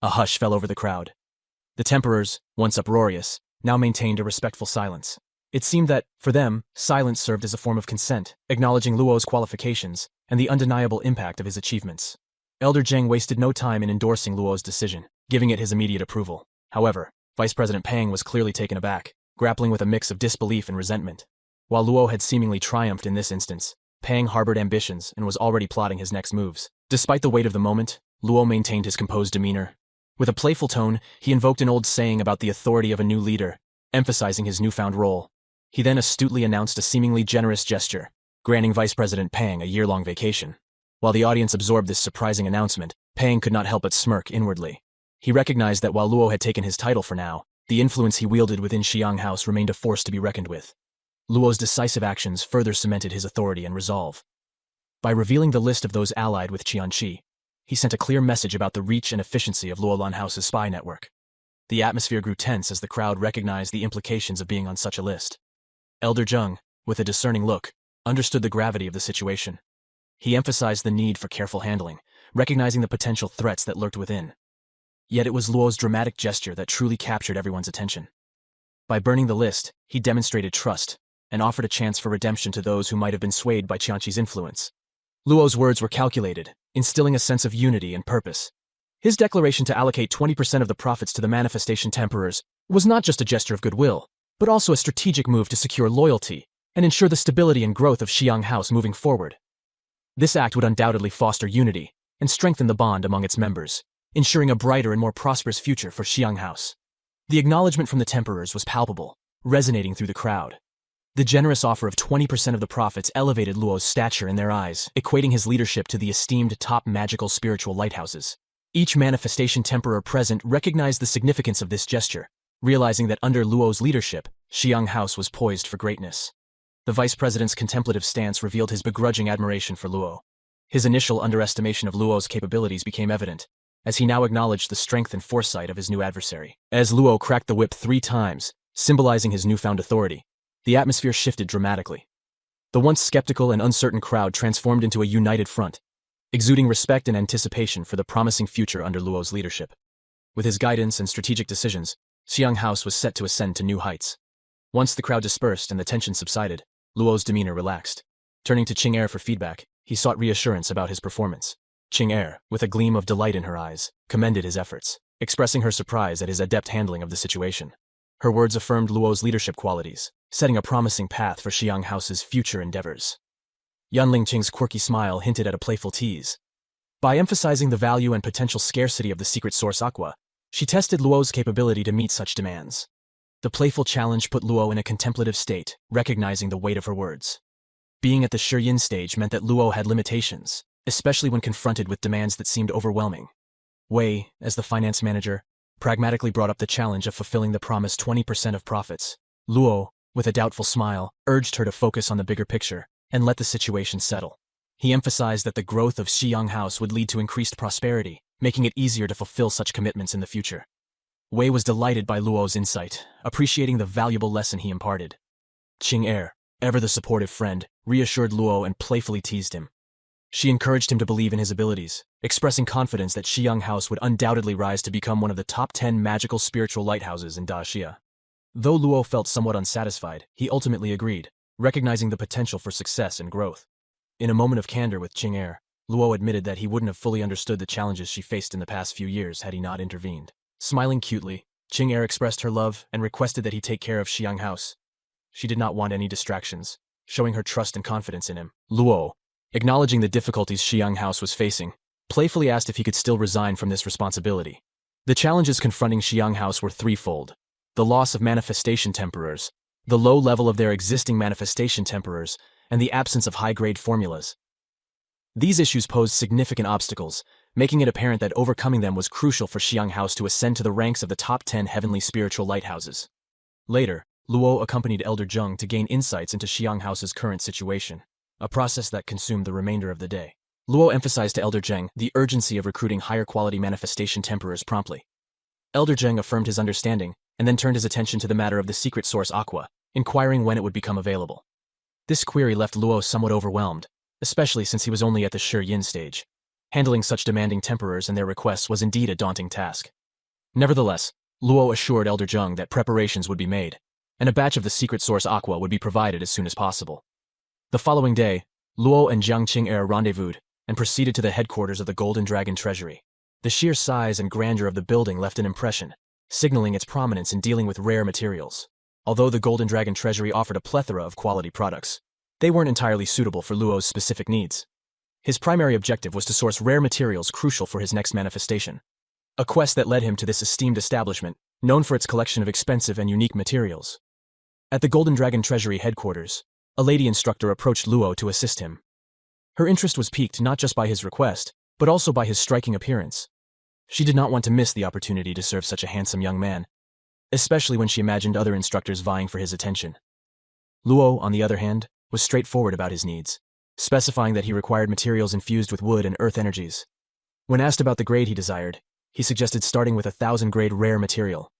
A hush fell over the crowd. The temperors, once uproarious, now maintained a respectful silence. It seemed that, for them, silence served as a form of consent, acknowledging Luo's qualifications and the undeniable impact of his achievements. Elder Jiang wasted no time in endorsing Luo's decision, giving it his immediate approval. However, Vice President Pang was clearly taken aback, grappling with a mix of disbelief and resentment. While Luo had seemingly triumphed in this instance, Pang harbored ambitions and was already plotting his next moves. Despite the weight of the moment, Luo maintained his composed demeanor. With a playful tone, he invoked an old saying about the authority of a new leader, emphasizing his newfound role. He then astutely announced a seemingly generous gesture, granting Vice President Pang a year-long vacation. While the audience absorbed this surprising announcement, Pang could not help but smirk inwardly. He recognized that while Luo had taken his title for now, the influence he wielded within Xiang House remained a force to be reckoned with. Luo's decisive actions further cemented his authority and resolve. By revealing the list of those allied with Jiang Qing, he sent a clear message about the reach and efficiency of Luolan House's spy network. The atmosphere grew tense as the crowd recognized the implications of being on such a list. Elder Jiang, with a discerning look, understood the gravity of the situation. He emphasized the need for careful handling, recognizing the potential threats that lurked within. Yet it was Luo's dramatic gesture that truly captured everyone's attention. By burning the list, he demonstrated trust and offered a chance for redemption to those who might have been swayed by Qianqi's influence. Luo's words were calculated, instilling a sense of unity and purpose. His declaration to allocate 20% of the profits to the manifestation temperors was not just a gesture of goodwill, but also a strategic move to secure loyalty and ensure the stability and growth of Xiang House moving forward. This act would undoubtedly foster unity and strengthen the bond among its members, ensuring a brighter and more prosperous future for Xiang House. The acknowledgement from the temperors was palpable, resonating through the crowd. The generous offer of 20% of the profits elevated Luo's stature in their eyes, equating his leadership to the esteemed top magical spiritual lighthouses. Each manifestation temperor present recognized the significance of this gesture, realizing that under Luo's leadership, Xiang House was poised for greatness. The vice president's contemplative stance revealed his begrudging admiration for Luo. His initial underestimation of Luo's capabilities became evident, as he now acknowledged the strength and foresight of his new adversary. As Luo cracked the whip 3 times, symbolizing his newfound authority, the atmosphere shifted dramatically. The once skeptical and uncertain crowd transformed into a united front, exuding respect and anticipation for the promising future under Luo's leadership. With his guidance and strategic decisions, Xiang House was set to ascend to new heights. Once the crowd dispersed and the tension subsided, Luo's demeanor relaxed. Turning to Qing Er for feedback, he sought reassurance about his performance. Qing Er, with a gleam of delight in her eyes, commended his efforts, expressing her surprise at his adept handling of the situation. Her words affirmed Luo's leadership qualities, setting a promising path for Xiang House's future endeavors. Yan Lingqing's quirky smile hinted at a playful tease. By emphasizing the value and potential scarcity of the secret source aqua, she tested Luo's capability to meet such demands. The playful challenge put Luo in a contemplative state, recognizing the weight of her words. Being at the Shiyin stage meant that Luo had limitations, especially when confronted with demands that seemed overwhelming. Wei, as the finance manager, pragmatically brought up the challenge of fulfilling the promised 20% of profits. Luo, with a doubtful smile, urged her to focus on the bigger picture and let the situation settle. He emphasized that the growth of Xiang House would lead to increased prosperity, making it easier to fulfill such commitments in the future. Wei was delighted by Luo's insight, appreciating the valuable lesson he imparted. Qing Er, ever the supportive friend, reassured Luo and playfully teased him. She encouraged him to believe in his abilities, expressing confidence that Xiang House would undoubtedly rise to become one of the top 10 magical spiritual lighthouses in Daxia. Though Luo felt somewhat unsatisfied, he ultimately agreed, recognizing the potential for success and growth. In a moment of candor with Qing Er, Luo admitted that he wouldn't have fully understood the challenges she faced in the past few years had he not intervened. Smiling cutely, Qing Er expressed her love and requested that he take care of Xiang House. She did not want any distractions, showing her trust and confidence in him. Luo, acknowledging the difficulties Xiang House was facing, playfully asked if he could still resign from this responsibility. The challenges confronting Xiang House were threefold: the loss of manifestation temporars, the low level of their existing manifestation temporars, and the absence of high-grade formulas. These issues posed significant obstacles, making it apparent that overcoming them was crucial for Xiang House to ascend to the ranks of the top 10 heavenly spiritual lighthouses. Later, Luo accompanied Elder Jiang to gain insights into Xiang House's current situation, a process that consumed the remainder of the day. Luo emphasized to Elder Jiang the urgency of recruiting higher-quality manifestation temporars promptly. Elder Jiang affirmed his understanding and then turned his attention to the matter of the secret source aqua, inquiring when it would become available. This query left Luo somewhat overwhelmed, especially since he was only at the Shi Yin stage. Handling such demanding temporars and their requests was indeed a daunting task. Nevertheless, Luo assured Elder Jiang that preparations would be made, and a batch of the secret source aqua would be provided as soon as possible. The following day, Luo and Jiang Qing rendezvoused and proceeded to the headquarters of the Golden Dragon Treasury. The sheer size and grandeur of the building left an impression, signaling its prominence in dealing with rare materials. Although the Golden Dragon Treasury offered a plethora of quality products, they weren't entirely suitable for Luo's specific needs. His primary objective was to source rare materials crucial for his next manifestation, a quest that led him to this esteemed establishment, known for its collection of expensive and unique materials. At the Golden Dragon Treasury headquarters, a lady instructor approached Luo to assist him. Her interest was piqued not just by his request, but also by his striking appearance. She did not want to miss the opportunity to serve such a handsome young man, especially when she imagined other instructors vying for his attention. Luo, on the other hand, was straightforward about his needs, specifying that he required materials infused with wood and earth energies. When asked about the grade he desired, he suggested starting with 1,000-grade rare material.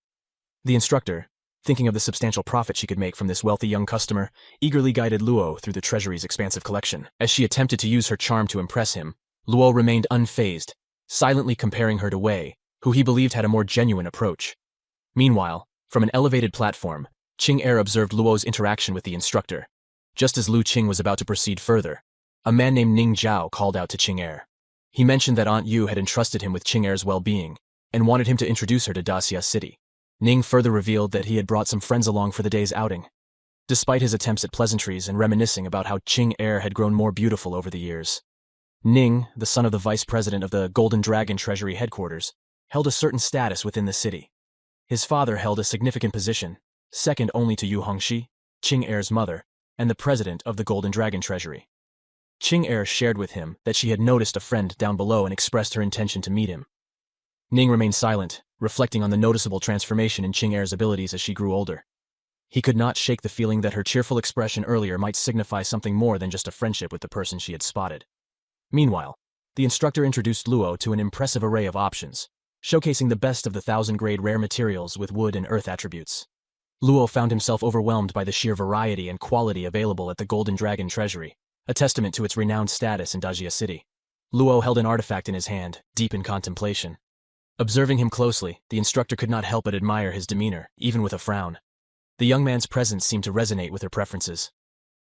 The instructor, thinking of the substantial profit she could make from this wealthy young customer, eagerly guided Luo through the treasury's expansive collection. As she attempted to use her charm to impress him, Luo remained unfazed, silently comparing her to Wei, who he believed had a more genuine approach. Meanwhile, from an elevated platform, Qing observed Luo's interaction with the instructor. Just as Lu Qing was about to proceed further, a man named Ning Zhao called out to Qing. He mentioned that Aunt Yu had entrusted him with Qing well-being and wanted him to introduce her to Daxia City. Ning further revealed that he had brought some friends along for the day's outing. Despite his attempts at pleasantries and reminiscing about how Qing had grown more beautiful over the years, Ning, the son of the vice president of the Golden Dragon Treasury headquarters, held a certain status within the city. His father held a significant position, second only to Yu Hongxi, Qing mother, and the president of the Golden Dragon Treasury. Qing shared with him that she had noticed a friend down below and expressed her intention to meet him. Ning remained silent, reflecting on the noticeable transformation in Qing abilities as she grew older. He could not shake the feeling that her cheerful expression earlier might signify something more than just a friendship with the person she had spotted. Meanwhile, the instructor introduced Luo to an impressive array of options, showcasing the best of the 1,000-grade rare materials with wood and earth attributes. Luo found himself overwhelmed by the sheer variety and quality available at the Golden Dragon Treasury, a testament to its renowned status in Daxia City. Luo held an artifact in his hand, deep in contemplation. Observing him closely, the instructor could not help but admire his demeanor, even with a frown. The young man's presence seemed to resonate with her preferences.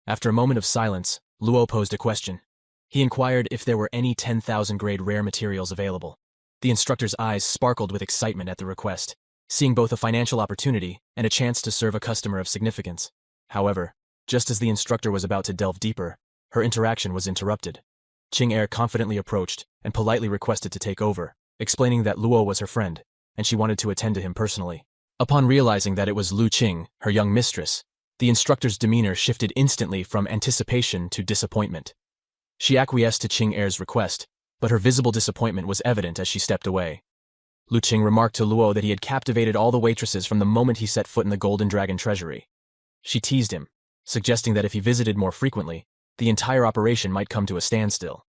After a moment of silence, Luo posed a question. He inquired if there were any 10,000-grade rare materials available. The instructor's eyes sparkled with excitement at the request, seeing both a financial opportunity and a chance to serve a customer of significance. However, just as the instructor was about to delve deeper, her interaction was interrupted. Qing confidently approached and politely requested to take over, explaining that Luo was her friend, and she wanted to attend to him personally. Upon realizing that it was Lu Qing, her young mistress, the instructor's demeanor shifted instantly from anticipation to disappointment. She acquiesced to Qing request, but her visible disappointment was evident as she stepped away. Lu Qing remarked to Luo that he had captivated all the waitresses from the moment he set foot in the Golden Dragon Treasury. She teased him, suggesting that if he visited more frequently, the entire operation might come to a standstill.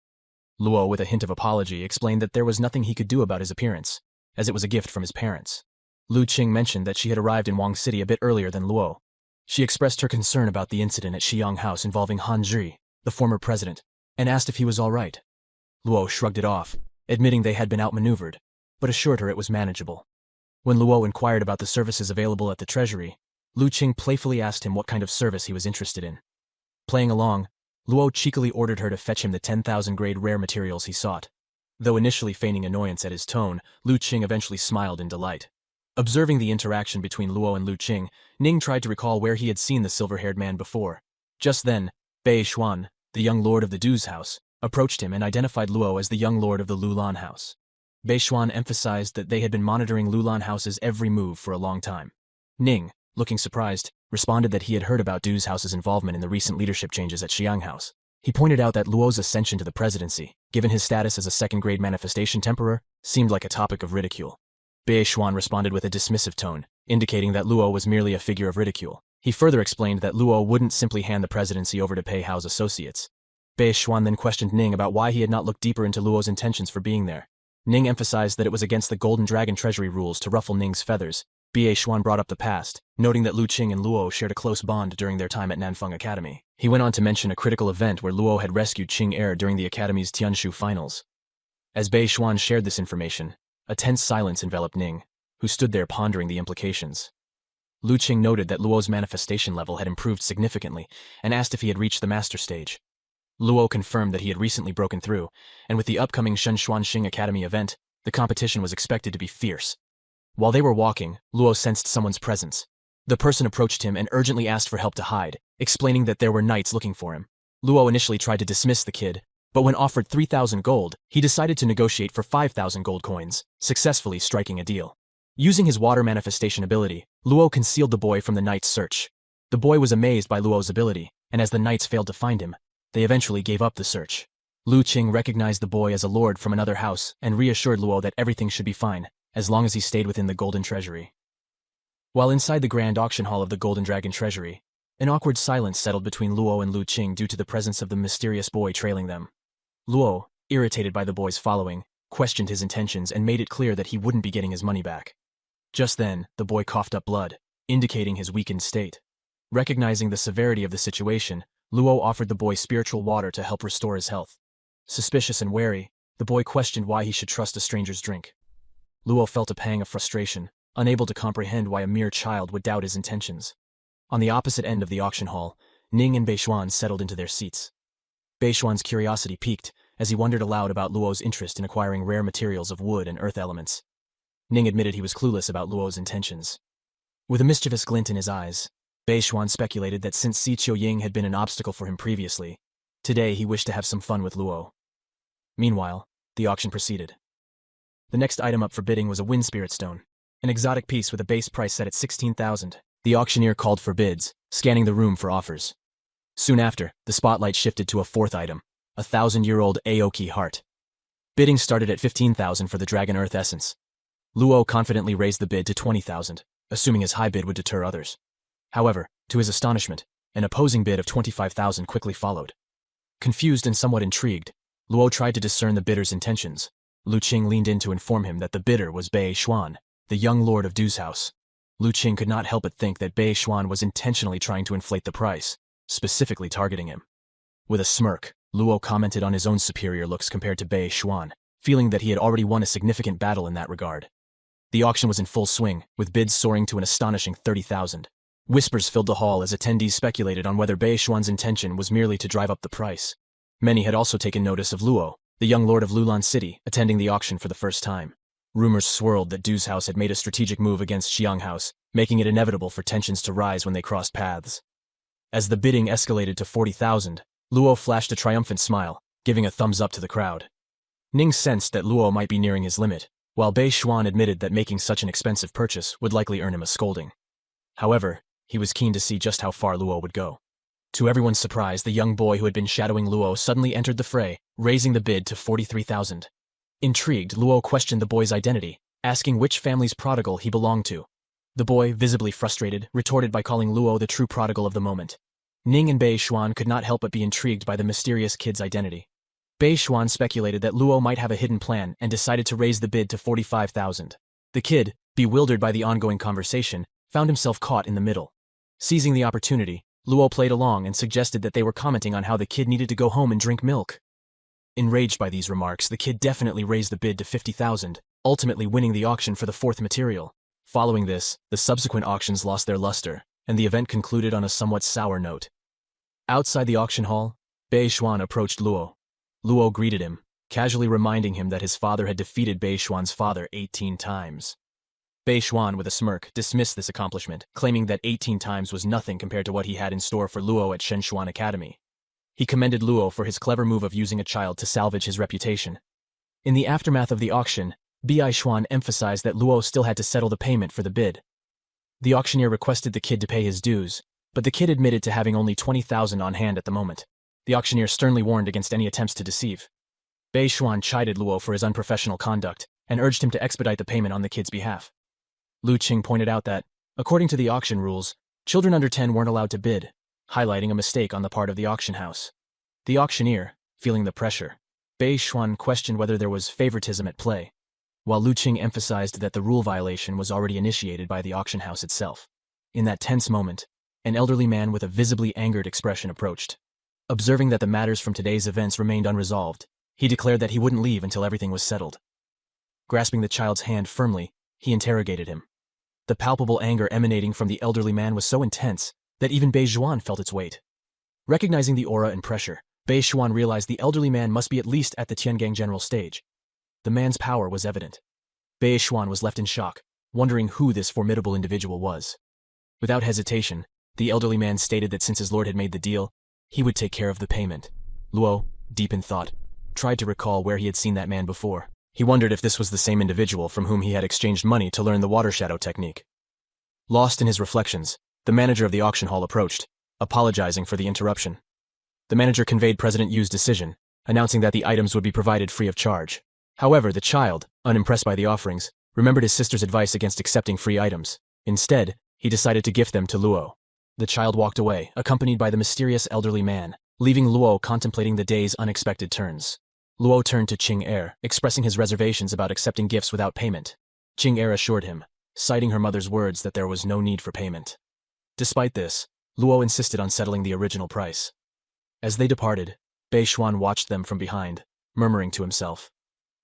Luo, with a hint of apology, explained that there was nothing he could do about his appearance, as it was a gift from his parents. Lu Qing mentioned that she had arrived in Wang City a bit earlier than Luo. She expressed her concern about the incident at Xiang House involving Han Zhi, the former president, and asked if he was all right. Luo shrugged it off, admitting they had been outmaneuvered, but assured her it was manageable. When Luo inquired about the services available at the treasury, Lu Qing playfully asked him what kind of service he was interested in. Playing along, Luo cheekily ordered her to fetch him the 10,000-grade rare materials he sought. Though initially feigning annoyance at his tone, Lu Qing eventually smiled in delight. Observing the interaction between Luo and Lu Qing, Ning tried to recall where he had seen the silver-haired man before. Just then, Bei Xuan, the young lord of the Du's house, approached him and identified Luo as the young lord of the Lulan house. Bei Xuan emphasized that they had been monitoring Lulan house's every move for a long time. Ning, looking surprised, responded that he had heard about Du's house's involvement in the recent leadership changes at Xiang House. He pointed out that Luo's ascension to the presidency, given his status as a second-grade manifestation temporer, seemed like a topic of ridicule. Bei Xuan responded with a dismissive tone, indicating that Luo was merely a figure of ridicule. He further explained that Luo wouldn't simply hand the presidency over to Pei Hao's associates. Bei Xuan then questioned Ning about why he had not looked deeper into Luo's intentions for being there. Ning emphasized that it was against the Golden Dragon treasury rules to ruffle Ning's feathers. Bei Xuan brought up the past, noting that Lu Qing and Luo shared a close bond during their time at Nanfeng Academy. He went on to mention a critical event where Luo had rescued Qing Air during the Academy's Tianshu finals. As Bei Xuan shared this information, a tense silence enveloped Ning, who stood there pondering the implications. Lu Qing noted that Luo's manifestation level had improved significantly and asked if he had reached the master stage. Luo confirmed that he had recently broken through, and with the upcoming Shenshuanxing Academy event, the competition was expected to be fierce. While they were walking, Luo sensed someone's presence. The person approached him and urgently asked for help to hide, explaining that there were knights looking for him. Luo initially tried to dismiss the kid, but when offered 3,000 gold, he decided to negotiate for 5,000 gold coins, successfully striking a deal. Using his water manifestation ability, Luo concealed the boy from the knight's search. The boy was amazed by Luo's ability, and as the knights failed to find him, they eventually gave up the search. Lu Qing recognized the boy as a lord from another house and reassured Luo that everything should be fine, as long as he stayed within the Golden Treasury. While inside the grand auction hall of the Golden Dragon Treasury, an awkward silence settled between Luo and Lu Qing due to the presence of the mysterious boy trailing them. Luo, irritated by the boy's following, questioned his intentions and made it clear that he wouldn't be getting his money back. Just then, the boy coughed up blood, indicating his weakened state. Recognizing the severity of the situation, Luo offered the boy spiritual water to help restore his health. Suspicious and wary, the boy questioned why he should trust a stranger's drink. Luo felt a pang of frustration, unable to comprehend why a mere child would doubt his intentions. On the opposite end of the auction hall, Ning and Bei Xuan settled into their seats. Bei Xuan's curiosity piqued as he wondered aloud about Luo's interest in acquiring rare materials of wood and earth elements. Ning admitted he was clueless about Luo's intentions. With a mischievous glint in his eyes, Bei Xuan speculated that since Si Qiuying had been an obstacle for him previously, today he wished to have some fun with Luo. Meanwhile, the auction proceeded. The next item up for bidding was a wind spirit stone, an exotic piece with a base price set at 16,000. The auctioneer called for bids, scanning the room for offers. Soon after, the spotlight shifted to a fourth item, a 1,000-year-old Aoki heart. Bidding started at 15,000 for the Dragon Earth Essence. Luo confidently raised the bid to 20,000, assuming his high bid would deter others. However, to his astonishment, an opposing bid of 25,000 quickly followed. Confused and somewhat intrigued, Luo tried to discern the bidder's intentions. Lu Qing leaned in to inform him that the bidder was Bei Xuan, the young lord of Du's house. Lu Qing could not help but think that Bei Xuan was intentionally trying to inflate the price, specifically targeting him. With a smirk, Luo commented on his own superior looks compared to Bei Xuan, feeling that he had already won a significant battle in that regard. The auction was in full swing, with bids soaring to an astonishing 30,000. Whispers filled the hall as attendees speculated on whether Bei Xuan's intention was merely to drive up the price. Many had also taken notice of Luo, the young lord of Lulan City, attending the auction for the first time. Rumors swirled that Du's house had made a strategic move against Xiang House, making it inevitable for tensions to rise when they crossed paths. As the bidding escalated to 40,000, Luo flashed a triumphant smile, giving a thumbs up to the crowd. Ning sensed that Luo might be nearing his limit, while Bei Xuan admitted that making such an expensive purchase would likely earn him a scolding. However, he was keen to see just how far Luo would go. To everyone's surprise, the young boy who had been shadowing Luo suddenly entered the fray, raising the bid to 43,000. Intrigued, Luo questioned the boy's identity, asking which family's prodigal he belonged to. The boy, visibly frustrated, retorted by calling Luo the true prodigal of the moment. Ning and Bei Xuan could not help but be intrigued by the mysterious kid's identity. Bei Xuan speculated that Luo might have a hidden plan and decided to raise the bid to 45,000. The kid, bewildered by the ongoing conversation, found himself caught in the middle. Seizing the opportunity, Luo played along and suggested that they were commenting on how the kid needed to go home and drink milk. Enraged by these remarks, the kid definitely raised the bid to 50,000, ultimately winning the auction for the fourth material. Following this, the subsequent auctions lost their luster, and the event concluded on a somewhat sour note. Outside the auction hall, Bei Xuan approached Luo. Luo greeted him, casually reminding him that his father had defeated Bei Xuan's father 18 times. Bei Xuan, with a smirk, dismissed this accomplishment, claiming that 18 times was nothing compared to what he had in store for Luo at Shenshuan Academy. He commended Luo for his clever move of using a child to salvage his reputation. In the aftermath of the auction, Bei Xuan emphasized that Luo still had to settle the payment for the bid. The auctioneer requested the kid to pay his dues, but the kid admitted to having only 20,000 on hand at the moment. The auctioneer sternly warned against any attempts to deceive. Bei Xuan chided Luo for his unprofessional conduct and urged him to expedite the payment on the kid's behalf. Lu Qing pointed out that, according to the auction rules, children under 10 weren't allowed to bid, highlighting a mistake on the part of the auction house. The auctioneer, feeling the pressure, Bei Xuan questioned whether there was favoritism at play, while Lu Qing emphasized that the rule violation was already initiated by the auction house itself. In that tense moment, an elderly man with a visibly angered expression approached. Observing that the matters from today's events remained unresolved, he declared that he wouldn't leave until everything was settled. Grasping the child's hand firmly, he interrogated him. The palpable anger emanating from the elderly man was so intense that even Bei Xuan felt its weight. Recognizing the aura and pressure, Bei Xuan realized the elderly man must be at least at the Tiangang general stage. The man's power was evident. Bei Xuan was left in shock, wondering who this formidable individual was. Without hesitation, the elderly man stated that since his lord had made the deal, he would take care of the payment. Luo, deep in thought, tried to recall where he had seen that man before. He wondered if this was the same individual from whom he had exchanged money to learn the water shadow technique. Lost in his reflections, the manager of the auction hall approached, apologizing for the interruption. The manager conveyed President Yu's decision, announcing that the items would be provided free of charge. However, the child, unimpressed by the offerings, remembered his sister's advice against accepting free items. Instead, he decided to gift them to Luo. The child walked away, accompanied by the mysterious elderly man, leaving Luo contemplating the day's unexpected turns. Luo turned to Qing Er, expressing his reservations about accepting gifts without payment. Qing Er assured him, citing her mother's words that there was no need for payment. Despite this, Luo insisted on settling the original price. As they departed, Bei Xuan watched them from behind, murmuring to himself.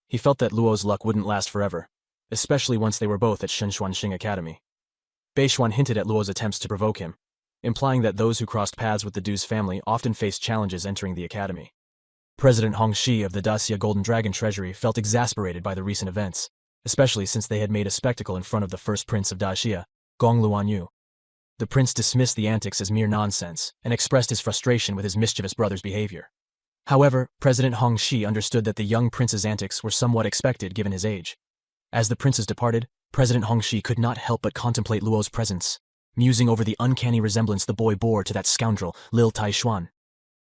He felt that Luo's luck wouldn't last forever, especially once they were both at Shenshuan Academy. Bei Xuan hinted at Luo's attempts to provoke him, implying that those who crossed paths with the Du's family often faced challenges entering the academy. President Hong Shi of the Daxia Golden Dragon Treasury felt exasperated by the recent events, especially since they had made a spectacle in front of the first prince of Daxia, Gong Luanyu. The prince dismissed the antics as mere nonsense and expressed his frustration with his mischievous brother's behavior. However, President Hong Shi understood that the young prince's antics were somewhat expected given his age. As the princes departed, President Hong Shi could not help but contemplate Luo's presence, musing over the uncanny resemblance the boy bore to that scoundrel, Lil Taishuan.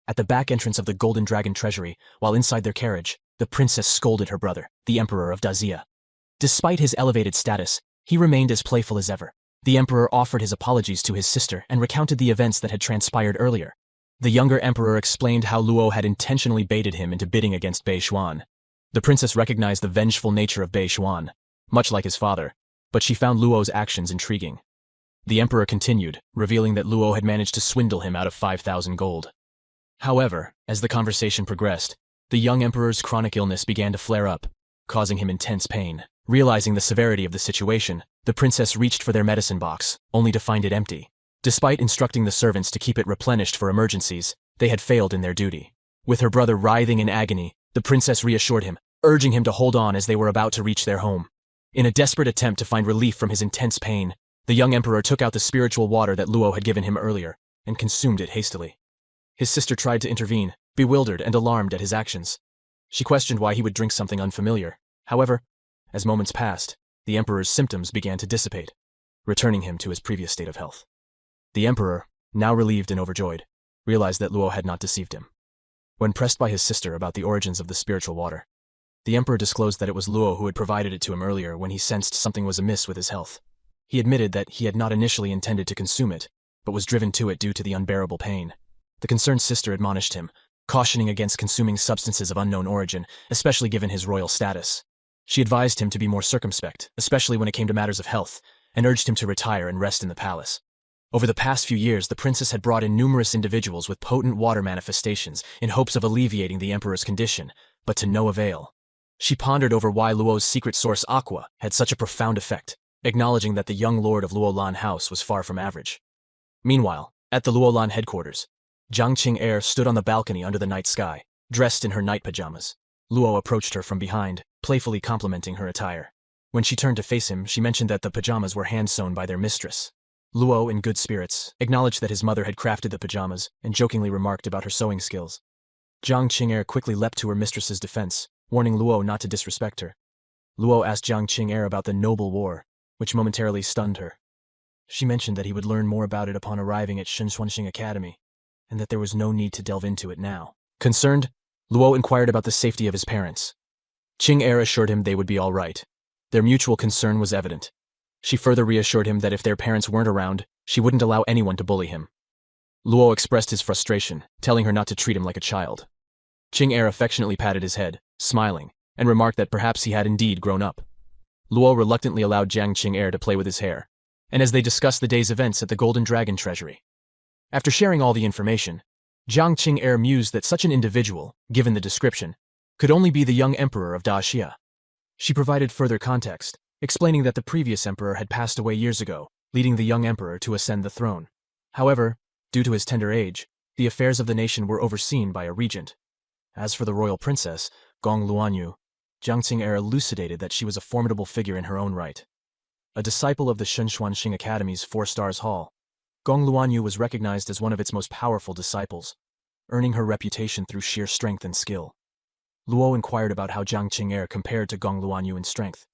At the back entrance of the Golden Dragon Treasury, while inside their carriage, the princess scolded her brother, the Emperor of Daxia. Despite his elevated status, he remained as playful as ever. The Emperor offered his apologies to his sister and recounted the events that had transpired earlier. The younger Emperor explained how Luo had intentionally baited him into bidding against Bei Xuan. The princess recognized the vengeful nature of Bei Xuan, much like his father, but she found Luo's actions intriguing. The Emperor continued, revealing that Luo had managed to swindle him out of 5,000 gold. However, as the conversation progressed, the young Emperor's chronic illness began to flare up, causing him intense pain. Realizing the severity of the situation, the princess reached for their medicine box, only to find it empty. Despite instructing the servants to keep it replenished for emergencies, they had failed in their duty. With her brother writhing in agony, the princess reassured him, urging him to hold on as they were about to reach their home. In a desperate attempt to find relief from his intense pain, the young Emperor took out the spiritual water that Luo had given him earlier, and consumed it hastily. His sister tried to intervene, bewildered and alarmed at his actions. She questioned why he would drink something unfamiliar. However, as moments passed, the Emperor's symptoms began to dissipate, returning him to his previous state of health. The Emperor, now relieved and overjoyed, realized that Luo had not deceived him. When pressed by his sister about the origins of the spiritual water, the Emperor disclosed that it was Luo who had provided it to him earlier when he sensed something was amiss with his health. He admitted that he had not initially intended to consume it, but was driven to it due to the unbearable pain. The concerned sister admonished him, cautioning against consuming substances of unknown origin, especially given his royal status. She advised him to be more circumspect, especially when it came to matters of health, and urged him to retire and rest in the palace. Over the past few years, the princess had brought in numerous individuals with potent water manifestations in hopes of alleviating the Emperor's condition, but to no avail. She pondered over why Luo's secret source Aqua had such a profound effect, acknowledging that the young lord of Luolan House was far from average. Meanwhile, at the Luolan headquarters, Jiang Qing stood on the balcony under the night sky, dressed in her night pajamas. Luo approached her from behind, playfully complimenting her attire. When she turned to face him, she mentioned that the pajamas were hand-sewn by their mistress. Luo, in good spirits, acknowledged that his mother had crafted the pajamas and jokingly remarked about her sewing skills. Jiang Qing quickly leapt to her mistress's defense, warning Luo not to disrespect her. Luo asked Jiang Qing about the Noble War, which momentarily stunned her. She mentioned that he would learn more about it upon arriving at Shenshuanxing Academy, and that there was no need to delve into it now. Concerned, Luo inquired about the safety of his parents. Qing assured him they would be all right. Their mutual concern was evident. She further reassured him that if their parents weren't around, she wouldn't allow anyone to bully him. Luo expressed his frustration, telling her not to treat him like a child. Qing affectionately patted his head, smiling, and remarked that perhaps he had indeed grown up. Luo reluctantly allowed Jiang Qing to play with his hair, and as they discussed the day's events at the Golden Dragon Treasury. After sharing all the information, Jiang Qing mused that such an individual, given the description, could only be the young emperor of Daxia. She provided further context, explaining that the previous emperor had passed away years ago, leading the young emperor to ascend the throne. However, due to his tender age, the affairs of the nation were overseen by a regent. As for the royal princess, Gong Luanyu, Jiang Qing elucidated that she was a formidable figure in her own right. A disciple of the Shenshuanxing Academy's 4 Stars Hall, Gong Luanyu was recognized as one of its most powerful disciples, earning her reputation through sheer strength and skill. Luo inquired about how Jiang Qing compared to Gong Luanyu in strength.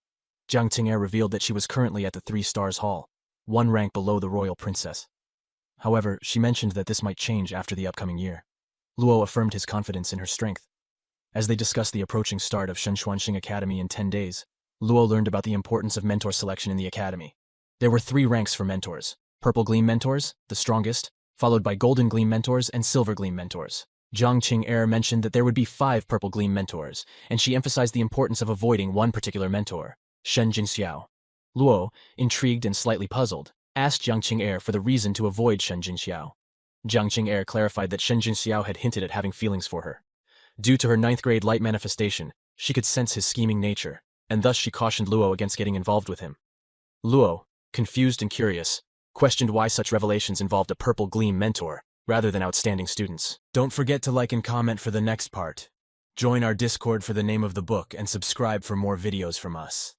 Jiang Qing revealed that she was currently at the 3 Stars Hall, 1 rank below the royal princess. However, she mentioned that this might change after the upcoming year. Luo affirmed his confidence in her strength. As they discussed the approaching start of Shenshuanxing Academy in 10 days, Luo learned about the importance of mentor selection in the academy. There were 3 ranks for mentors: Purple Gleam Mentors, the strongest, followed by Golden Gleam Mentors and Silver Gleam Mentors. Jiang Qing mentioned that there would be 5 Purple Gleam Mentors, and she emphasized the importance of avoiding one particular mentor, Shen Jinxiao. Luo, intrigued and slightly puzzled, asked Jiang Qing for the reason to avoid Shen Jinxiao. Jiang Qing clarified that Shen Jinxiao had hinted at having feelings for her. Due to her 9th grade light manifestation, she could sense his scheming nature, and thus she cautioned Luo against getting involved with him. Luo, confused and curious, questioned why such revelations involved a Purple Gleam mentor, rather than outstanding students. Don't forget to like and comment for the next part. Join our Discord for the name of the book and subscribe for more videos from us.